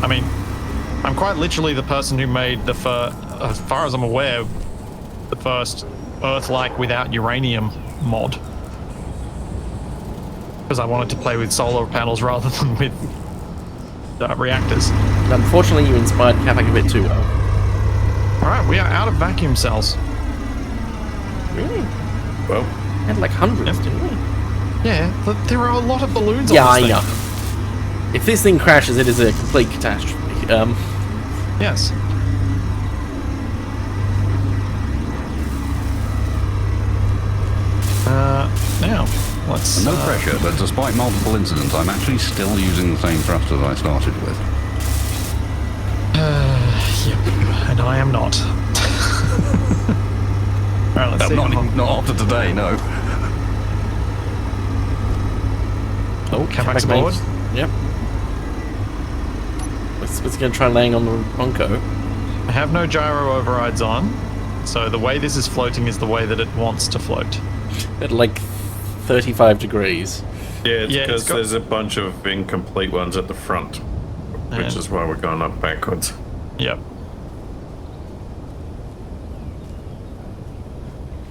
I mean, I'm quite literally the person who made the first, as far as I'm aware, the first Earth-like without uranium mod. Because I wanted to play with solar panels rather than with reactors. Unfortunately, you inspired Capac a bit too well. Alright, we are out of vacuum cells. Really? Well, We had like hundreds, didn't we? Yeah, there are a lot of balloons Yeah, on I this know. thing. If this thing crashes, it is a complete catastrophe. Yes. Now, let's... No pressure, but despite multiple incidents, I'm actually still using the same thrusters I started with. Yep, and I am not. Alright, let's see. Not after today, no. Oh, Capac's Capac aboard. made- Yep. What's going to try laying on the Bronco? I have no gyro overrides on, so the way this is floating is the way that it wants to float. At like 35 degrees. yeah, it's Yeah, it's because got- there's a bunch of incomplete ones at the front, which And- is why we're going up backwards. Yep.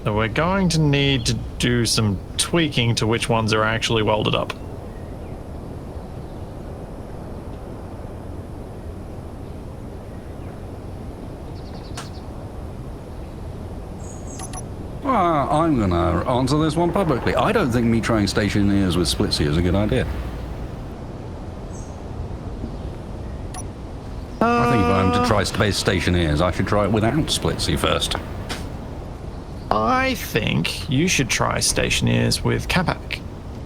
So we're going to need to do some tweaking to which ones are actually welded up. I'm going to answer this one publicly. I don't think me trying stationeers with Splitsie is a good idea. I think if I'm to try space stationeers, I should try it without Splitsie first. I think you should try stationeers with Capac.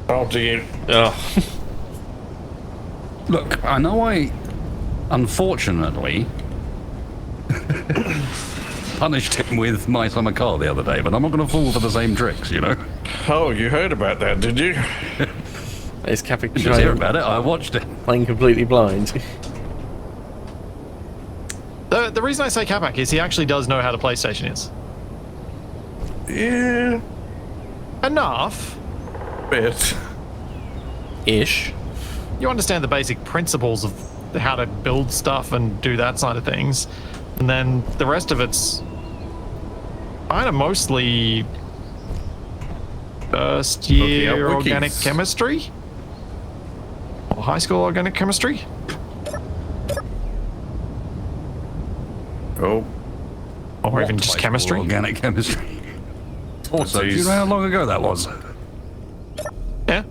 Oh, dear. Oh. Look, I know I, unfortunately, punished him with my summer car the other day, but I'm not going to fall for the same tricks, you know? Oh, you heard about that, did you? Is Capac Did you hear about it? I watched it. playing completely blind? The reason I say Capac is he actually does know how to play stationeers. Yeah, Enough. bit. Ish. You understand the basic principles of how to build stuff and do that side of things. And then the rest of it's kind of mostly first year Looking up organic wikis. chemistry? Or high school organic chemistry? Oh, Or even just High school chemistry? Organic chemistry. oh, So, do you geez. know how long ago that was? Yeah.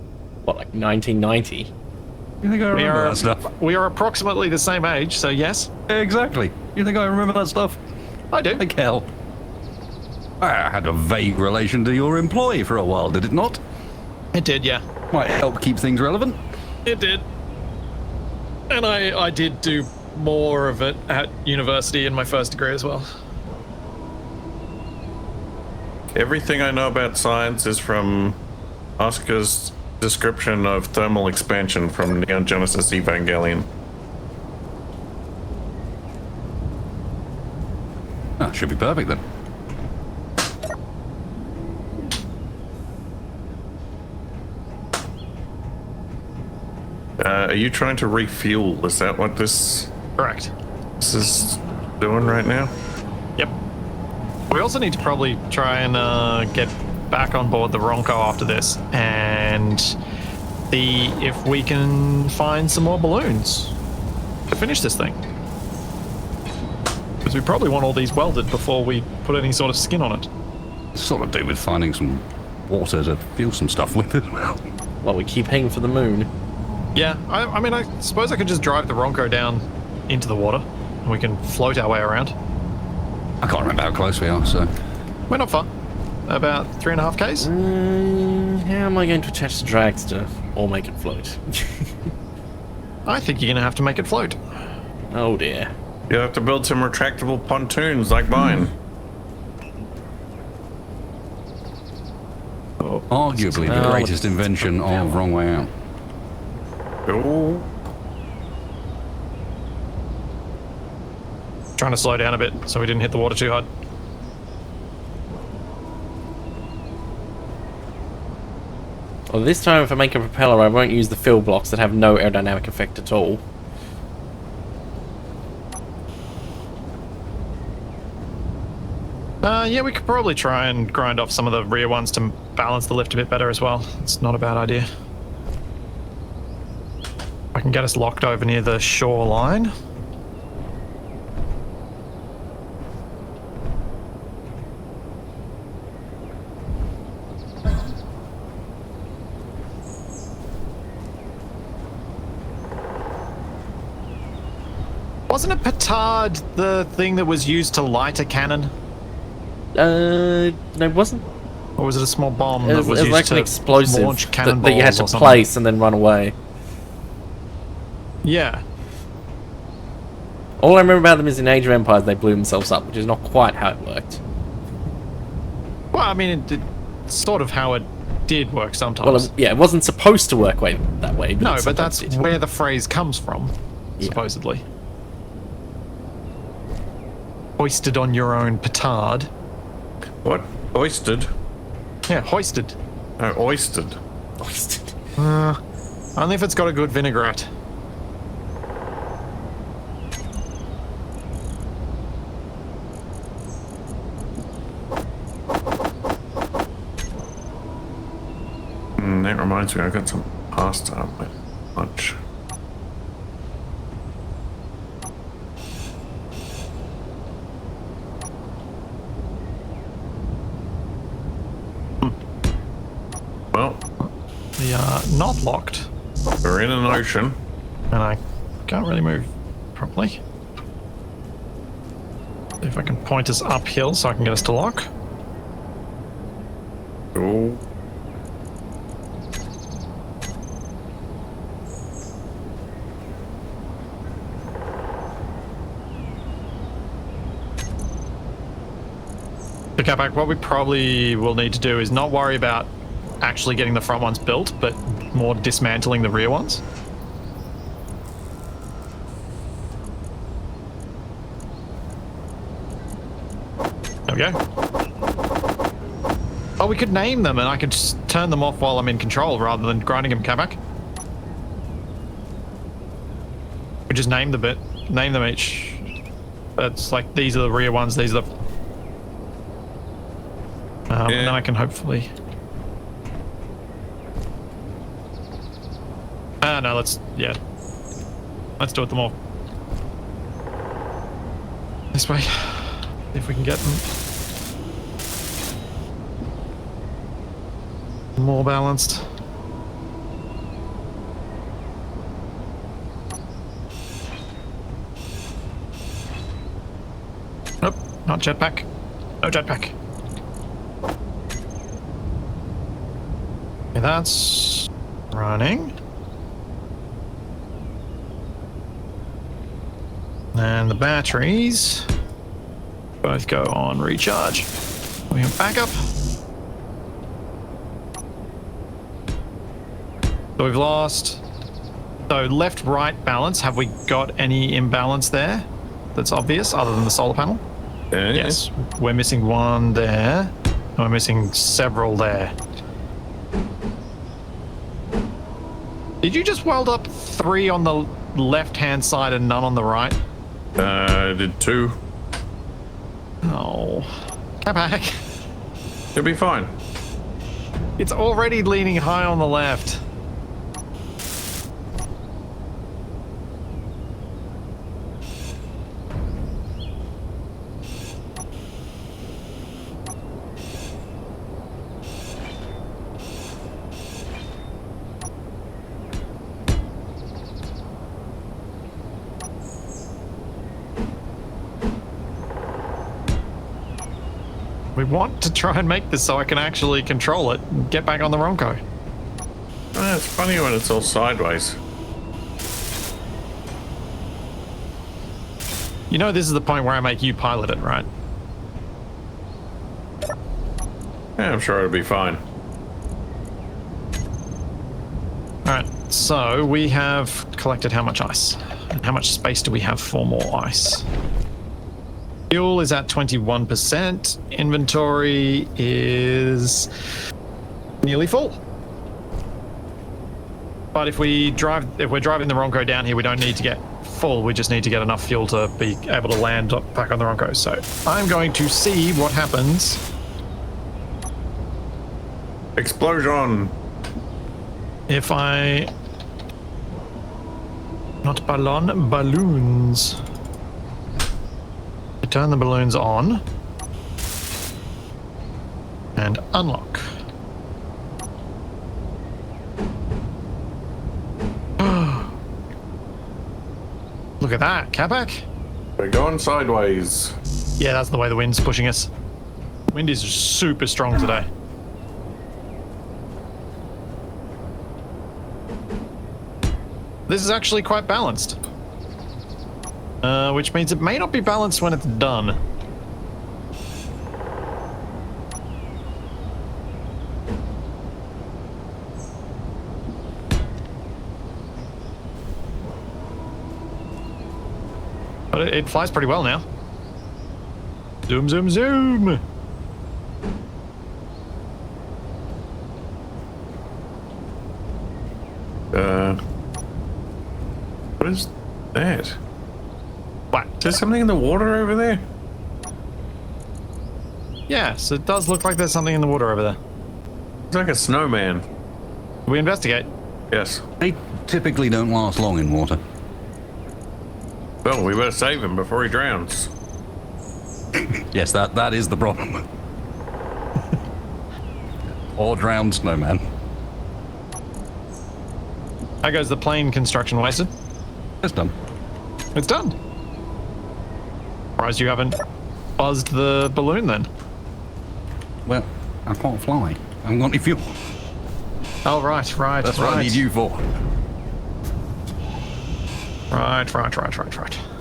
What, like 1990? You think I remember that stuff? We are approximately the same age, so yes, Exactly. You think I remember that stuff? I do. Like hell. I had a vague relation to your employee for a while, did it not? It did, yeah. Might help keep things relevant. It did. And I did do more of it at university in my first degree as well. Everything I know about science is from Oscar's description of thermal expansion from Neon Genesis Evangelion. Ah, should be perfect then. Are you trying to refuel? Is that what this Correct. is doing right now? Yep. We also need to probably try and get back on board the Ronco after this and see if we can find some more balloons to finish this thing. Because we probably want all these welded before we put any sort of skin on it. Sort of do with finding some water to fuel some stuff with as well. Well, we keep heading for the moon. Yeah, I mean, I suppose I could just drive the Ronco down into the water and we can float our way around. I can't remember how close we are, so. We're not far. About 3.5 Ks. How am I going to attach the dragster or make it float? I think you're going to have to make it float. Oh dear. You'll have to build some retractable pontoons like mine. Arguably the Oh, greatest invention of Wrong Way Out. Oh, Trying to slow down a bit so we didn't hit the water too hard. Well, this time if I make a propeller, I won't use the fill blocks that have no aerodynamic effect at all. Yeah, we could probably try and grind off some of the rear ones to balance the lift a bit better as well. It's not a bad idea. I can get us locked over near the shoreline. Wasn't a petard the thing that was used to light a cannon? No, it wasn't. Or was it a small bomb It that was was used like to an explosive launch that cannonballs you had to or something? place and then run away. Yeah. All I remember about them is in Age of Empires they blew themselves up, which is not quite how it worked. Well, I mean, it's sort of how it did work sometimes. Well, yeah, it wasn't supposed to work that way. But no, it but that's sometimes did. where the phrase comes from, Yeah. supposedly. Hoisted on your own petard. What? Oystered? Yeah, hoisted. Oh, oystered. Only if it's got a good vinaigrette. That reminds me, I got some pasta at my lunch. Well, We are not locked, we're in an ocean. and I can't really move properly. See if I can point us uphill so I can get us to lock. Oh. To Capac, what we probably will need to do is not worry about actually getting the front ones built, but more dismantling the rear ones. There we go. Oh, we could name them and I could just turn them off while I'm in control rather than grinding them, Capac. We just name the bit, name them each. That's like, these are the rear ones, these are the... And then I can hopefully... no, let's do it them all. This way. If we can get them more balanced. Nope, not jetpack. No jetpack. Okay, that's running. And the batteries both go on recharge. We have backup. So we've lost. So left-right balance. Have we got any imbalance there that's obvious other than the solar panel? Yeah. Yes. We're missing one there. And we're missing several there. Did you just weld up 3 on the left-hand side and none on the right? I did 2. Oh. Capac. You'll be fine. It's already leaning high on the left. We want to try and make this so I can actually control it and get back on the Ronco. It's funny when it's all sideways. You know this is the point where I make you pilot it, right? Yeah, I'm sure it'll be fine. Alright, so we have collected how much ice? And how much space do we have for more ice? Fuel is at 21%. Inventory is nearly full. But if we're driving the Ronco down here, we don't need to get full. We just need to get enough fuel to be able to land back on the Ronco. So I'm going to see what happens. Explosion. If I... Not ballon, balloons. I turn the balloons on. And unlock. Look at that, Capac. We're going sideways. Yeah, that's the way the wind's pushing us. Wind is super strong today. This is actually quite balanced. Which means it may not be balanced when it's done. But it flies pretty well now. Zoom, zoom, zoom! What is that? What? Is there something in the water over there? Yes, it does look like there's something in the water over there. It's like a snowman. We investigate. Yes. They typically don't last long in water. Well, we better save him before he drowns. Yes, that is the problem. Or drowned snowman. How goes the plane construction, Wasted? It's done. It's done. Surprised you haven't buzzed the balloon then. Well, I can't fly. I haven't got any fuel. Oh, right. That's what I need you for. Right.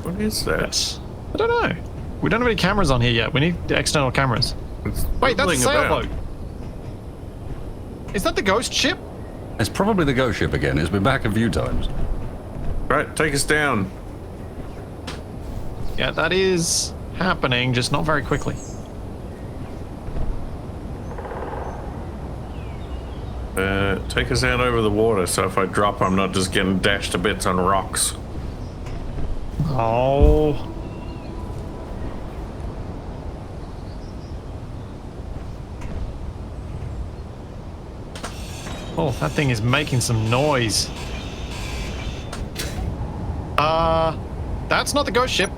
What is that? Yes. I don't know. We don't have any cameras on here yet. We need external cameras. It's Wait, that's a bubbling about. sailboat. Is that the ghost ship? It's probably the ghost ship again. It's been back a few times. Right, take us down. Yeah, that is happening, just not very quickly. Take us down over the water, so if I drop, I'm not just getting dashed to bits on rocks. Oh. Oh, that thing is making some noise. That's not the ghost ship.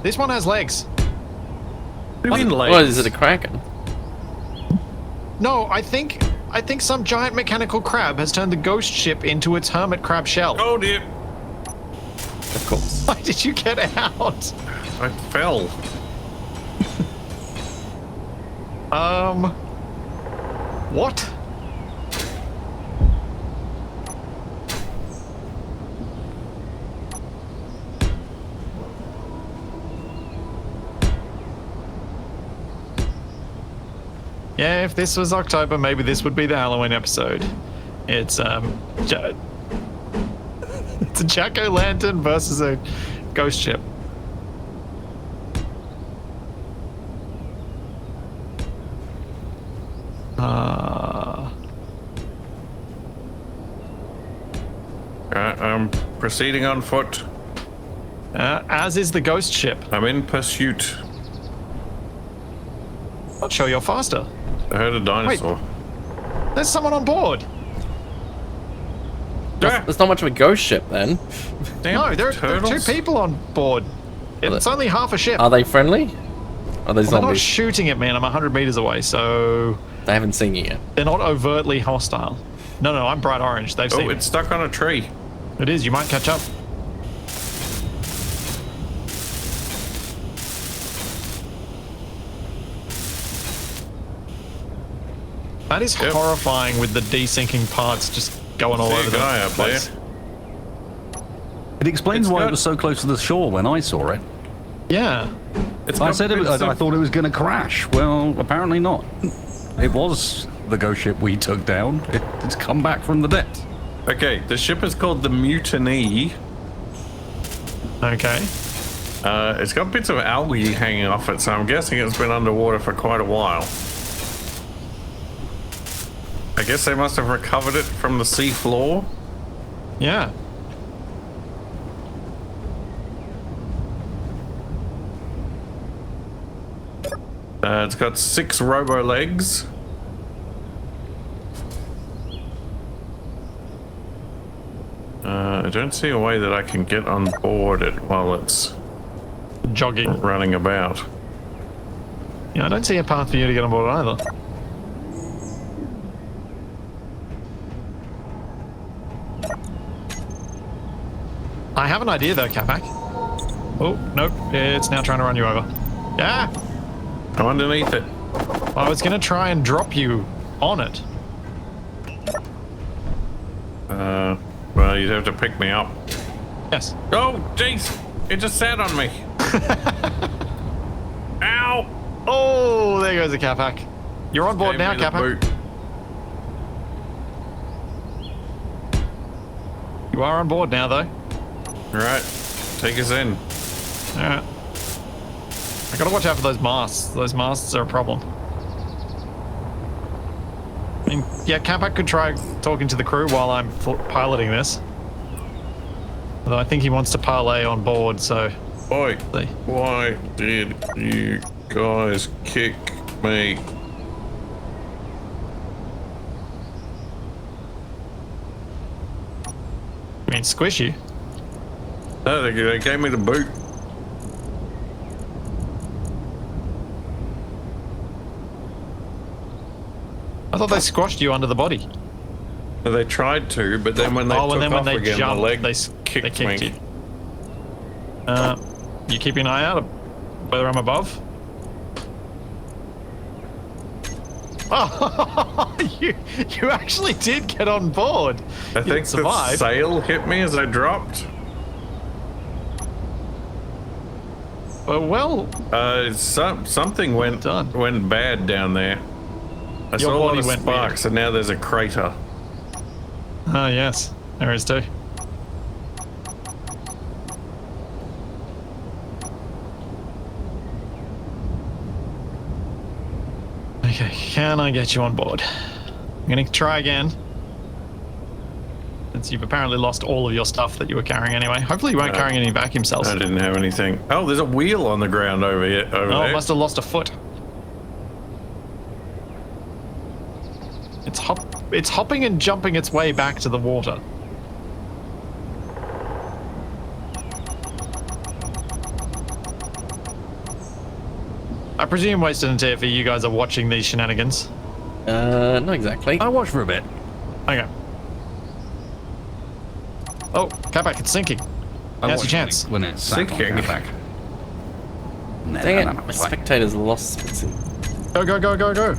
This one has legs. What do you mean legs? What, is it a kraken? No, I think some giant mechanical crab has turned the ghost ship into its hermit crab shell. Oh dear. Of course. Why did you get out? I fell. What? Yeah, if this was October, maybe this would be the Halloween episode. It's it's a jack-o'-lantern versus a ghost ship. I'm proceeding on foot. As is the ghost ship. I'm in pursuit. Not sure you're faster. I heard a dinosaur. There's someone on board. There's not much of a ghost ship then. Damn No, there are turtles. 2 people on board. It's only half a ship. Are they friendly? Are they They're not zombies? shooting at me, and I'm 100 meters away, so They haven't seen you yet. they're not overtly hostile. No, I'm bright orange. They've seen Oh, me. it's stuck on a tree. It is. You might catch up. That is Yep. horrifying with the desinking parts just going all See a over the guy up place. there. It explains It's why got- it was so close to the shore when I saw it. Yeah. It's I got said bits I of- thought it was going to crash. Well, apparently not. It was the ghost ship we took down. It's come back from the depths. Okay, the ship is called the Mutiny. Okay. It's got bits of algae hanging off it, so I'm guessing it's been underwater for quite a while. I guess they must have recovered it from the sea floor. Yeah. It's got 6 robo legs. I don't see a way that I can get on board it while it's Jogging. running about. Yeah, I don't see a path for you to get on board either. I have an idea though, Capac. Oh, nope. It's now trying to run you over. Yeah! I'm underneath it. I was going to try and drop you on it. Well, you'd have to pick me up. Yes. Oh, jeez! It just sat on me. Ow! Oh, there goes the Capac. You're on board Gave now, me the Capac. boot. You are on board now, though. Right, take us in. Alright. I gotta watch out for those masts. Those masts are a problem. I mean, yeah, Capac could try talking to the crew while I'm piloting this. Although I think he wants to parlay on board, so... Boy, See. why did you guys kick me? I mean, squishy. No, they gave me the boot. I thought they squashed you under the body. They tried to, but then when they Oh, took and then when off they again, jumped, the leg they kicked kicked me. you. You keeping an eye out of whether I'm above? Oh, you actually did get on board. I You think didn't the survive. sail hit me as I dropped. Well, Something went done. bad down there. I saw a lot body of went sparks, and now there's a crater. oh yes, there is too. Okay, can I get you on board? I'm gonna try again. Since you've apparently lost all of your stuff that you were carrying anyway. Hopefully you weren't carrying any vacuum cells. I didn't have anything. Oh, there's a wheel on the ground over here. Over Oh, it there. must have lost a foot. It's hopping and jumping its way back to the water. I presume Wasted and TFE, you guys are watching these shenanigans. Not exactly. I watched for a bit. Okay. Oh, Capac, it's sinking. I Now's your watched chance. when it sank on Sinking. Capac. Dang it, my spectators lost Splitsie. Go, go, go, go, go.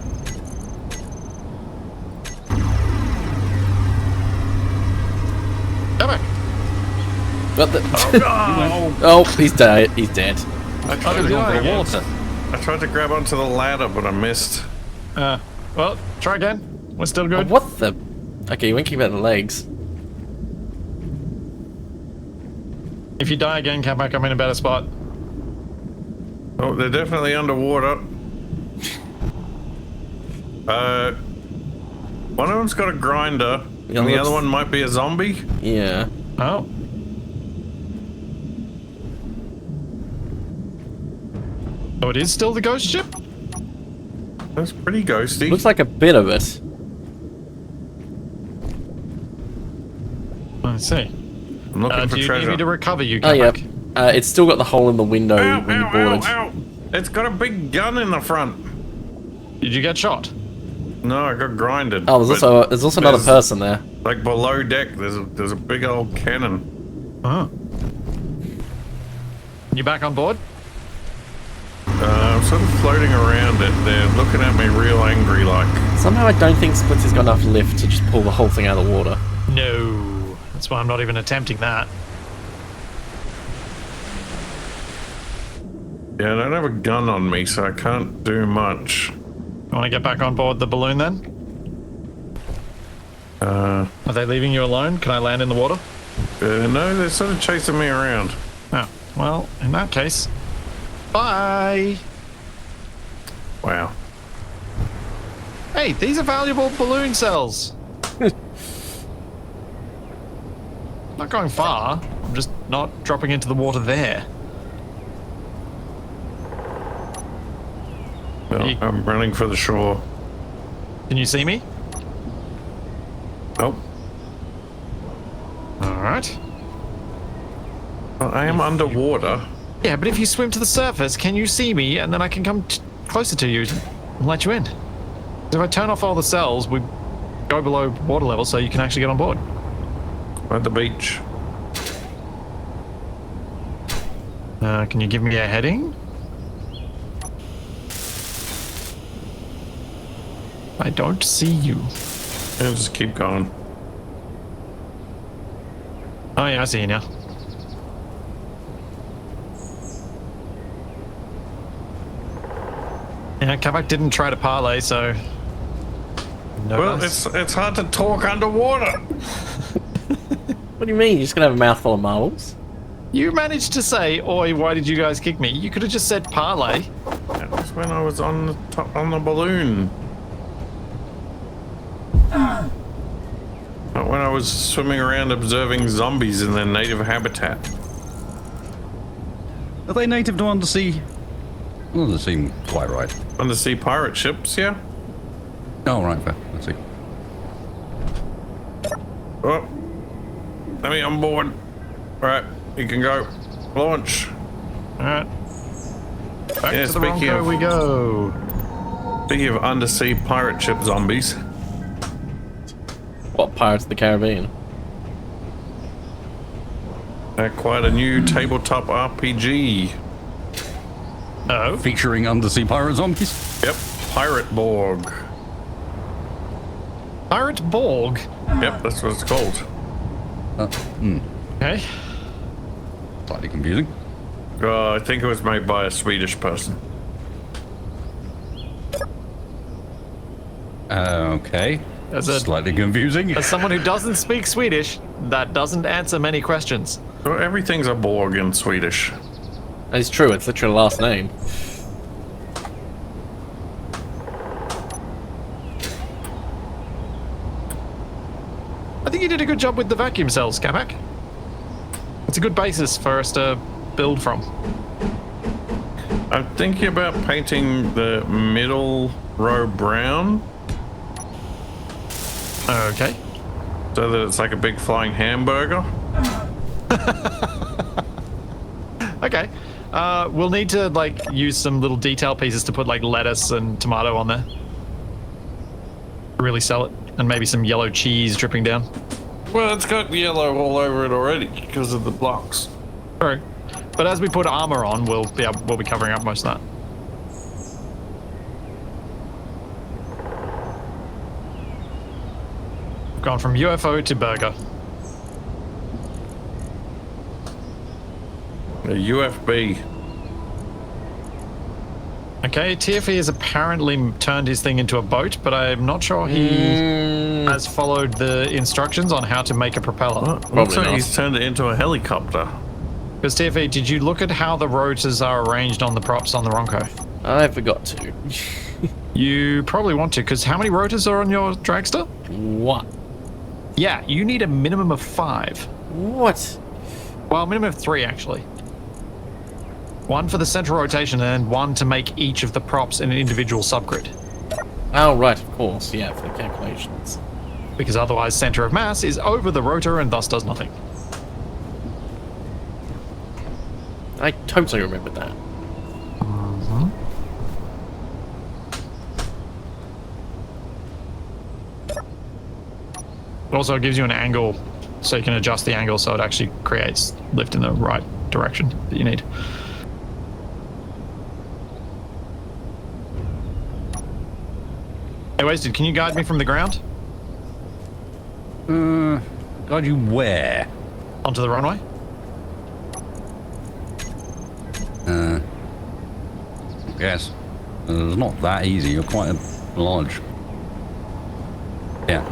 Capac. But the Oh, oh, he's dead. He's dead. I tried, to did I? grab onto, I tried to grab onto the ladder, but I missed. Well, try again. We're still Oh, good. what the? Okay, you went keep out the legs. If you die again, Capac, I'm in a better spot. Oh, they're definitely underwater. One of them's got a grinder, Yeah, and the looks- other one might be a zombie. Yeah. Oh. Oh, it is still the ghost ship? That's pretty ghosty. Looks like a bit of it. I see. I'm looking for Do you treasure. need me to recover you, Oh yeah. Capac? It's still got the hole in the window Ow, when you ow, boarded. ow, ow. It's got a big gun in the front. Did you get shot? No, I got grinded. Oh, there's but also another there's- person there. Like below deck, there's a big old cannon. Oh. You back on board? I'm sort of floating around it. They're looking at me real angry, like. Somehow I don't think Splitsie's got enough lift to just pull the whole thing out of the water. No. That's why I'm not even attempting that. Yeah, I don't have a gun on me, so I can't do much. You want to get back on board the balloon then? Are they leaving you alone? Can I land in the water? No, they're sort of chasing me around. Oh. Well, in that case, bye. Wow. Hey, these are valuable balloon cells. Not going far. I'm just not dropping into the water there. Well, I'm running for the shore. Can you see me? Oh, All right. well, I am underwater. Yeah, but if you swim to the surface, can you see me? And then I can come closer to you and let you in. If I turn off all the cells, we go below water level so you can actually get on board. At the beach. Can you give me a heading? I don't see you. Yeah, just keep going. Oh yeah, I see you now. Yeah, Capac didn't try to parlay, so... No Well, bonus. it's hard to talk underwater. What do you mean? You're just gonna have a mouthful of marbles? You managed to say, "Oi, why did you guys kick me?" You could have just said parlay. That was when I was on the top, on the balloon. Not when I was swimming around observing zombies in their native habitat. Are they native to undersea? Well, doesn't seem quite right. Undersea pirate ships, yeah? Oh, right, fair. Let's see. Oh, let me on board. Right, you can go. Launch. All right. Back Yeah, to the speaking Ronco of- we go. Speaking of undersea pirate ship zombies, What, Pirates of the Caribbean? they're quite a new tabletop RPG. Oh, Featuring undersea pirate zombies? Yep, Pirate Borg. Pirate Borg. Yep, that's what it's called. Okay. Slightly confusing. I think it was made by a Swedish person. Okay. As a- Slightly confusing. As someone who doesn't speak Swedish, that doesn't answer many questions. Well, everything's a Borg in Swedish. It's true, it's literally the last name. I think you did a good job with the vacuum cells, Capac. It's a good basis for us to build from. I'm thinking about painting the middle row brown Okay. so that it's like a big flying hamburger. Okay. We'll need to like use some little detail pieces to put like lettuce and tomato on there. Really sell it, and maybe some yellow cheese dripping down. Well, it's got yellow all over it already because of the blocks. True. But as we put armor on, we'll be covering up most of that. We've gone from UFO to burger. A UFB. Okay, TFE has apparently turned his thing into a boat, but I'm not sure he has followed the instructions on how to make a propeller. Looks not. like he's turned it into a helicopter. Because TFE, did you look at how the rotors are arranged on the props on the Ronco? I forgot to. You probably want to, because how many rotors are on your dragster? What? Yeah, you need a minimum of 5. What? Well, minimum of 3, actually. 1 for the central rotation and 1 to make each of the props in an individual subgrid. Oh, right, of course, yeah, for the calculations. Because otherwise center of mass is over the rotor and thus does nothing. I totally remembered that. It also gives you an angle, so you can adjust the angle so it actually creates lift in the right direction that you need. Hey, Wasted, can you guide me from the ground God, you where? onto the runway? Yes. It's not that easy. You're quite large. Yeah.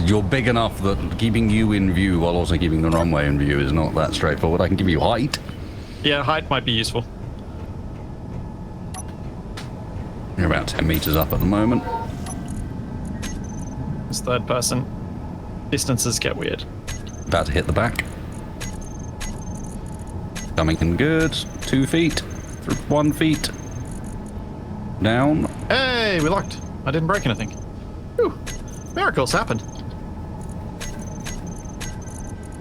You're big enough that keeping you in view while also keeping the runway in view is not that straightforward. I can give you height. Yeah, height might be useful. You're about 10 meters up at the moment. This third person. Distances get weird. About to hit the back. Coming in good. 2 feet. 1 feet. Down. Hey, we locked. I didn't break anything. Whew. Miracles happened.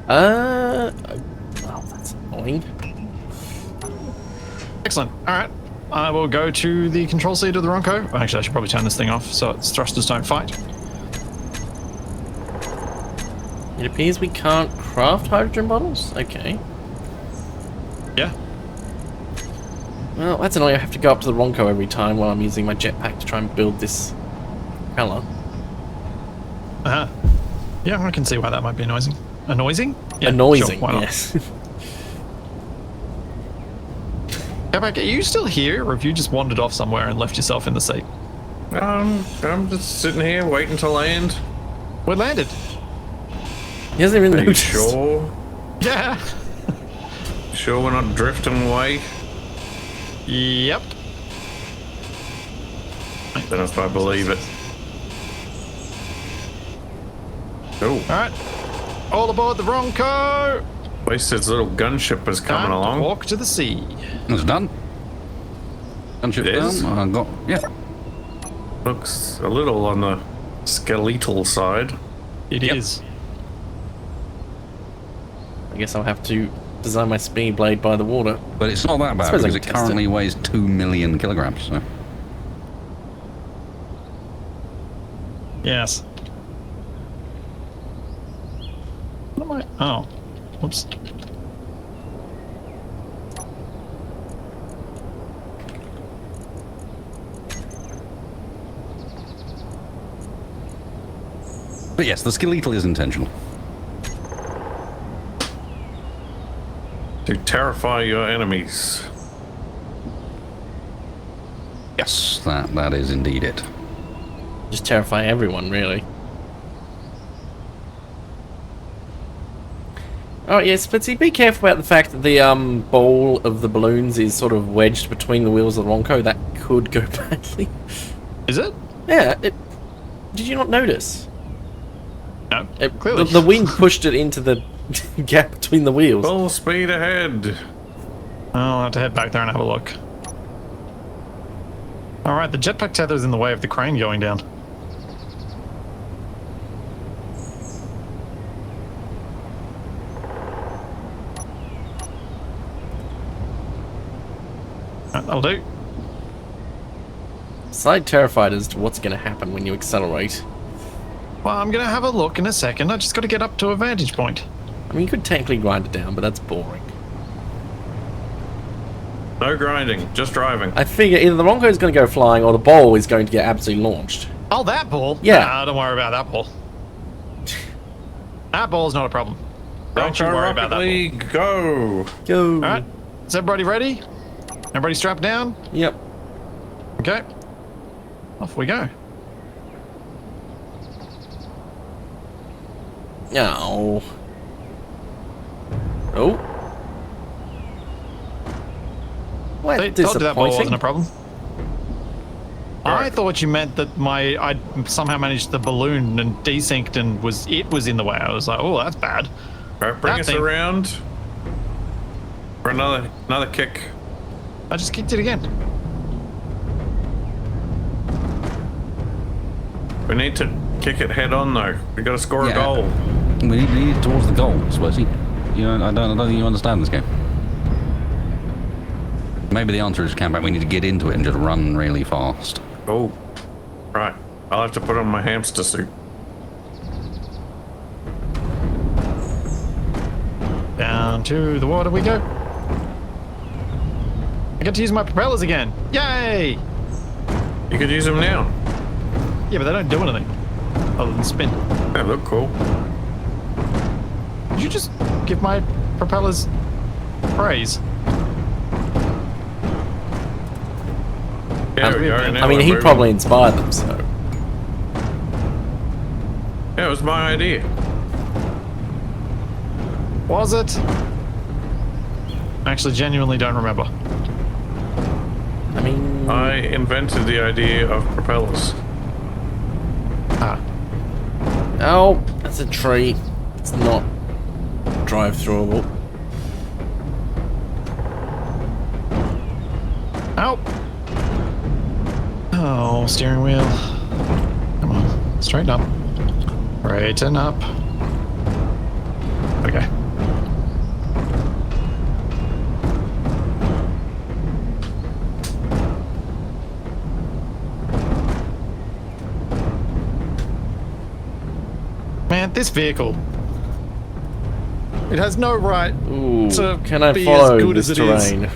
Well, that's annoying. Excellent. All right. I will go to the control seat of the Ronco. Actually, I should probably turn this thing off so its thrusters don't fight. It appears we can't craft hydrogen bottles? Okay. Yeah. Well, that's annoying. I have to go up to the Ronco every time while I'm using my jetpack to try and build this propeller. Uh-huh. Yeah, I can see why that might be annoying. Annoying? Yeah, Annoying, sure, why not? yes. Capac, are you still here, or have you just wandered off somewhere and left yourself in the seat? I'm just sitting here waiting to land. We landed. He hasn't even Are you noticed. sure? Yeah. Sure we're not drifting away? Yep. Then if I believe it. Oh, All right. All aboard the Ronco. at least its little gunship is coming Time to along. walk to the sea. It's done. Gunship It is? done. I got, yeah. Looks a little on the skeletal side. It is. I guess I'll have to design my speed blade by the water. But it's not that bad Suppose I because can it test currently it. weighs 2 million kilograms. So. Yes. What am I? Oh. Whoops. But yes, the skeletal is intentional. To terrify your enemies. Yes, that is indeed it. Just terrify everyone, really. Oh yeah, Splitsie, be careful about the fact that the ball of the balloons is sort of wedged between the wheels of the Ronco. That could go badly. Is it? Yeah, did you not notice? No. Clearly. The wind pushed it into the gap between the wheels. Full speed ahead. I'll have to head back there and have a look. All right, the jetpack tether's in the way of the crane going down. That'll do. Slightly terrified as to what's going to happen when you accelerate. Well, I'm going to have a look in a second. I just got to get up to a vantage point. I mean, you could technically grind it down, but that's boring. No grinding, just driving. I figure either the Ronco is going to go flying or the ball is going to get absolutely launched. Oh, that ball? Yeah. Nah, don't worry about that ball. That ball's not a problem. Don't you Ronco worry about Rocket that ball. League, go! Go. All right. Is everybody ready? Everybody strapped down? Yep. Okay. Off we go. No. Oh. What They told you that ball wasn't a disappointing. problem. I thought you meant that I somehow managed the balloon and desynced and was in the way. I was like, oh, that's bad. Alright, bring That us thing. around. For another kick. I just kicked it again. We need to kick it head on though. We gotta score a Yeah. goal. We need it towards the goal, Splitsie. You know, I don't think you understand this game. Maybe the answer is, Capac, we need to get into it and just run really fast. Oh. Right. I'll have to put on my hamster suit. Down to the water we go. I get to use my propellers again. Yay! You could use them now. Yeah, but they don't do anything other than spin. They look cool. Did you just give my propellers praise? Yeah, we are now. I mean, we're he moving. probably inspired them, so. Yeah, it was my idea. Was it? I actually genuinely don't remember. I mean... I invented the idea of propellers. Ah. Oh, that's a tree. It's not drive-throughable. Ow! Oh, steering wheel. Come on, straighten up. Straighten up. Okay. Man, this vehicle. It has no right Ooh, to can I be follow as good this as it is. terrain?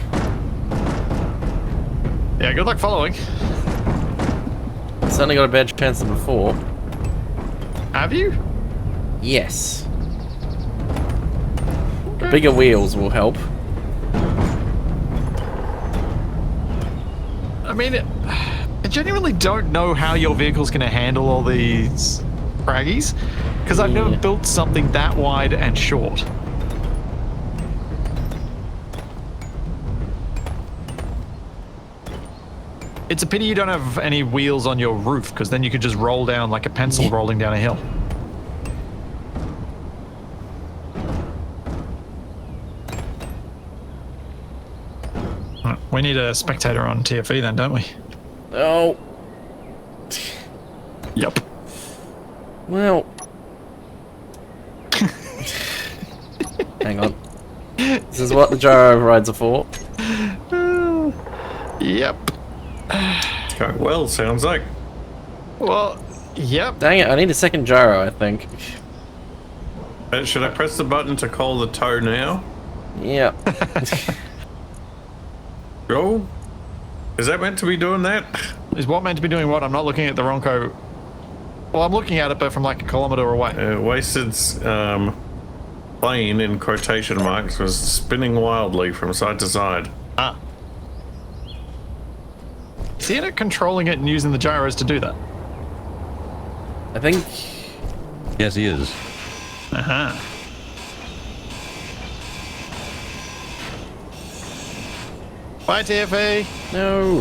Yeah, good luck following. Certainly got a better chance than before. Have you? Yes. The bigger wheels will help. I mean, I genuinely don't know how your vehicle's going to handle all these craggies, because I've never Yeah. built something that wide and short. It's a pity you don't have any wheels on your roof, because then you could just roll down like a pencil rolling down a hill. Right, we need a spectator on TFE then, don't we? Oh, Yep. well. Hang on. This is what the gyro overrides are for. Yep. It's going well, sounds like. Well, yep. Dang it, I need a second gyro, I think. Should I press the button to call the tow now? Yeah. Go? Is that meant to be doing that? Is what meant to be doing what? I'm not looking at the Ronco. Well, I'm looking at it, but from like a kilometer away. Wasted's plane, in quotation marks, was spinning wildly from side to side. Ah. Seeing it controlling it and using the gyros to do that. I think... Yes, he is. Uh-huh. Bye, TFE. No.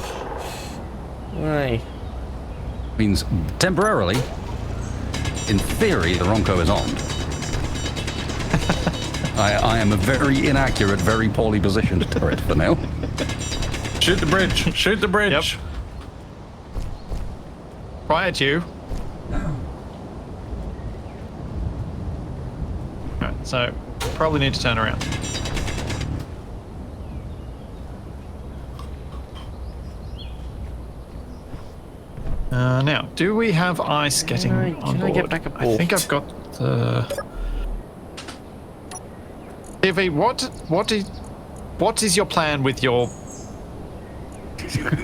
Why? Means temporarily, in theory, the Ronco is on. I am a very inaccurate, very poorly positioned turret for now. Shoot the bridge! Shoot the bridge! Yep. Quiet you. Alright, so probably need to turn around. Now, do we have ice getting on Can board? I get back I think aboard? I've got the... TV, what is your plan with your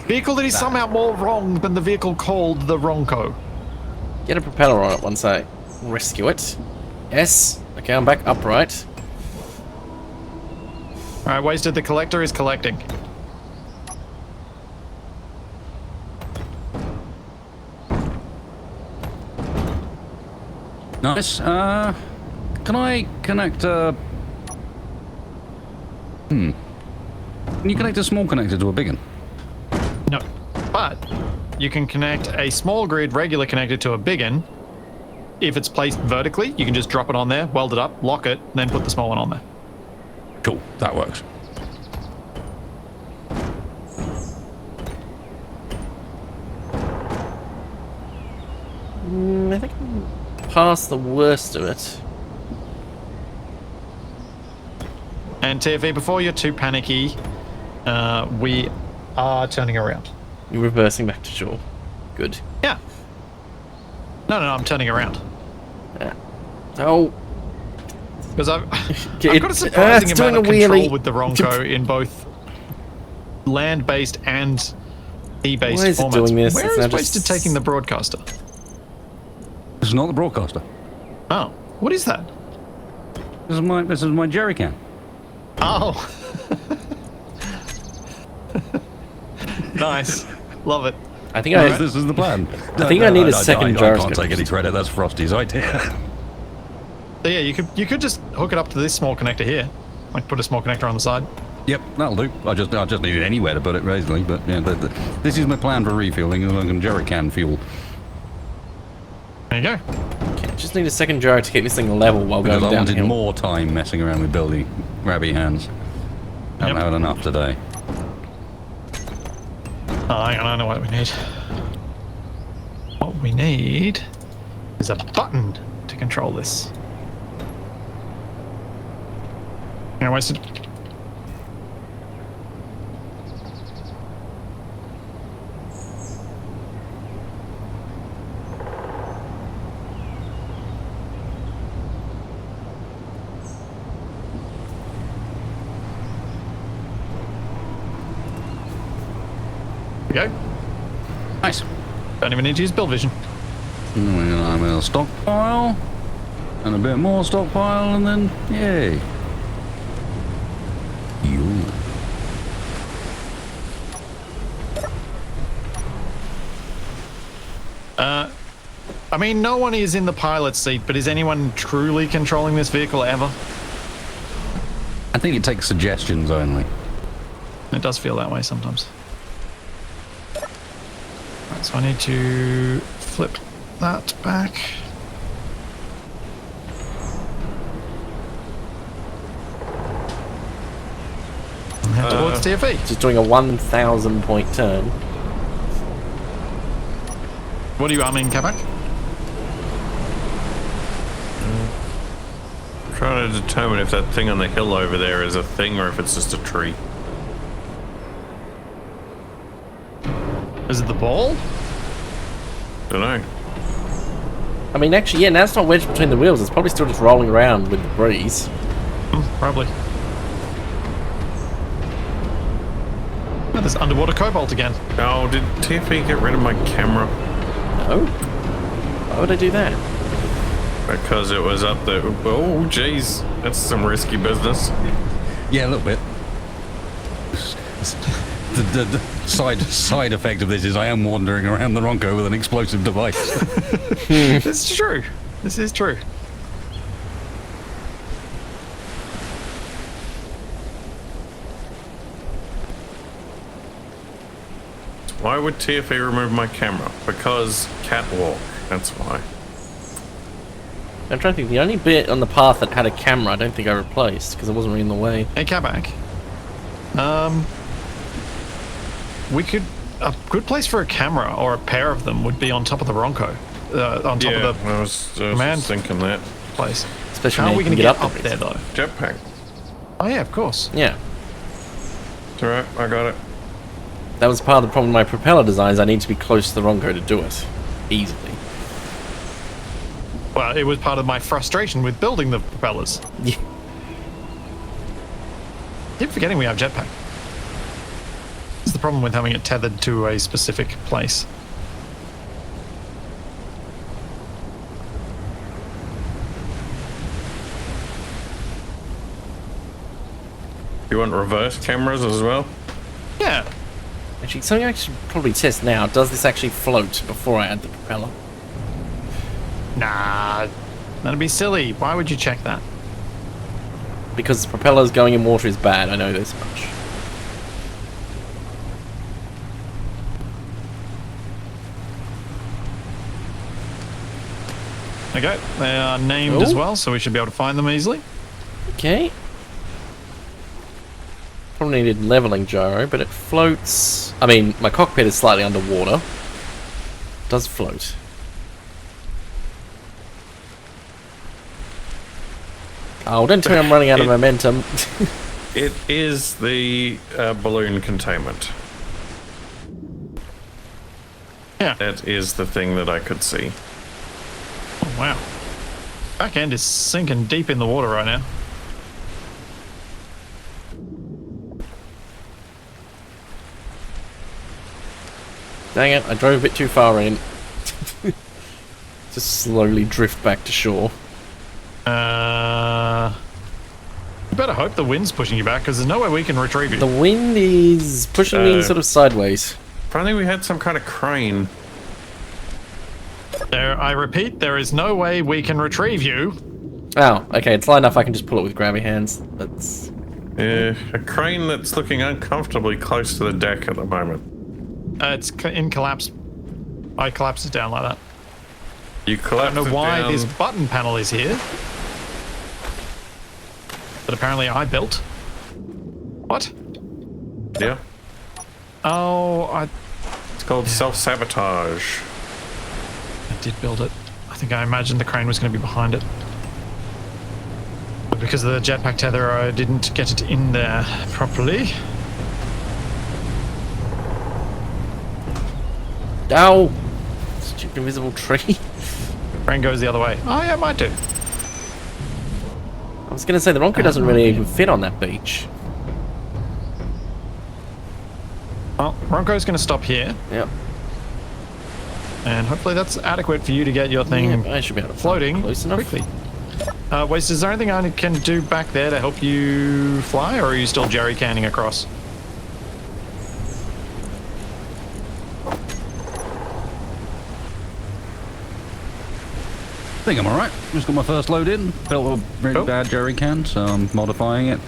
vehicle that is somehow more wrong than the vehicle called the Ronco? Get a propeller on it once I rescue it. Yes. Okay, I'm back upright. Alright, Wasted, the collector is collecting. Nice. Can I connect Can you connect a small connector to a big one? No, but you can connect a small grid regular connector to a big one. If it's placed vertically, you can just drop it on there, weld it up, lock it, and then put the small one on there. Cool, that works. I think I'm past the worst of it. And TFE, before you're too panicky, we are turning around. You're reversing back to shore. Good. Yeah. No, I'm turning around. Oh. Because I've It- got a surprising it's amount of doing a control wheelie. with the Ronco in both land-based and sea-based Why is it formats. doing this? Where It's is now just- Wasted taking the broadcaster? This is not the broadcaster. Oh, what is that? This is my jerry can. Oh. Nice. Love it. I think I... This is the plan. I think I need a second I gyroscope. can't take any credit. That's Frosty's idea. So yeah, you could just hook it up to this small connector here. Like put a small connector on the side. Yep, that'll do. I just needed anywhere to put it, basically. But yeah, this is my plan for refueling. I can jerry can fuel. There you go. Okay, just need a second gyro to keep this thing level while Because going I wanted downhill. more time messing around with building grabby hands. Haven't had enough today. Oh, hang on, I know what we need. What we need is a button to control this. Yeah, wasted. Go. Nice. Don't even need to use build vision. Well, I'm in a stockpile. And a bit more stockpile, and then, yay. You. I mean, no one is in the pilot's seat, but is anyone truly controlling this vehicle ever? I think it takes suggestions only. It does feel that way sometimes. Right, so I need to flip that back. And head towards TFE. Just doing a 1,000 point turn. What are you arming, Capac? Trying to determine if that thing on the hill over there is a thing or if it's just a tree. Is it the ball? Don't know. I mean, actually, yeah, now it's not wedged between the wheels. It's probably still just rolling around with the breeze. Probably. Oh, there's underwater cobalt again. Oh, did TFE get rid of my camera? No? Why would I do that? Because it was up there. Oh, jeez. That's some risky business. Yeah, a little bit. The side effect of this is I am wandering around the Ronco with an explosive device. This is true. This is true. Why would TFE remove my camera? Because catwalk. That's why. I'm trying to think. The only bit on the path that had a camera, I don't think I replaced because it wasn't really in the way. Hey, Capac. We could... A good place for a camera, or a pair of them, would be on top of the Ronco. On top of the I was command thinking that. place. Especially How now are we you going to can get up the there, though? Jetpack. Oh, yeah, of course. Yeah. It's alright, I got it. That was part of the problem with my propeller designs. I need to be close to the Ronco to do it. Easily. Well, it was part of my frustration with building the propellers. Yeah. Keep forgetting we have jetpack. It's the problem with having it tethered to a specific place. You want reverse cameras as well? Yeah. Actually, something I should probably test now. Does this actually float before I add the propeller? Nah. That'd be silly. Why would you check that? Because the propellers going in water is bad. I know this much. Okay. They are named as well, so we should be able to find them easily. Okay. Probably needed leveling gyro, but it floats. I mean, my cockpit is slightly underwater. It does float. Oh, don't tell me I'm running out of momentum. It is the balloon containment. Yeah. That is the thing that I could see. Oh, wow. Back end is sinking deep in the water right now. Dang it, I drove a bit too far in. Just slowly drift back to shore. You better hope the wind's pushing you back, because there's no way we can retrieve you. The wind is pushing me sort of sideways. If only we had some kind of crane. I repeat, there is no way we can retrieve you. Oh, okay, it's light enough I can just pull it with grabby hands. That's A crane that's looking uncomfortably close to the deck at the moment. It's in collapse. I collapsed it down like that. You I collapse don't know it why down. this button panel is here. But apparently I built. What? Yeah. Oh, It's called self-sabotage. I did build it. I think I imagined the crane was going to be behind it. But because of the jetpack tether, I didn't get it in there properly. Ow! Stupid invisible tree. Crane goes the other way. Oh, yeah, might do. I was going to say, the Ronco doesn't really even fit on that beach. Well, Ronco's going to stop here. Yep. And hopefully that's adequate for you to get your thing Yep, I should be able to floating close enough. quickly. Waste, is there anything I can do back there to help you fly, or are you still jerry canning across? I think I'm alright. Just got my first load in. Built a really Cool. bad jerry can, so I'm modifying it.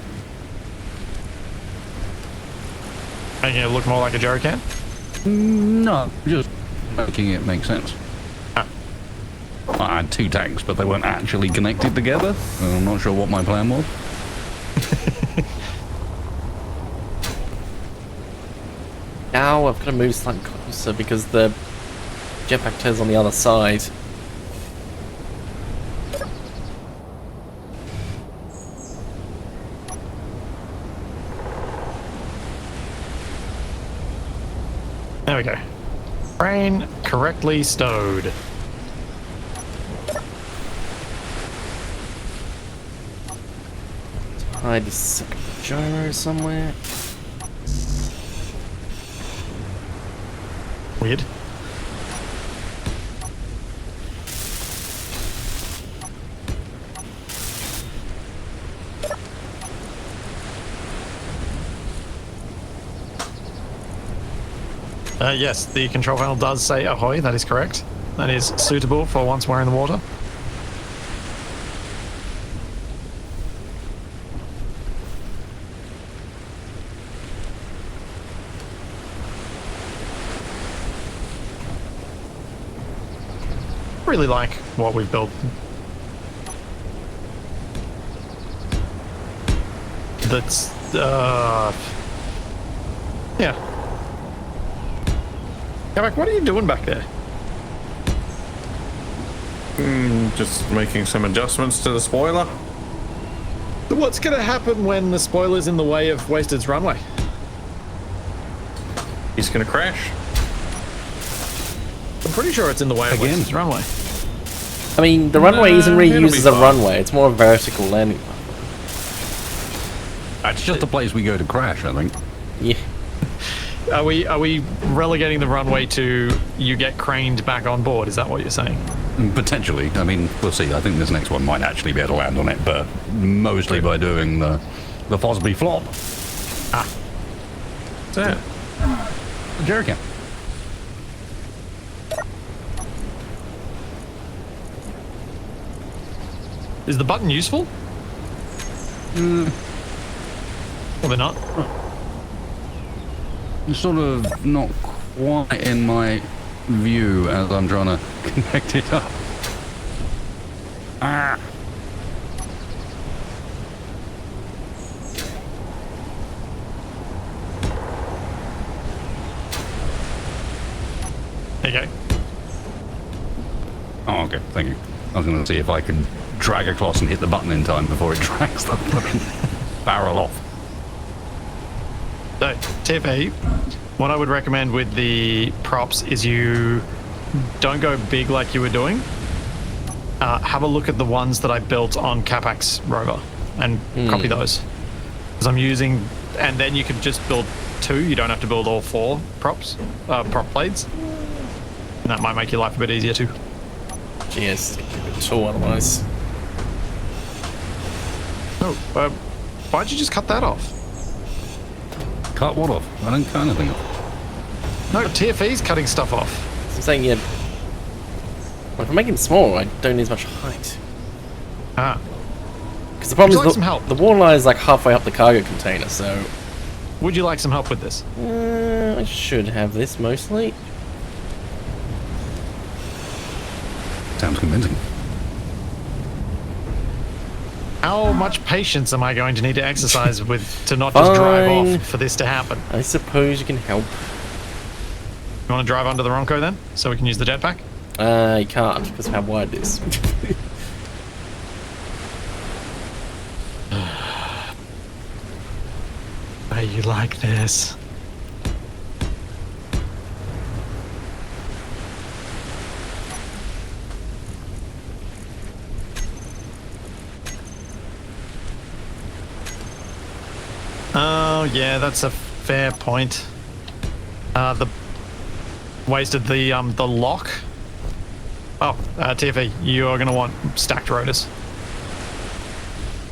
Making it look more like a jerry can? No, just making it make sense. Ah. I had 2 tanks, but they weren't actually connected together. I'm not sure what my plan was. Now I've got to move slightly closer because the jetpack tether's on the other side. There we go. Crane correctly stowed. Hide this second gyro somewhere. Weird. Yes, the control panel does say ahoy, that is correct. That is suitable for once we're in the water. Really like what we've built. That's, yeah. Capac, what are you doing back there? Just making some adjustments to the spoiler. What's going to happen when the spoiler's in the way of Wasted's runway? He's gonna crash. I'm pretty sure it's in the way of Again? Wasted's runway. I mean, the runway isn't really it'll used be as a fine. runway, it's more a vertical landing. It's just a place we go to crash, I think. Yeah. Are we relegating the runway to you get craned back on board? Is that what you're saying? Potentially. I mean, we'll see. I think this next one might actually be able to land on it, but mostly by doing the Fosby flop. That's it. Jerry can. Is the button useful? Probably not. It's sort of not quite in my view as I'm trying to connect it up. Ah. There you go. Oh, okay. Thank you. I was going to see if I could drag across and hit the button in time before it drags the fucking barrel off. So, TFA, what I would recommend with the props is you don't go big like you were doing. Have a look at the ones that I built on Capac's rover and copy those. Because I'm using, and then you can just build 2. You don't have to build all 4 props, prop blades. And that might make your life a bit easier too. Yes, keep it tall otherwise. Oh, why'd you just cut that off? Cut what off? I don't cut anything off. No, TFE's cutting stuff off. So I'm saying, yeah. Well, if I make him small, I don't need as much height. Ah. Because the problem Would you like is some help? the walleye is like halfway up the cargo container, so Would you like some help with this? I should have this mostly. Sounds convincing. How much patience am I going to need to exercise with to not just drive Fine. off for this to happen? I suppose you can help. You want to drive under the Ronco then, so we can use the jetpack? I can't because of how wide it is. Are you like this? Oh yeah, that's a fair point. The wasted the lock. Oh, TFE, you are going to want stacked rotors.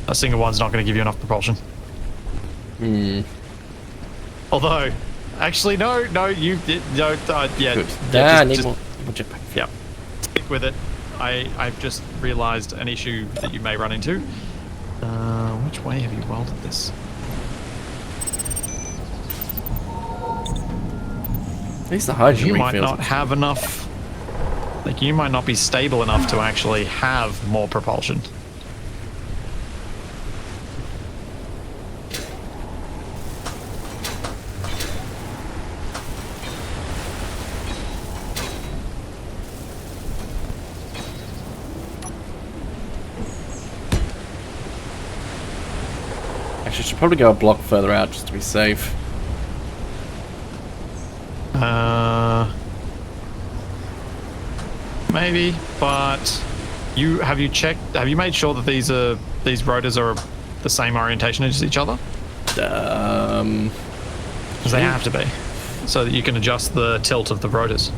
A single one's not going to give you enough propulsion. Although, actually, no, you no, yeah, Good. yeah, I need more jetpack. yeah, stick with it. I've just realised an issue that you may run into. Which way have you welded this? At least the hydrogen You ring might feels not have enough. Like, you might not be stable enough to actually have more propulsion. Actually, I should probably go a block further out just to be safe. Maybe, but have you checked? Have you made sure that these rotors are the same orientation as each other? Because they have to be, so that you can adjust the tilt of the rotors,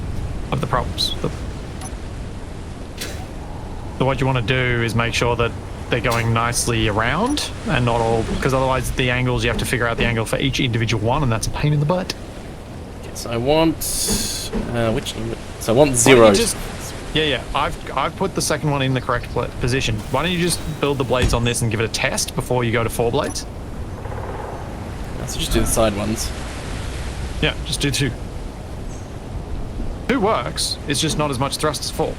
of the props. So what you want to do is make sure that they're going nicely around and not all, because otherwise the angles, you have to figure out the angle for each individual one, and that's a pain in the butt. So I want So I want Why don't zero. you just- yeah. I've put the second one in the correct position. Why don't you just build the blades on this and give it a test before you go to 4 blades? So just do the side ones. Yeah, just do 2. 2 works. It's just not as much thrust as 4.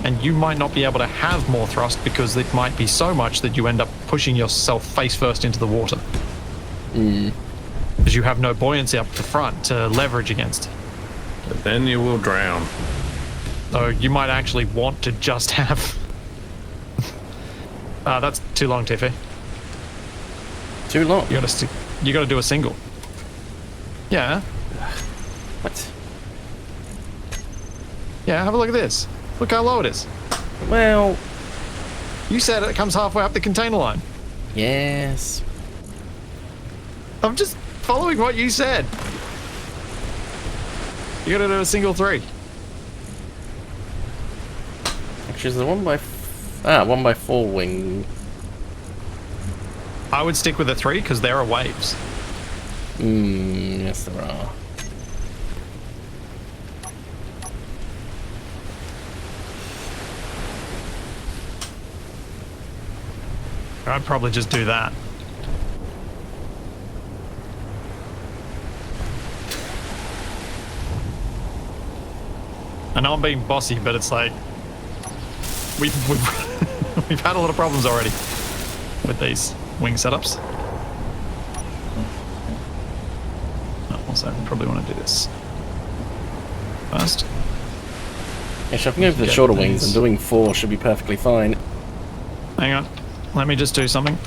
And you might not be able to have more thrust because it might be so much that you end up pushing yourself face first into the water. Because you have no buoyancy up the front to leverage against. But then you will drown. So you might actually want to just have... that's too long, Tiffy. Too long. You gotta do a single. Yeah. What? Yeah, have a look at this. Look how low it is. Well, You said it comes halfway up the container line. yes. I'm just following what you said. You gotta do a single 3. Actually, is the 1x4 wing. I would stick with a 3 because there are waves. Yes, there are. I'd probably just do that. I know I'm being bossy, but it's like we've we've had a lot of problems already with these wing setups. Also, I probably want to do this first. Actually, I can go for the Get shorter these. wings, and doing 4 should be perfectly fine. Hang on, let me just do something.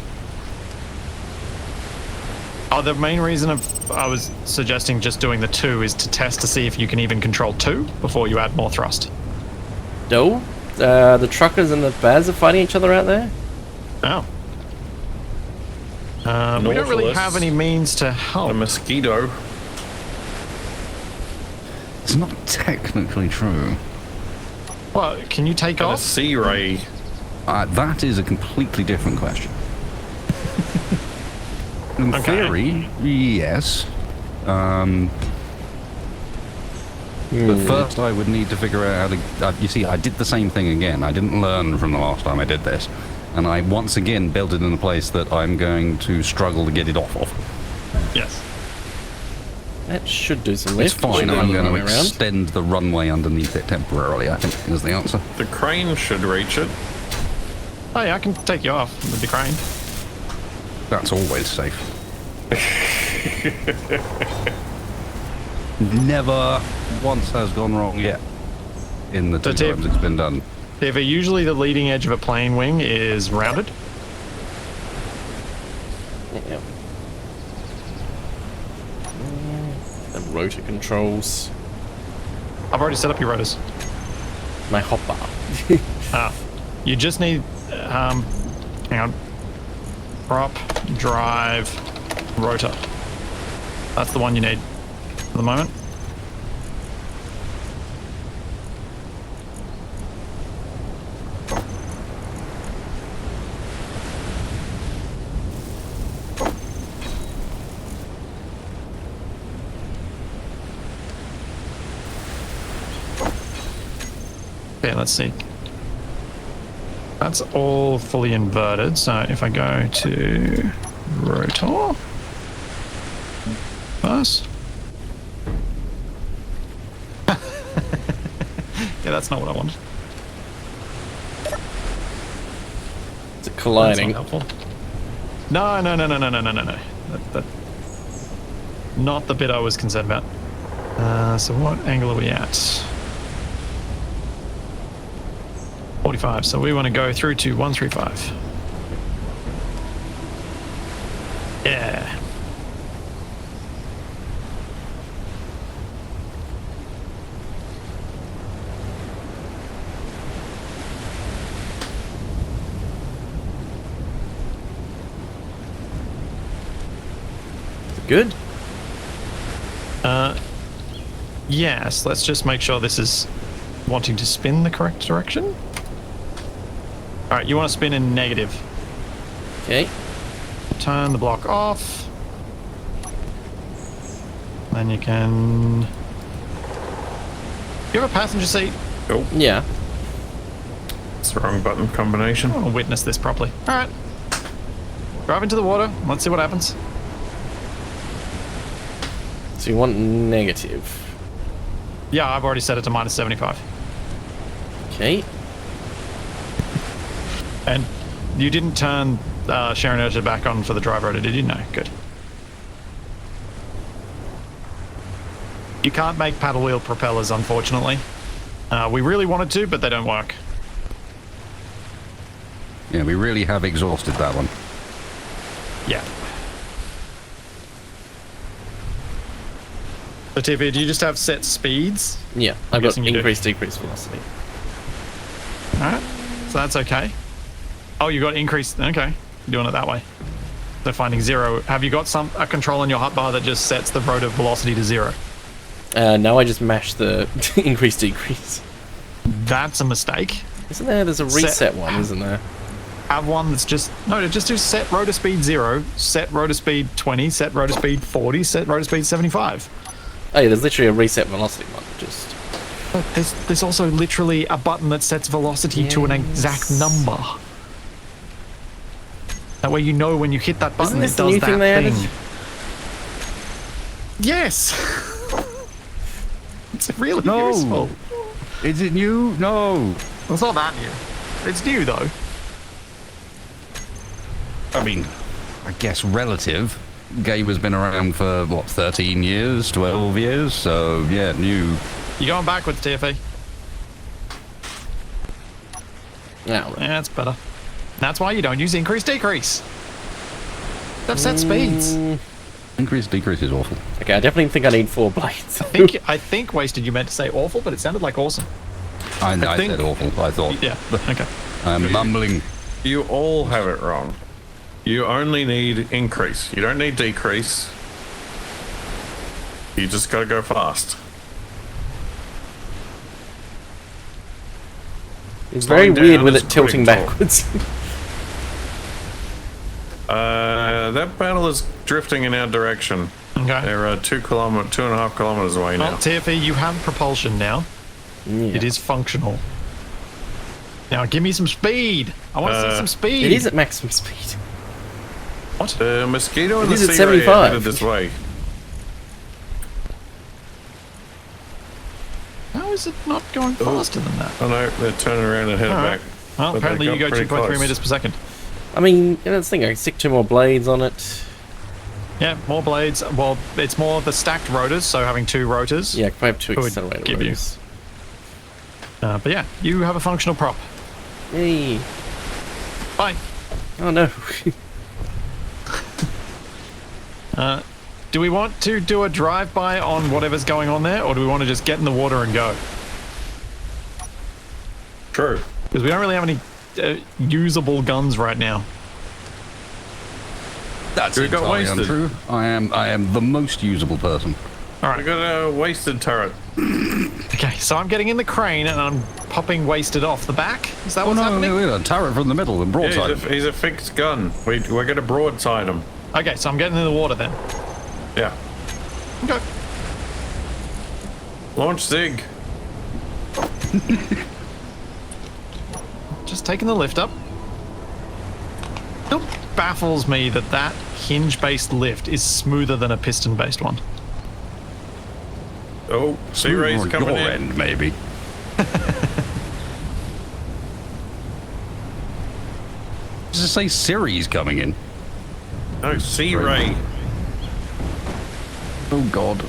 Oh, the main reason I was suggesting just doing the 2 is to test to see if you can even control 2 before you add more thrust. No? The truckers and the Baz are fighting each other out there? Oh. We don't really Nautilus. have any means to help. A mosquito. It's not technically true. Well, can you take And a off? sea ray. That is a completely different question. In Okay. theory, yes. But first I would need to figure out how to... you see, I did the same thing again. I didn't learn from the last time I did this. And I once again built it in a place that I'm going to struggle to get it off of. Yes. That should do some It's lift. fine, Should I'm go going to all the way around. extend the runway underneath it temporarily, I think, is the answer. The crane should reach it. Oh yeah, I can take you off with the crane. That's always safe. Never once has gone wrong yet in the two So, times it's been done. If usually the leading edge of a plane wing is rounded. Yeah. The rotor controls. I've already set up your rotors. My hopper. You just need, hang on, prop, drive, rotor. That's the one you need for the moment. Okay, let's see. That's all fully inverted, so if I go to rotor first. Yeah, that's not what I wanted. Is it That's colliding? not helpful. No. That, not the bit I was concerned about. So what angle are we at? 45, so we want to go through to 135. Yeah. Good. Yes, let's just make sure this is wanting to spin the correct direction. All right, you want to spin in negative. Okay. Turn the block off. Then you can... You have a passenger seat? Oh, Yeah. it's the wrong button combination. I want to witness this properly. All right. Drive into the water. Let's see what happens. So you want negative. Yeah, I've already set it to minus 75. Okay. And you didn't turn Sharon Urta back on for the drive rotor, did you? No, good. You can't make paddle wheel propellers, unfortunately. We really wanted to, but they don't work. Yeah, we really have exhausted that one. Yeah. So, TV, do you just have set speeds? Yeah. I've got guessing you do. increase, decrease velocity. Alright, so that's okay. Oh, you got increased. Okay, you're doing it that way. So finding zero. Have you got a control on your hotbar that just sets the rotor velocity to zero? Now I just mash the increase, decrease. That's a mistake. Isn't there? There's a reset one, isn't there? Have one that's just just do set rotor speed 0, set rotor speed 20, set rotor speed 40, set rotor speed 75. Oh yeah, there's literally a reset velocity one. Just But there's also literally a button that sets velocity to an exact number. That way you know when you hit that button, Isn't this it the does new that thing they added? thing. Yes. It's really useful. Is it new? No. It's not that new. It's new though. I mean, I guess relative. Game has been around for, what, 13 years, 12 years? So, yeah, new. You going backwards, TFA? now. Yeah, that's better. That's why you don't use increase decrease. They've set speeds. Increase, decrease is awful. Okay, I definitely think I need 4 blades. I think wasted you meant to say awful, but it sounded like awesome. I think- said awful, I thought. Yeah. Okay. I'm mumbling. You all have it wrong. You only need increase. You don't need decrease. You just gotta go fast. It's very Slowing weird down with is it tilting putting torque. backwards. That battle is drifting in our direction. Okay. They're 2.5 kilometers away now. Well, TFE, you have propulsion now. Yeah. It is functional. Now give me some speed. I want to see some speed. It is at maximum speed. What? The mosquito and It the is at sea ray are 75. headed this way. How is it not going faster than that? Oh no, they're turning around and heading Alright. back. Well, But they apparently you got go pretty 2.3 close. meters per second. I mean, that's the thing. I can stick 2 more blades on it. Yeah, more blades. Well, it's more the stacked rotors, so having 2 rotors. Yeah, I could have 2 Would accelerator give you. rotors. But yeah, you have a functional prop. Yay. Bye. Oh no. Do we want to do a drive-by on whatever's going on there, or do we want to just get in the water and go? True. Because we don't really have any usable guns right now. That's We got entirely wasted. untrue. I am the most usable person. All I right. got a wasted turret. Okay, so I'm getting in the crane and I'm popping wasted off the back. Is that what's happening? we got a turret from the middle and Yeah, broadside. he's a fixed gun. We're going to broadside him. Okay, so I'm getting in the water then. Yeah. Okay. Launch Zig. Just taking the lift up. Still baffles me that that hinge-based lift is smoother than a piston-based one. Oh, sea ray's Or coming your in. end, maybe. Does it say Siri's coming in? No, sea ray. Oh god.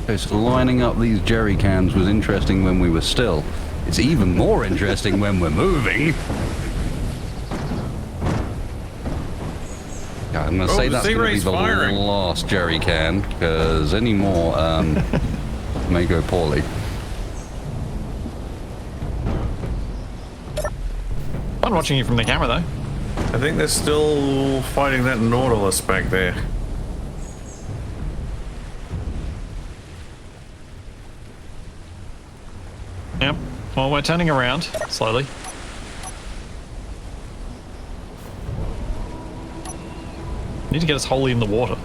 It's lining up these jerry cans was interesting when we were still. It's even more interesting when we're moving. Yeah, I'm gonna say the that's sea gonna be ray's the firing. last jerry can, because any more may go poorly. Fun watching you from the camera though. I think they're still fighting that Nautilus back there. Yep. Well, we're turning around slowly. Need to get us wholly in the water.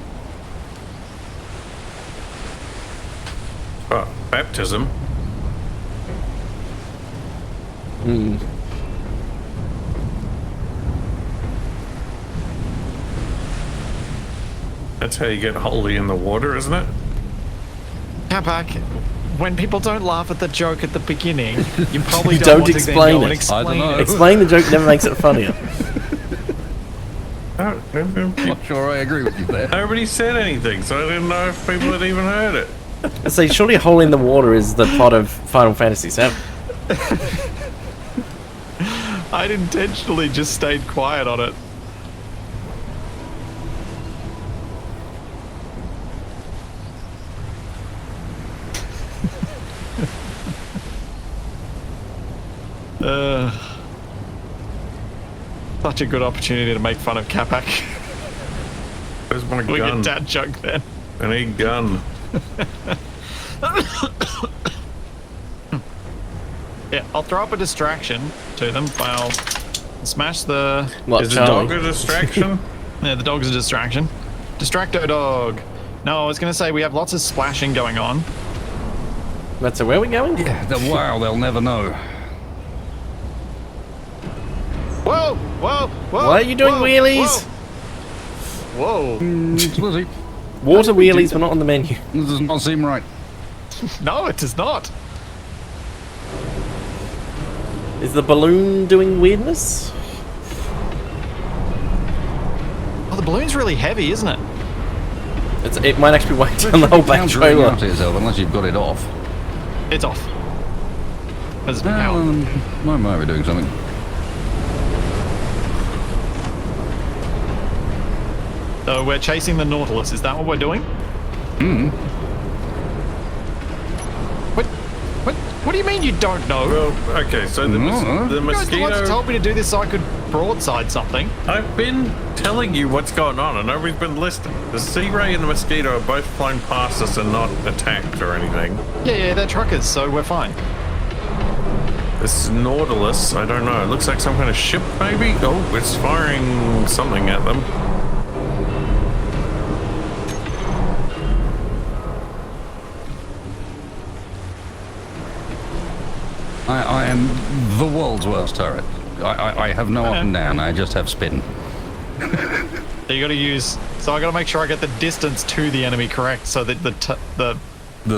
Oh, baptism. That's how you get wholly in the water, isn't it? Capac, when people don't laugh at the joke at the beginning, you probably Don't don't, want to explain then go it. and explain I don't know. it. Explain the joke never makes it funnier. Not sure I agree with you there. Nobody said anything, so I didn't know if people had even heard it. I say, surely a hole in the water is the plot of Final Fantasy VII. I'd intentionally just stayed quiet on it. Such a good opportunity to make fun of Capac. Where's my We gun? get dad joke then. I need gun. Yeah, I'll throw up a distraction to them. I'll smash the... What, Is the Charlie? dog a distraction? Yeah, the dog's a distraction. Distracto dog. No, I was going to say we have lots of splashing going on. That's where we going? Yeah, wow, they'll never know. Whoa, whoa, whoa. Why are you doing whoa, wheelies? Whoa. Splitsie, Water wheelies were not on the menu. this does not seem right. No, it does not. Is the balloon doing weirdness? Oh, the balloon's really heavy, isn't it? It might actually weigh down the whole back Countering trailer. out itself unless you've got it off. It's off. As a Well, power. I might be doing something. So we're chasing the Nautilus. Is that what we're doing? What do you mean you don't know? Well, okay, so the, No. the You guys are the ones who mosquito... told me to do this so I could broadside something. I've been telling you what's going on and nobody's been listening. The sea ray and the mosquito are both flown past us and not attacked or anything. Yeah, they're truckers, so we're fine. This Nautilus, I don't know. It looks like some kind of ship, maybe? Oh, it's firing something at them. I am The world's worst turret. I have no up and down. I just have spin. So you got to use. So I got to make sure I get the distance to the enemy correct, so that the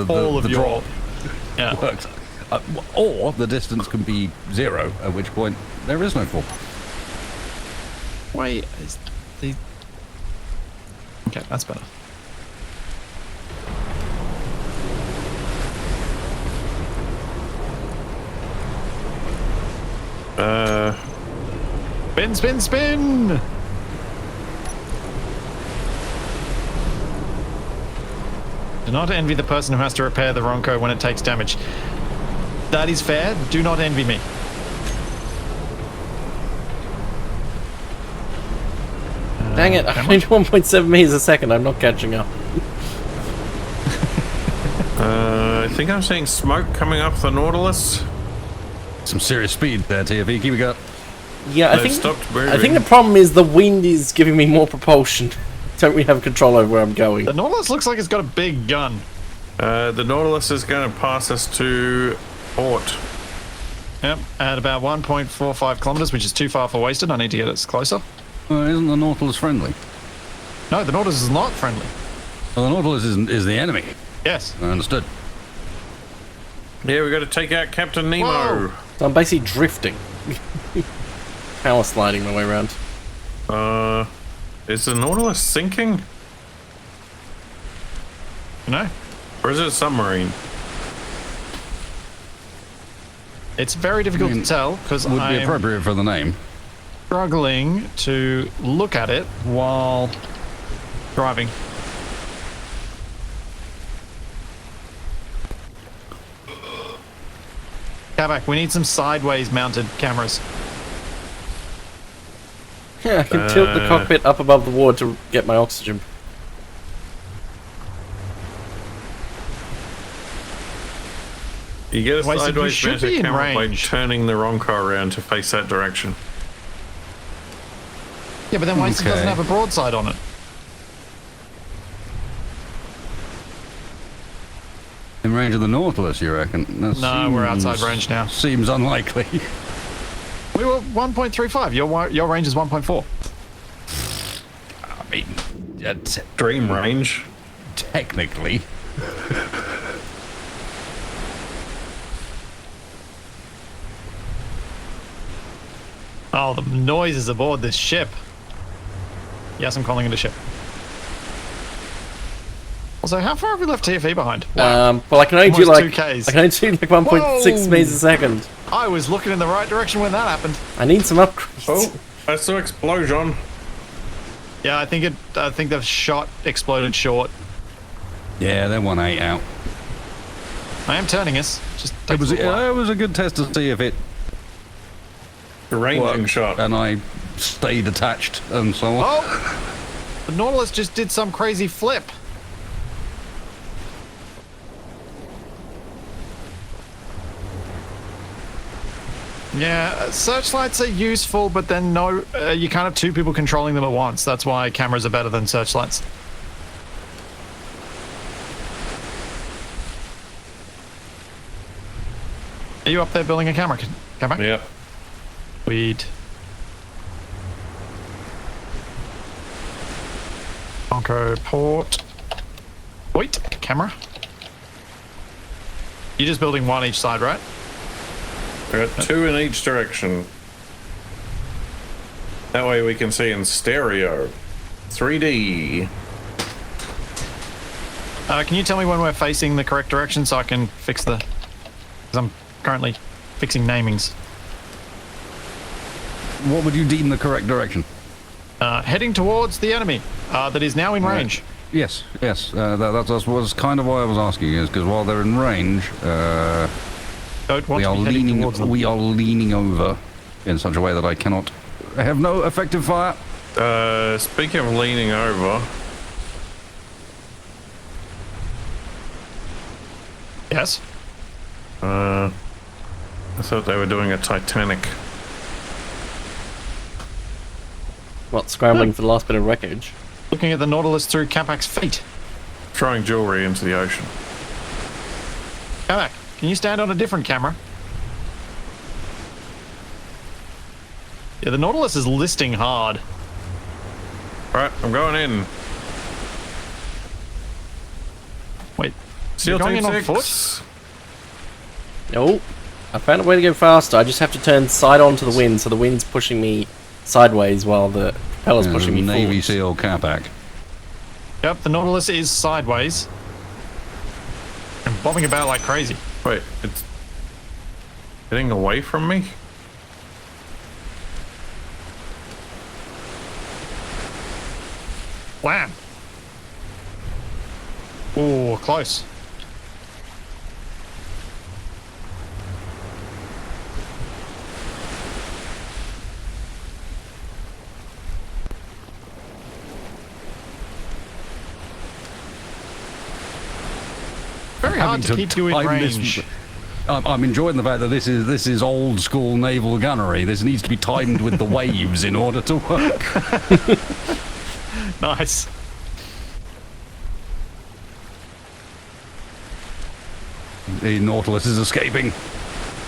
fall of the your drop yeah. works. Or the distance can be 0, at which point there is no fall. Wait, is the okay? That's better. Spin, spin, spin! Do not envy the person who has to repair the Ronco when it takes damage. That is fair. Do not envy me. Dang it, I'm 1.7 meters a second. I'm not catching up. I think I'm seeing smoke coming up the Nautilus. Some serious speed there, TFE. Keep it up. Yeah, They've stopped moving. I think the problem is the wind is giving me more propulsion. Don't really have control over where I'm going. The Nautilus looks like it's got a big gun. The Nautilus is going to pass us to port. Yep, at about 1.45 kilometers, which is too far for wasted. I need to get us closer. Isn't the Nautilus friendly? No, the Nautilus is not friendly. Well, the Nautilus is the enemy. Yes. I understood. Yeah, we got to take out Captain Nemo. Whoa. So I'm basically drifting. Power sliding my way around. Is the Nautilus sinking? No, Or is it a submarine? it's very difficult to tell because Would be I'm appropriate for the name. struggling to look at it while driving. Capac, we need some sideways mounted cameras. Yeah, I can tilt the cockpit up above the water to get my oxygen. You get a Wait, so you sideways should be mounted in camera by range. turning the Ronco around to face that direction. Yeah, but then Wasted Okay. doesn't have a broadside on it. In range of the Nautilus, you reckon? That No, we're outside seems- range now. Seems unlikely. We were 1.35. Your range is 1.4. I mean, Dream range. technically. Oh, the noises aboard this ship. Yes, I'm calling it a ship. Also, how far have we left TFE behind? Well, I can only do Almost like 2Ks. I can only do like 1.6 Whoa! meters a second. I was looking in the right direction when that happened. I need some upgrades. Oh, I saw explosion. Yeah, I think the shot exploded short. Yeah, they're 1-8 out. I am turning us. Just It takes was, a little while. it was a good test to see if it The ranging worked, shot. and I stayed attached and so on. Oh! The Nautilus just did some crazy flip. Yeah, searchlights are useful, but then no, you can't have two people controlling them at once. That's why cameras are better than searchlights. Are you up there building a camera? Camera? Yep. Weed. Onco port. Wait, camera. You're just building one each side, right? We got 2 in each direction. That way we can see in stereo. 3D. Can you tell me when we're facing the correct direction so I can fix the... Because I'm currently fixing namings. What would you deem the correct direction? Heading towards the enemy that is now in range. Yes, yes. That was kind of why I was asking, is because while they're in range, Don't want we to are be heading leaning. towards them. We are leaning over in such a way that I cannot. I have no effective fire. Speaking of leaning over, Yes. I thought they were doing a Titanic. What, scrambling for the last bit of wreckage? Looking at the Nautilus through Capac's feet. Throwing jewelry into the ocean. Capac, can you stand on a different camera? Yeah, the Nautilus is listing hard. Right, I'm going in. Wait, SEAL you're going Team in on 6. foot? Oh, I found a way to go faster. I just have to turn side on to the wind, so the wind's pushing me sideways while the propeller's pushing me Navy forwards. SEAL Capac. Yep, the Nautilus is sideways. And bobbing about like crazy. Wait, it's getting away from me? Wham! Oh, close. Very hard to keep you in time range. I'm enjoying the fact that this is old school naval gunnery. This needs to be timed with the waves in order to work. Nice. The Nautilus is escaping.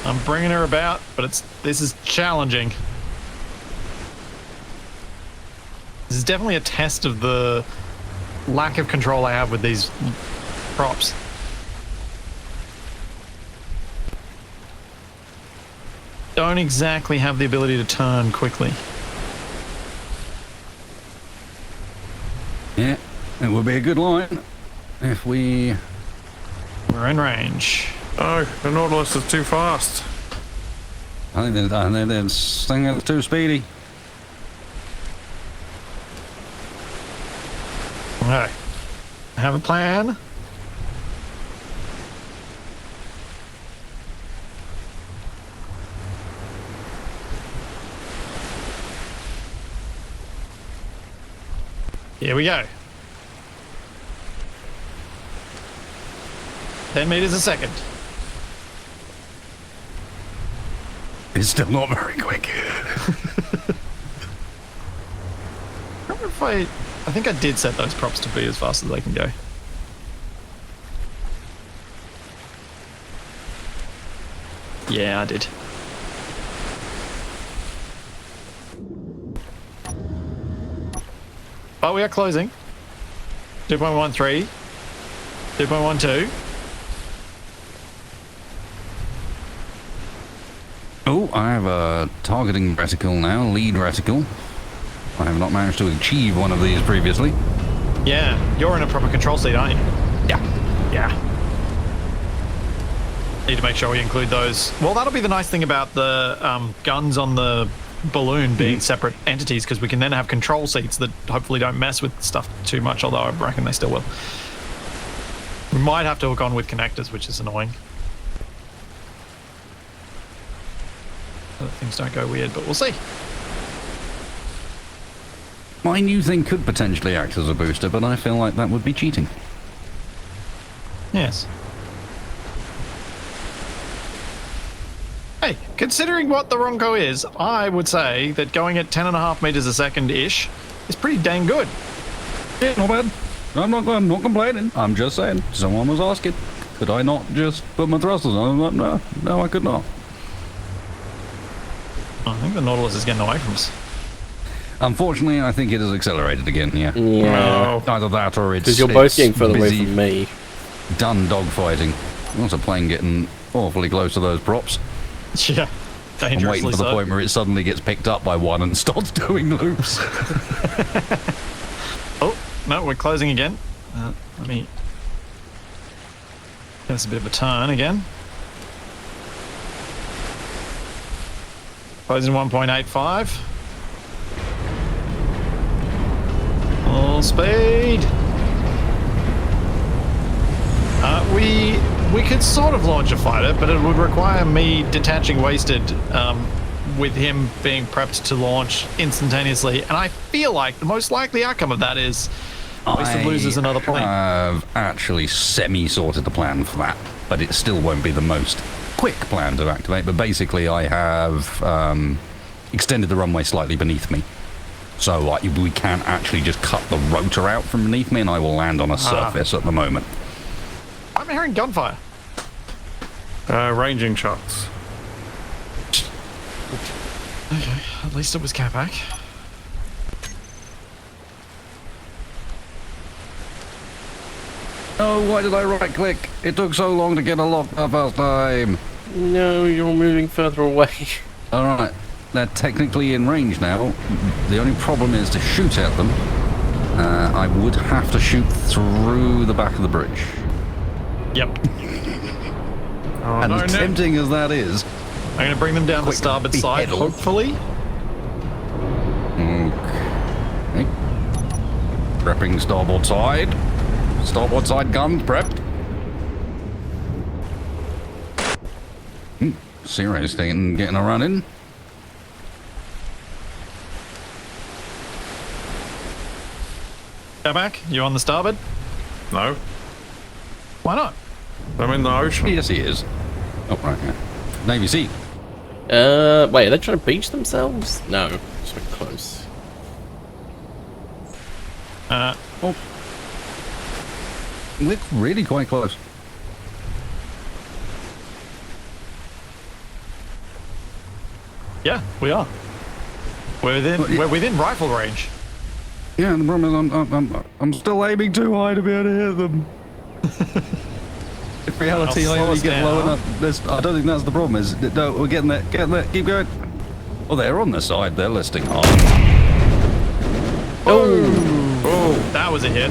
I'm bringing her about, but this is challenging. This is definitely a test of the lack of control I have with these props. Don't exactly have the ability to turn quickly. Yeah, it would be a good line if we... We're in range. Oh, the Nautilus is too fast. I think they're singing too speedy. Okay. I have a plan. Here we go. 10 meters a second. It's still not very quick. I remember if I think I did set those props to be as fast as they can go. Yeah, I did. But we are closing. 2.13. 2.12. Oh, I have a targeting reticle now, lead reticle. I have not managed to achieve one of these previously. Yeah, you're in a proper control seat, aren't you? Yeah. Yeah. Need to make sure we include those. Well, that'll be the nice thing about the guns on the balloon being separate entities, because we can then have control seats that hopefully don't mess with stuff too much, although I reckon they still will. We might have to hook on with connectors, which is annoying. So that things don't go weird, but we'll see. My new thing could potentially act as a booster, but I feel like that would be cheating. Yes. Hey, considering what the Ronco is, I would say that going at 10.5 meters a second-ish is pretty dang good. Yeah, not bad. I'm not complaining. I'm just saying. Someone was asking, could I not just put my thrusters on? I'm like, no, I could not. I think the Nautilus is getting away from us. Unfortunately, I think it has accelerated again, yeah. Yeah. Either that or it's... Because you're both getting further away busy, from me. done dogfighting. What's a plane getting awfully close to those props? Yeah, I'm dangerously waiting for the so. point where it suddenly gets picked up by one and starts doing loops. Oh, no, we're closing again. Let me... That's a bit of a turn again. Closing 1.85. Full speed. We could sort of launch a fighter, but it would require me detaching Wasted with him being prepped to launch instantaneously. And I feel like the most likely outcome of that is Wasted loses another plane. I have actually semi-sorted the plan for that, but it still won't be the most quick plan to activate. But basically, I have extended the runway slightly beneath me. So we can actually just cut the rotor out from beneath me, and I will land on a surface at the moment. I'm hearing gunfire. Ranging shots. Okay, at least it was Capac. Oh, why did I right click? It took so long to get a lock the first time. No, you're moving further away. Alright, they're technically in range now. The only problem is to shoot at them. I would have to shoot through the back of the bridge. Yep. Oh, And no, as tempting as that is... I'm going to bring them down the Quick, starboard side, beheadle. hopefully. Okay. Prepping starboard side. Starboard side guns prepped. Serious getting a run in. Capac, you on the starboard? no. Why not? I'm in the ocean. Yes, he is. Oh, right, yeah. Navy Sea. Wait, are they trying to beach themselves? No, so close. We're really quite close. Yeah, we are. We're within rifle range. Yeah, the problem is I'm still aiming too high to be able to hit them. In reality, I'll I slow only us get low down. enough. I don't think that's the problem. Is no, we're getting there, keep going. Oh, they're on the side. They're listing hard. Oh, that was a hit.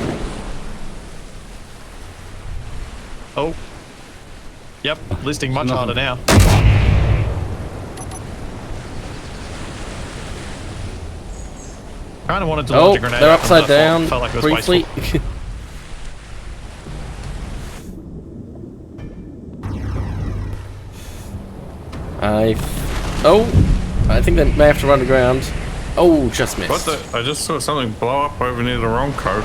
Oh. Yep, listing much harder now. Kind of wanted to launch a grenade. They're at them, upside but down. Felt like it was Briefly. wasteful. I think they may have to run aground. Oh, just missed. What the? I just saw something blow up over near the wrong coat.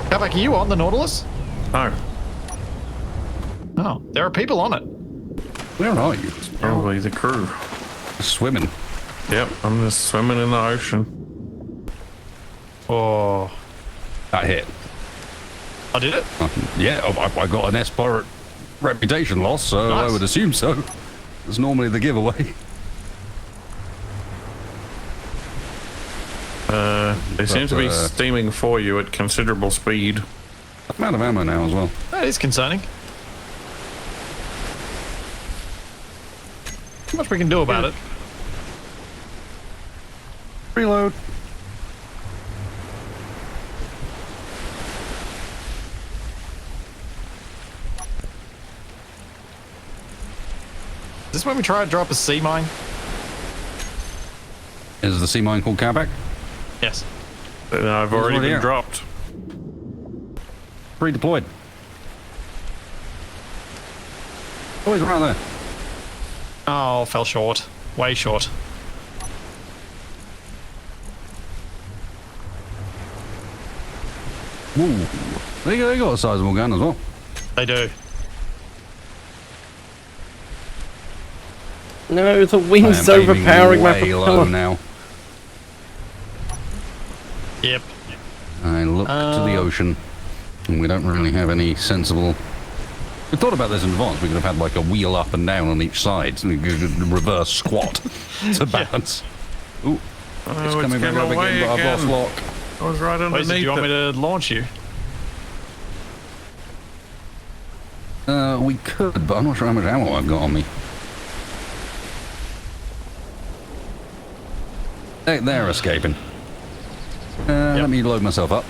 Capac, are you on the Nautilus? No. Oh, there are people on it. Where are you? Probably the crew. Swimming. Yep, I'm just swimming in the ocean. Oh, I hit. I did it. Yeah, I got an S-pirate reputation loss, so I Nice. would assume so. It's normally the giveaway. They seem to be But, steaming for you at considerable speed. I'm out of ammo now as well. That is concerning. Not much we can do about it. Reload. Is this when we try to drop a sea mine? Is the sea mine called Capac? Yes. I've already already been out. dropped. Redeployed. Oh, he's right there. Oh, fell short. Way short. Ooh. They got a sizable gun as well. They do. No, the I wind's am aiming overpowering my way low propeller. now. Yep. I look to the ocean, and we don't really have any sensible... We thought about this in advance. We could have had like a wheel up and down on each side, so we could reverse squat to balance. Ooh, Oh, it's coming back getting up away again, but I've lost again. lock. I was right Wait, underneath do you want me it. to launch you? We could, but I'm not sure how much ammo I've got on me. They're escaping. Let me load myself up.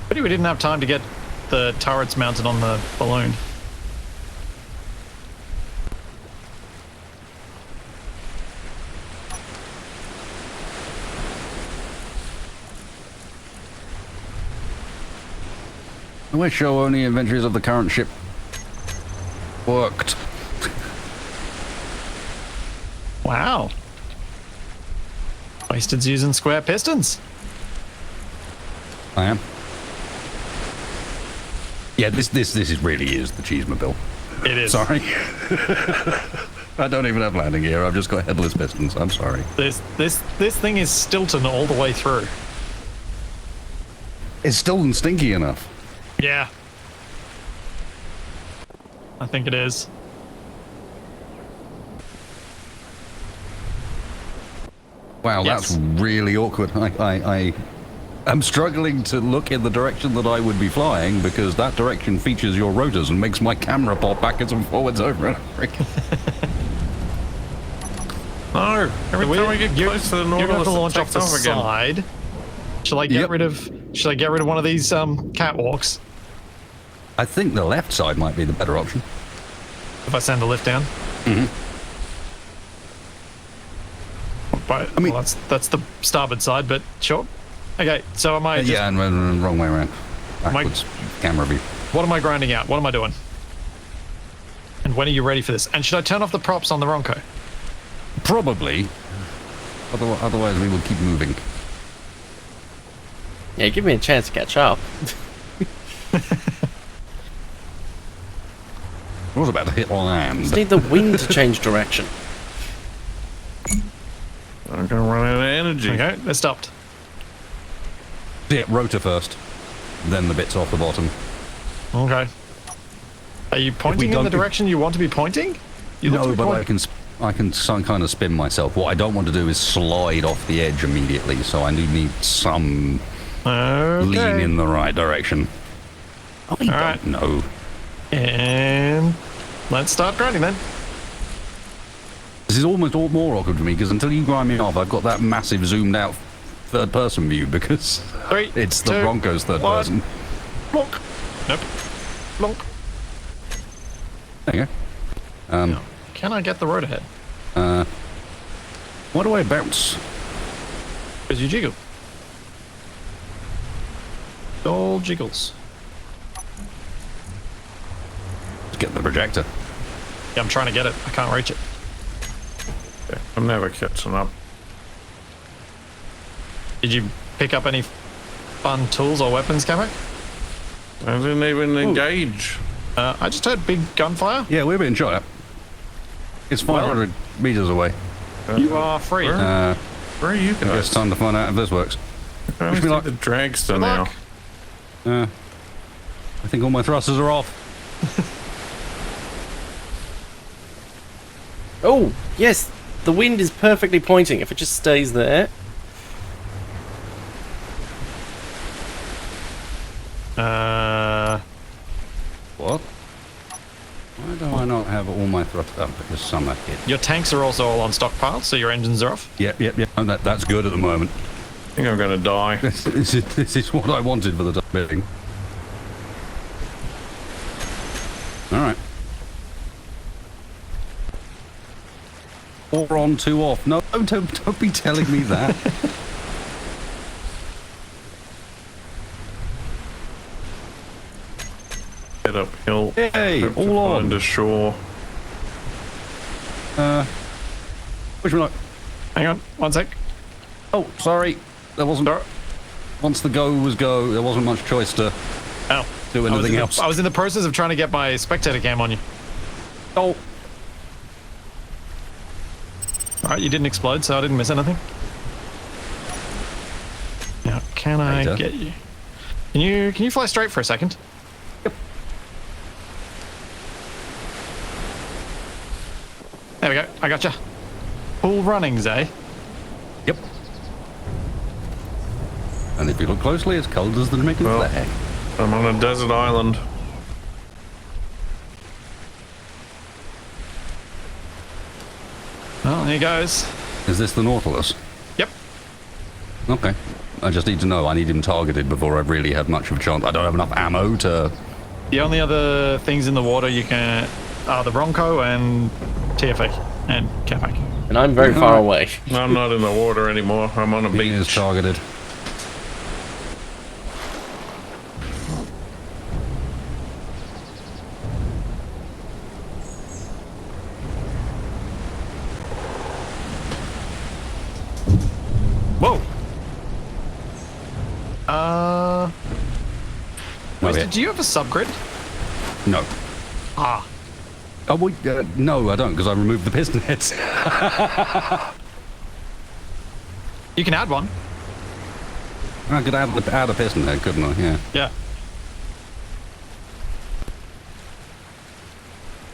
Pity we didn't have time to get the turrets mounted on the balloon. I wish show only adventures of the current ship worked. Wow. Wasted's using square pistons. I am. Yeah, this is really is the Cheesemobile. It is. Sorry. I don't even have landing gear. I've just got headless pistons. I'm sorry. This thing is Stilton all the way through. It's still stinky enough. Yeah. I think it is. Wow, Yes. that's really awkward. I am struggling to look in the direction that I would be flying because that direction features your rotors and makes my camera pop backwards and forwards over and over again. No, every time we get You're close to the gonna have Nautilus, to it launch off takes the off again. side. Shall I get Yep. rid of? Shall I get rid of one of these catwalks? I think the left side might be the better option. If I send the lift down. Mm-hmm. But I mean- well, that's the starboard side, but sure. Okay, so am I? Just, Yeah, and wrong way around. Backwards camera view. What am I grinding out? What am I doing? And when are you ready for this? And should I turn off the props on the Ronco? Probably. Otherwise, we will keep moving. Yeah, give me a chance to catch up. I was about to hit land. Just need the wind to change direction. I'm gonna run out of energy. Okay, they're stopped. Yeah, rotor first, then the bits off the bottom. Okay. Are you pointing in the don't- direction you want to be pointing? You look to No, be but pointing- I can kind of spin myself. What I don't want to do is slide off the edge immediately, so I do need some Okay. lean in the right direction. I don't right. know. And let's start grinding then. This is almost all more awkward for me because until you grind me off, I've got that massive zoomed out third person view because 3, it's the 2, Broncos third 1. person. Plonk. Nope. Plonk. There you go. Can I get the road ahead? Why do I bounce? Because you jiggle. All jiggles. Let's get the projector. Yeah, I'm trying to get it. I can't reach it. Yeah, I'm never catching up. Did you pick up any fun tools or weapons, Capac? I didn't even engage. I just heard big gunfire. Yeah, we're being shot at. It's 500 meters away. You are free. Where are you It's guys? time to find out if this works. I wish me see luck. the dragster Good now. luck. I think all my thrusters are off. Oh, yes, the wind is perfectly pointing if it just stays there. What? Why do I not have all my thrusters up? Because some are hit. Your tanks are also all on stockpile, so your engines are off. Yep. And that's good at the moment. I think I'm gonna die. This is what I wanted for the time being. Alright. 4 on, 2 off. No, don't be telling me that. Head uphill. Hey, Hope to all on. find a shore. Wish me luck. Hang on, one sec. Oh, sorry. There wasn't... Once the go was go, there wasn't much choice to Oh. do anything else. I was in the process of trying to get my spectator cam on you. Oh, Alright, you didn't explode, so I didn't miss anything. Now, can I Later. get you? Can you fly straight for a second? Yep. There we go. I gotcha. Full runnings, eh? yep. And if you look closely, it's cold as the Jamaican Well. flag. I'm on a desert island. Well, there goes. Is this the Nautilus? Yep. Okay. I just need to know. I need him targeted before I've really had much of a chance. I don't have enough ammo to... The only other things in the water you can are the Bronco and TFA and Capac. And I'm very far away. I'm not in the water anymore. I'm on a He is beach. targeted. Whoa. No, Wait, yeah. do you have a subgrid? No. Ah. Oh, wait, no, I don't, because I removed the piston heads. You can add one. I could add a piston head, couldn't I? Yeah. Yeah.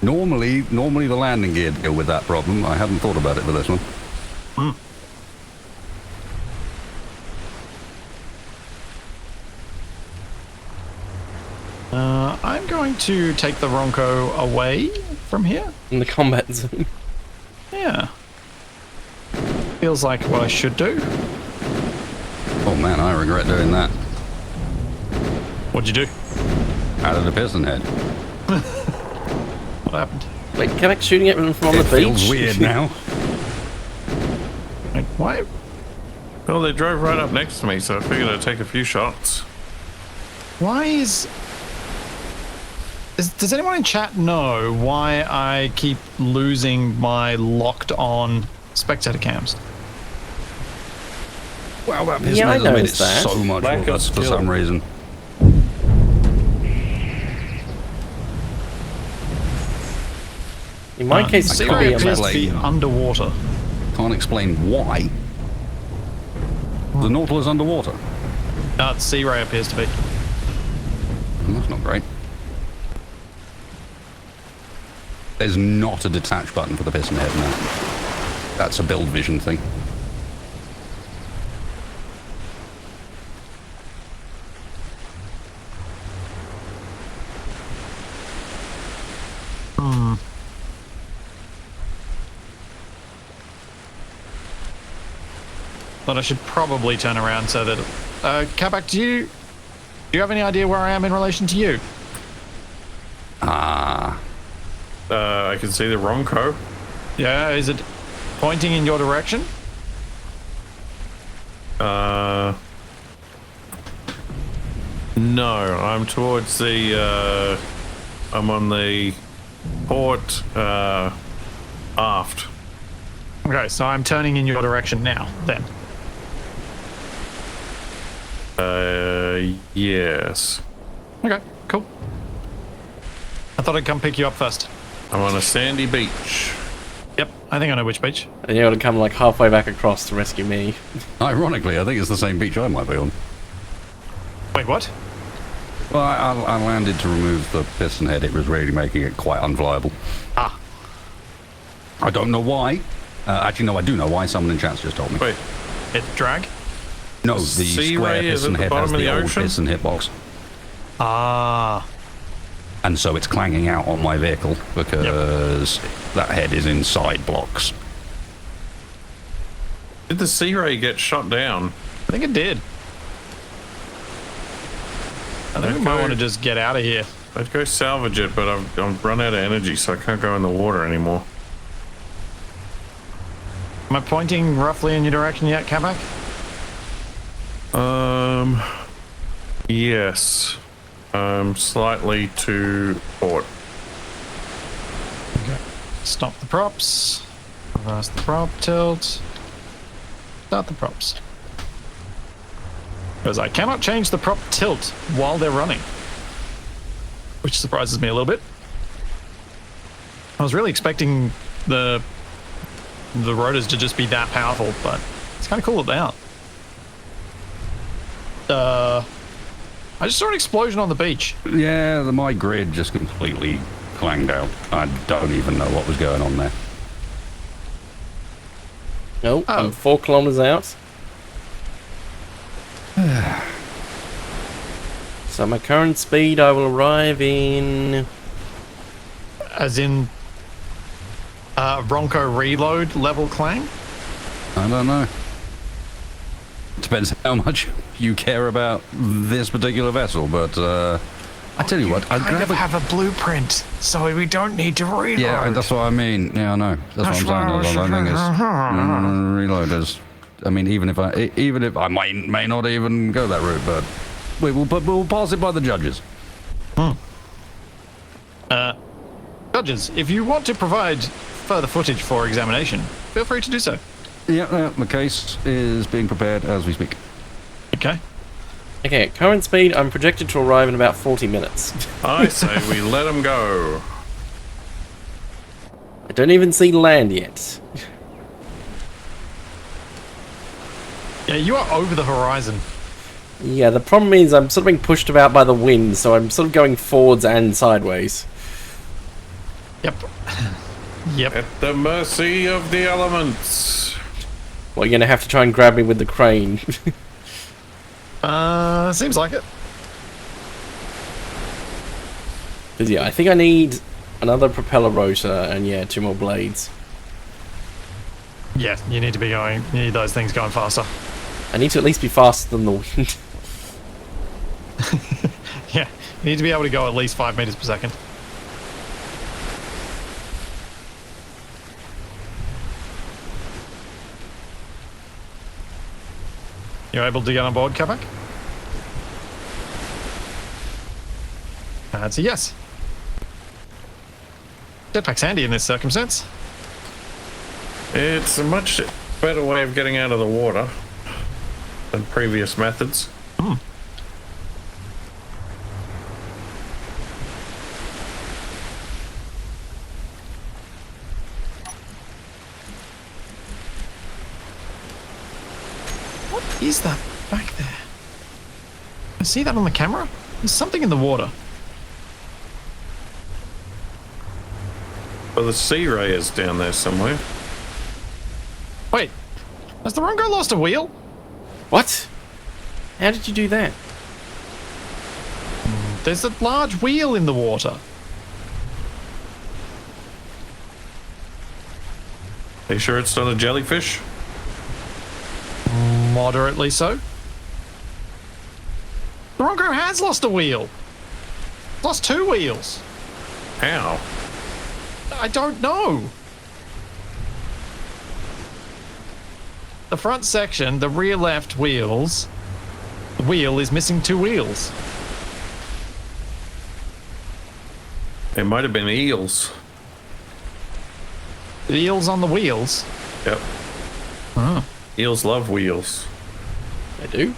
Normally the landing gear deal with that problem. I hadn't thought about it for this one. I'm going to take the Ronco away from here. In the combat zone. Yeah. Feels like what I should do. Oh man, I regret doing that. What'd you do? Out of the piston head. What happened? Wait, Capac shooting at them from on the beach? Feels weird now. Like, why? Well, they drove right up next to me, so I figured I'd take a few shots. Why is... Does anyone in chat know why I keep losing my locked on spectator cams? Well, that Yeah, I piston head has made it noticed that. so much Lack of worse for skill. some reason. In my case, it Sea could Ray be appears to be explain. underwater. Can't explain why. The Nautilus underwater. Sea Ray appears to be. Well, that's not great. There's not a detach button for the piston head now. That's a build vision thing. But I should probably turn around so that... Capac, do you have any idea where I am in relation to you? I can see the Ronco. Yeah, is it pointing in your direction? No, I'm towards the, I'm on the port, aft. Okay, so I'm turning in your direction now, then. Yes. Okay, cool. I thought I'd come pick you up first. I'm on a sandy beach. Yep, I think I know which beach. And you're to come like halfway back across to rescue me. Ironically, I think it's the same beach I might be on. Wait, what? Well, I landed to remove the piston head. It was really making it quite unflyable. Ah, I don't know why. Actually, no, I do know why. Someone in chat's just told me. Wait, it's drag? No, the Sea square Ray is at piston the head has bottom of the the old ocean? piston hitbox. Ah, And so it's clanging out on my vehicle because that head is inside blocks. did the Sea Ray get shot down? I think it did. I think we might want to just get out of here. I'd go salvage it, but I've run out of energy, so I can't go in the water anymore. Am I pointing roughly in your direction yet, Capac? Yes. Slightly to port. Okay. Stop the props. Reverse the prop tilt. Start the props. Because I cannot change the prop tilt while they're running. Which surprises me a little bit. I was really expecting the rotors to just be that powerful, but it's kind of cool that they aren't. I just saw an explosion on the beach. Yeah, my grid just completely clanged out. I don't even know what was going on there. Nope, Oh. I'm 4 kilometers out. So my current speed, I will arrive in... As in Ronco reload level clang. I don't know. Depends how much you care about this particular vessel, but I tell you what, I'd grab a... have a blueprint, so we don't need to reload. Yeah, that's what I mean. Yeah, I know. That's what I'm saying. I don't think it's reloaders. I mean, even if I may not even go that route, but we'll pass it by the judges. Judges, if you want to provide further footage for examination, feel free to do so. Yeah, the case is being prepared as we speak. Okay. Okay, at current speed, I'm projected to arrive in about 40 minutes. I say we let him go. I don't even see land yet. Yeah, you are over the horizon. Yeah, the problem is I'm sort of being pushed about by the wind, so I'm sort of going forwards and sideways. Yep. Yep. At the mercy of the elements. Well, you're gonna have to try and grab me with the crane. Seems like it. 'Cause, yeah, I think I need another propeller rotor and, yeah, 2 more blades. Yeah, you need to be going. You need those things going faster. I need to at least be faster than the wind. Yeah, you need to be able to go at least 5 meters per second. You're able to get on board, Capac? That's a yes. Jetpack's handy in this circumstance. It's a much better way of getting out of the water than previous methods. What is that back there? I see that on the camera. There's something in the water. Well, the sea ray is down there somewhere. Wait, has the Rongo lost a wheel? What? How did you do that? There's a large wheel in the water. Are you sure it's not a jellyfish? Moderately so. The Rongo has lost a wheel. Lost 2 wheels. How? I don't know. The front section, the rear left wheels, the wheel is missing 2 wheels. It might have been eels. The eels on the wheels. Yep. Oh. Eels love wheels. I do.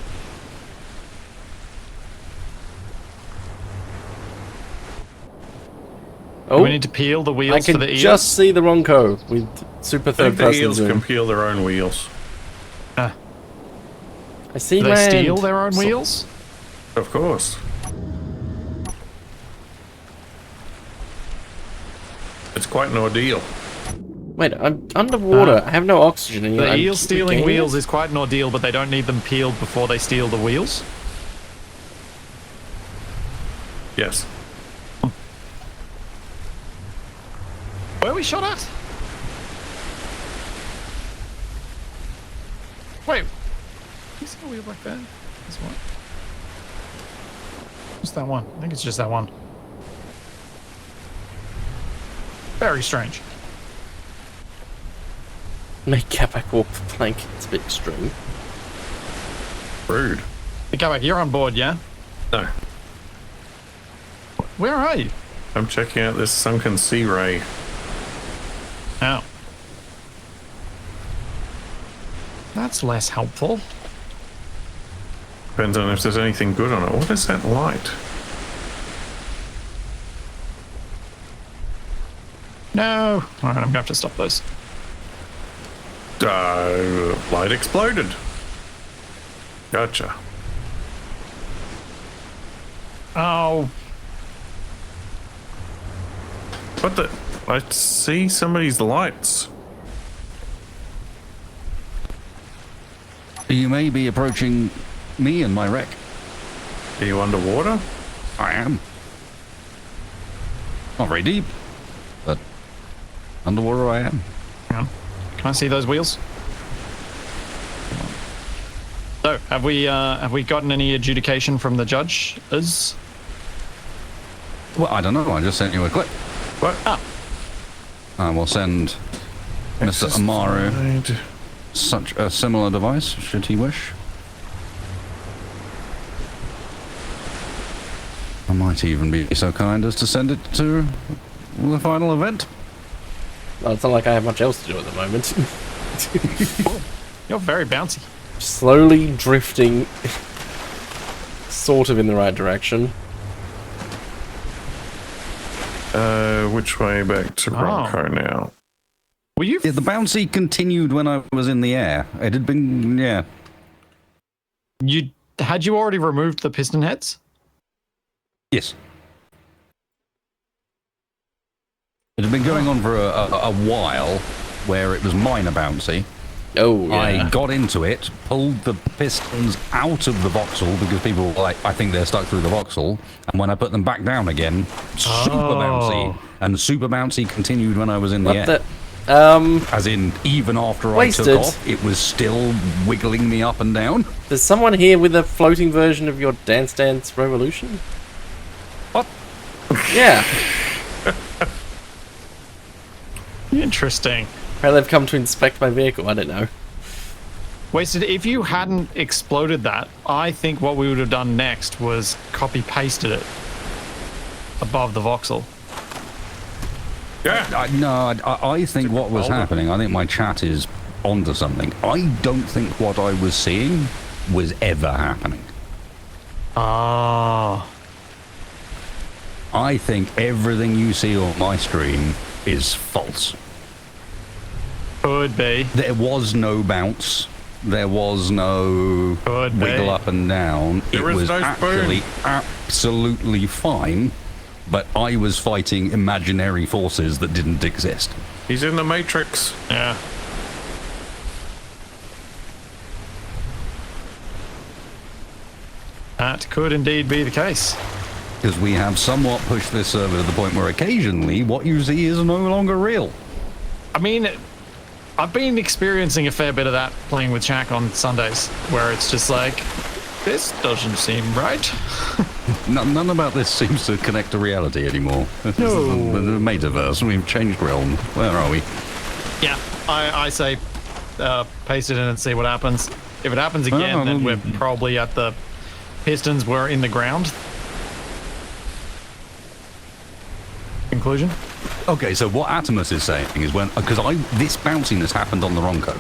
Oh, We need to peel the I wheels can for the eels. just see the Ronco with super I think third the person eels zoom. can peel their own wheels. I see Do they land. steal their own wheels? Of course. It's quite an ordeal. Wait, I'm underwater. I have no oxygen. And The I'm eel stealing getting wheels it? is quite an ordeal, but they don't need them peeled before they steal the wheels. Yes. Where are we shot at? Wait. You see a wheel back there? This one? Just that one. I think it's just that one. Very strange. Make Capac walk the plank. It's a bit extreme. Rude. Hey, Capac, you're on board, yeah? No. Where are you? I'm checking out this sunken sea ray. Oh. That's less helpful. Depends on if there's anything good on it. What is that light? No. Alright, I'm gonna have to stop those. Light exploded. Gotcha. Oh. What the? I see somebody's lights. You may be approaching me and my wreck. Are you underwater? I am. Not very deep, but underwater I am. Hang on. Can I see those wheels? So, have we gotten any adjudication from the judges? Well, I don't know. I just sent you a clip. What? Ah. I will send Mr. Amaru Right. such a similar device, should he wish. I might even be so kind as to send it to the final event. Well, it's not like I have much else to do at the moment. You're very bouncy. Slowly drifting, sort of in the right direction. Which way back to Bronco now? Were you? Yeah, the bouncy continued when I was in the air. It had been, yeah. Had you already removed the piston heads? Yes. It had been going on for a while, where it was minor bouncy. Oh, yeah. I got into it, pulled the pistons out of the voxel because people were like, I think they're stuck through the voxel. And when I put them back down again, super bouncy. And super bouncy continued when I was in the air. As in, even after Wasted. I took off, it was still wiggling me up and down. There's someone here with a floating version of your Dance Dance Revolution? What? Yeah. Interesting. Apparently they've come to inspect my vehicle, I don't know. Wasted, if you hadn't exploded that, I think what we would have done next was copy-pasted it above the voxel. Yeah. I think what was happening, I think my chat is onto something. I don't think what I was seeing was ever happening. Ah. I think everything you see on my stream is false. Could be. There was no bounce. There was no Could be. wiggle up and down. There It was was no actually absolutely fine, but I was fighting imaginary forces that didn't exist. He's in the Matrix. Yeah. That could indeed be the case. Because we have somewhat pushed this server to the point where occasionally what you see is no longer real. I mean, I've been experiencing a fair bit of that playing with Shaq on Sundays, where it's just like, this doesn't seem right. None about this seems to connect to reality anymore. This is the metaverse. We've changed realm. Where are we? Yeah, I say paste it in and see what happens. If it happens again, then we're probably at the pistons were in the ground. Conclusion? Okay, so what Atomus is saying is when, because this bounciness happened on the Ronco.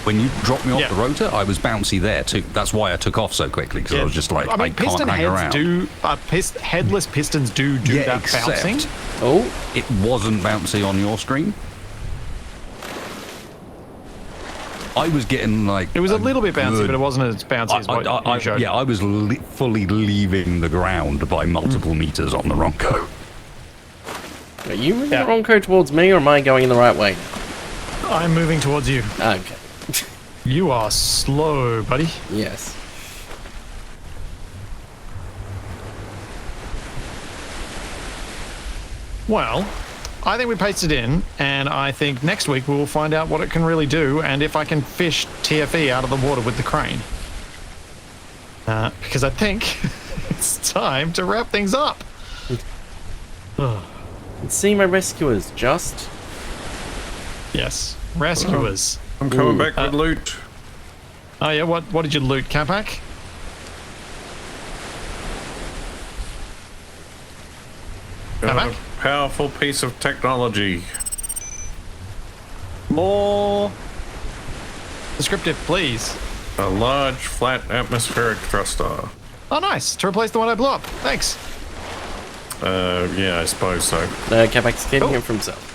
When you dropped me off the rotor, I was bouncy there too. That's why I took off so quickly, because I was just like, I can't piston hang heads around. headless pistons do that bouncing. Oh, it wasn't bouncy on your screen. I was getting like... It was a little bit bouncy, but it wasn't as bouncy as what you showed. Yeah, I was fully leaving the ground by multiple meters on the Ronco. Are you moving the Ronco towards me, or am I going in the right way? I'm moving towards you. Okay. You are slow, buddy. Yes. Well, I think we pasted in, and I think next week we will find out what it can really do, and if I can fish TFE out of the water with the crane. Because I think it's time to wrap things up. See my rescuers, just. Yes, rescuers. I'm coming back with loot. Oh yeah, what did you loot, Capac? A powerful piece of technology. More descriptive, please. A large, flat atmospheric thruster. Oh, nice. To replace the one I blew up. Thanks. Yeah, I suppose so. Capac's getting it for himself.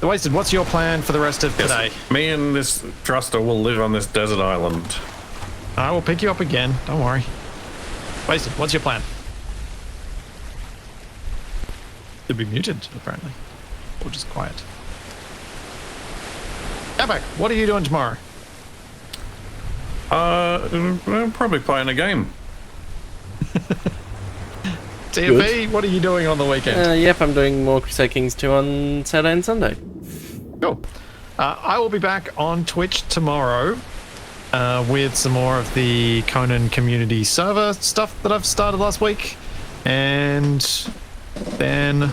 The Wasted, what's your plan for the rest of today? Me and this thruster will live on this desert island. I will pick you up again. Don't worry. Wasted, what's your plan? To be muted, apparently. Or just quiet. Capac, what are you doing tomorrow? I'm probably playing a game. TFE, what are you doing on the weekend? Yep, I'm doing more Crusade Kings 2 on Saturday and Sunday. Cool. I will be back on Twitch tomorrow with some more of the Conan community server stuff that I've started last week. And then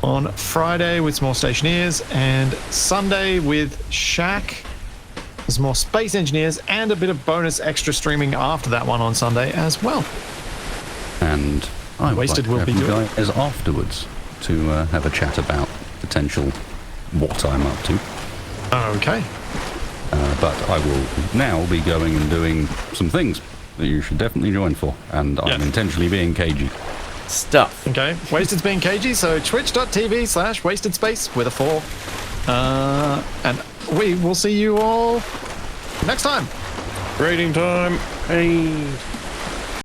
on Friday with some more Stationeers, and Sunday with Shaq, some more Space Engineers, and a bit of bonus extra streaming after that one on Sunday as well. And I would Wasted like will to be have you doing guys afterwards to have a chat about potential what I'm up to. Okay. But I will now be going and doing some things that you should definitely join for, and I'm intentionally being cagey. Stuff. Okay. Wasted's being cagey, so twitch.tv/wastedspace with a 4. And we will see you all next time. Raiding time. Hey.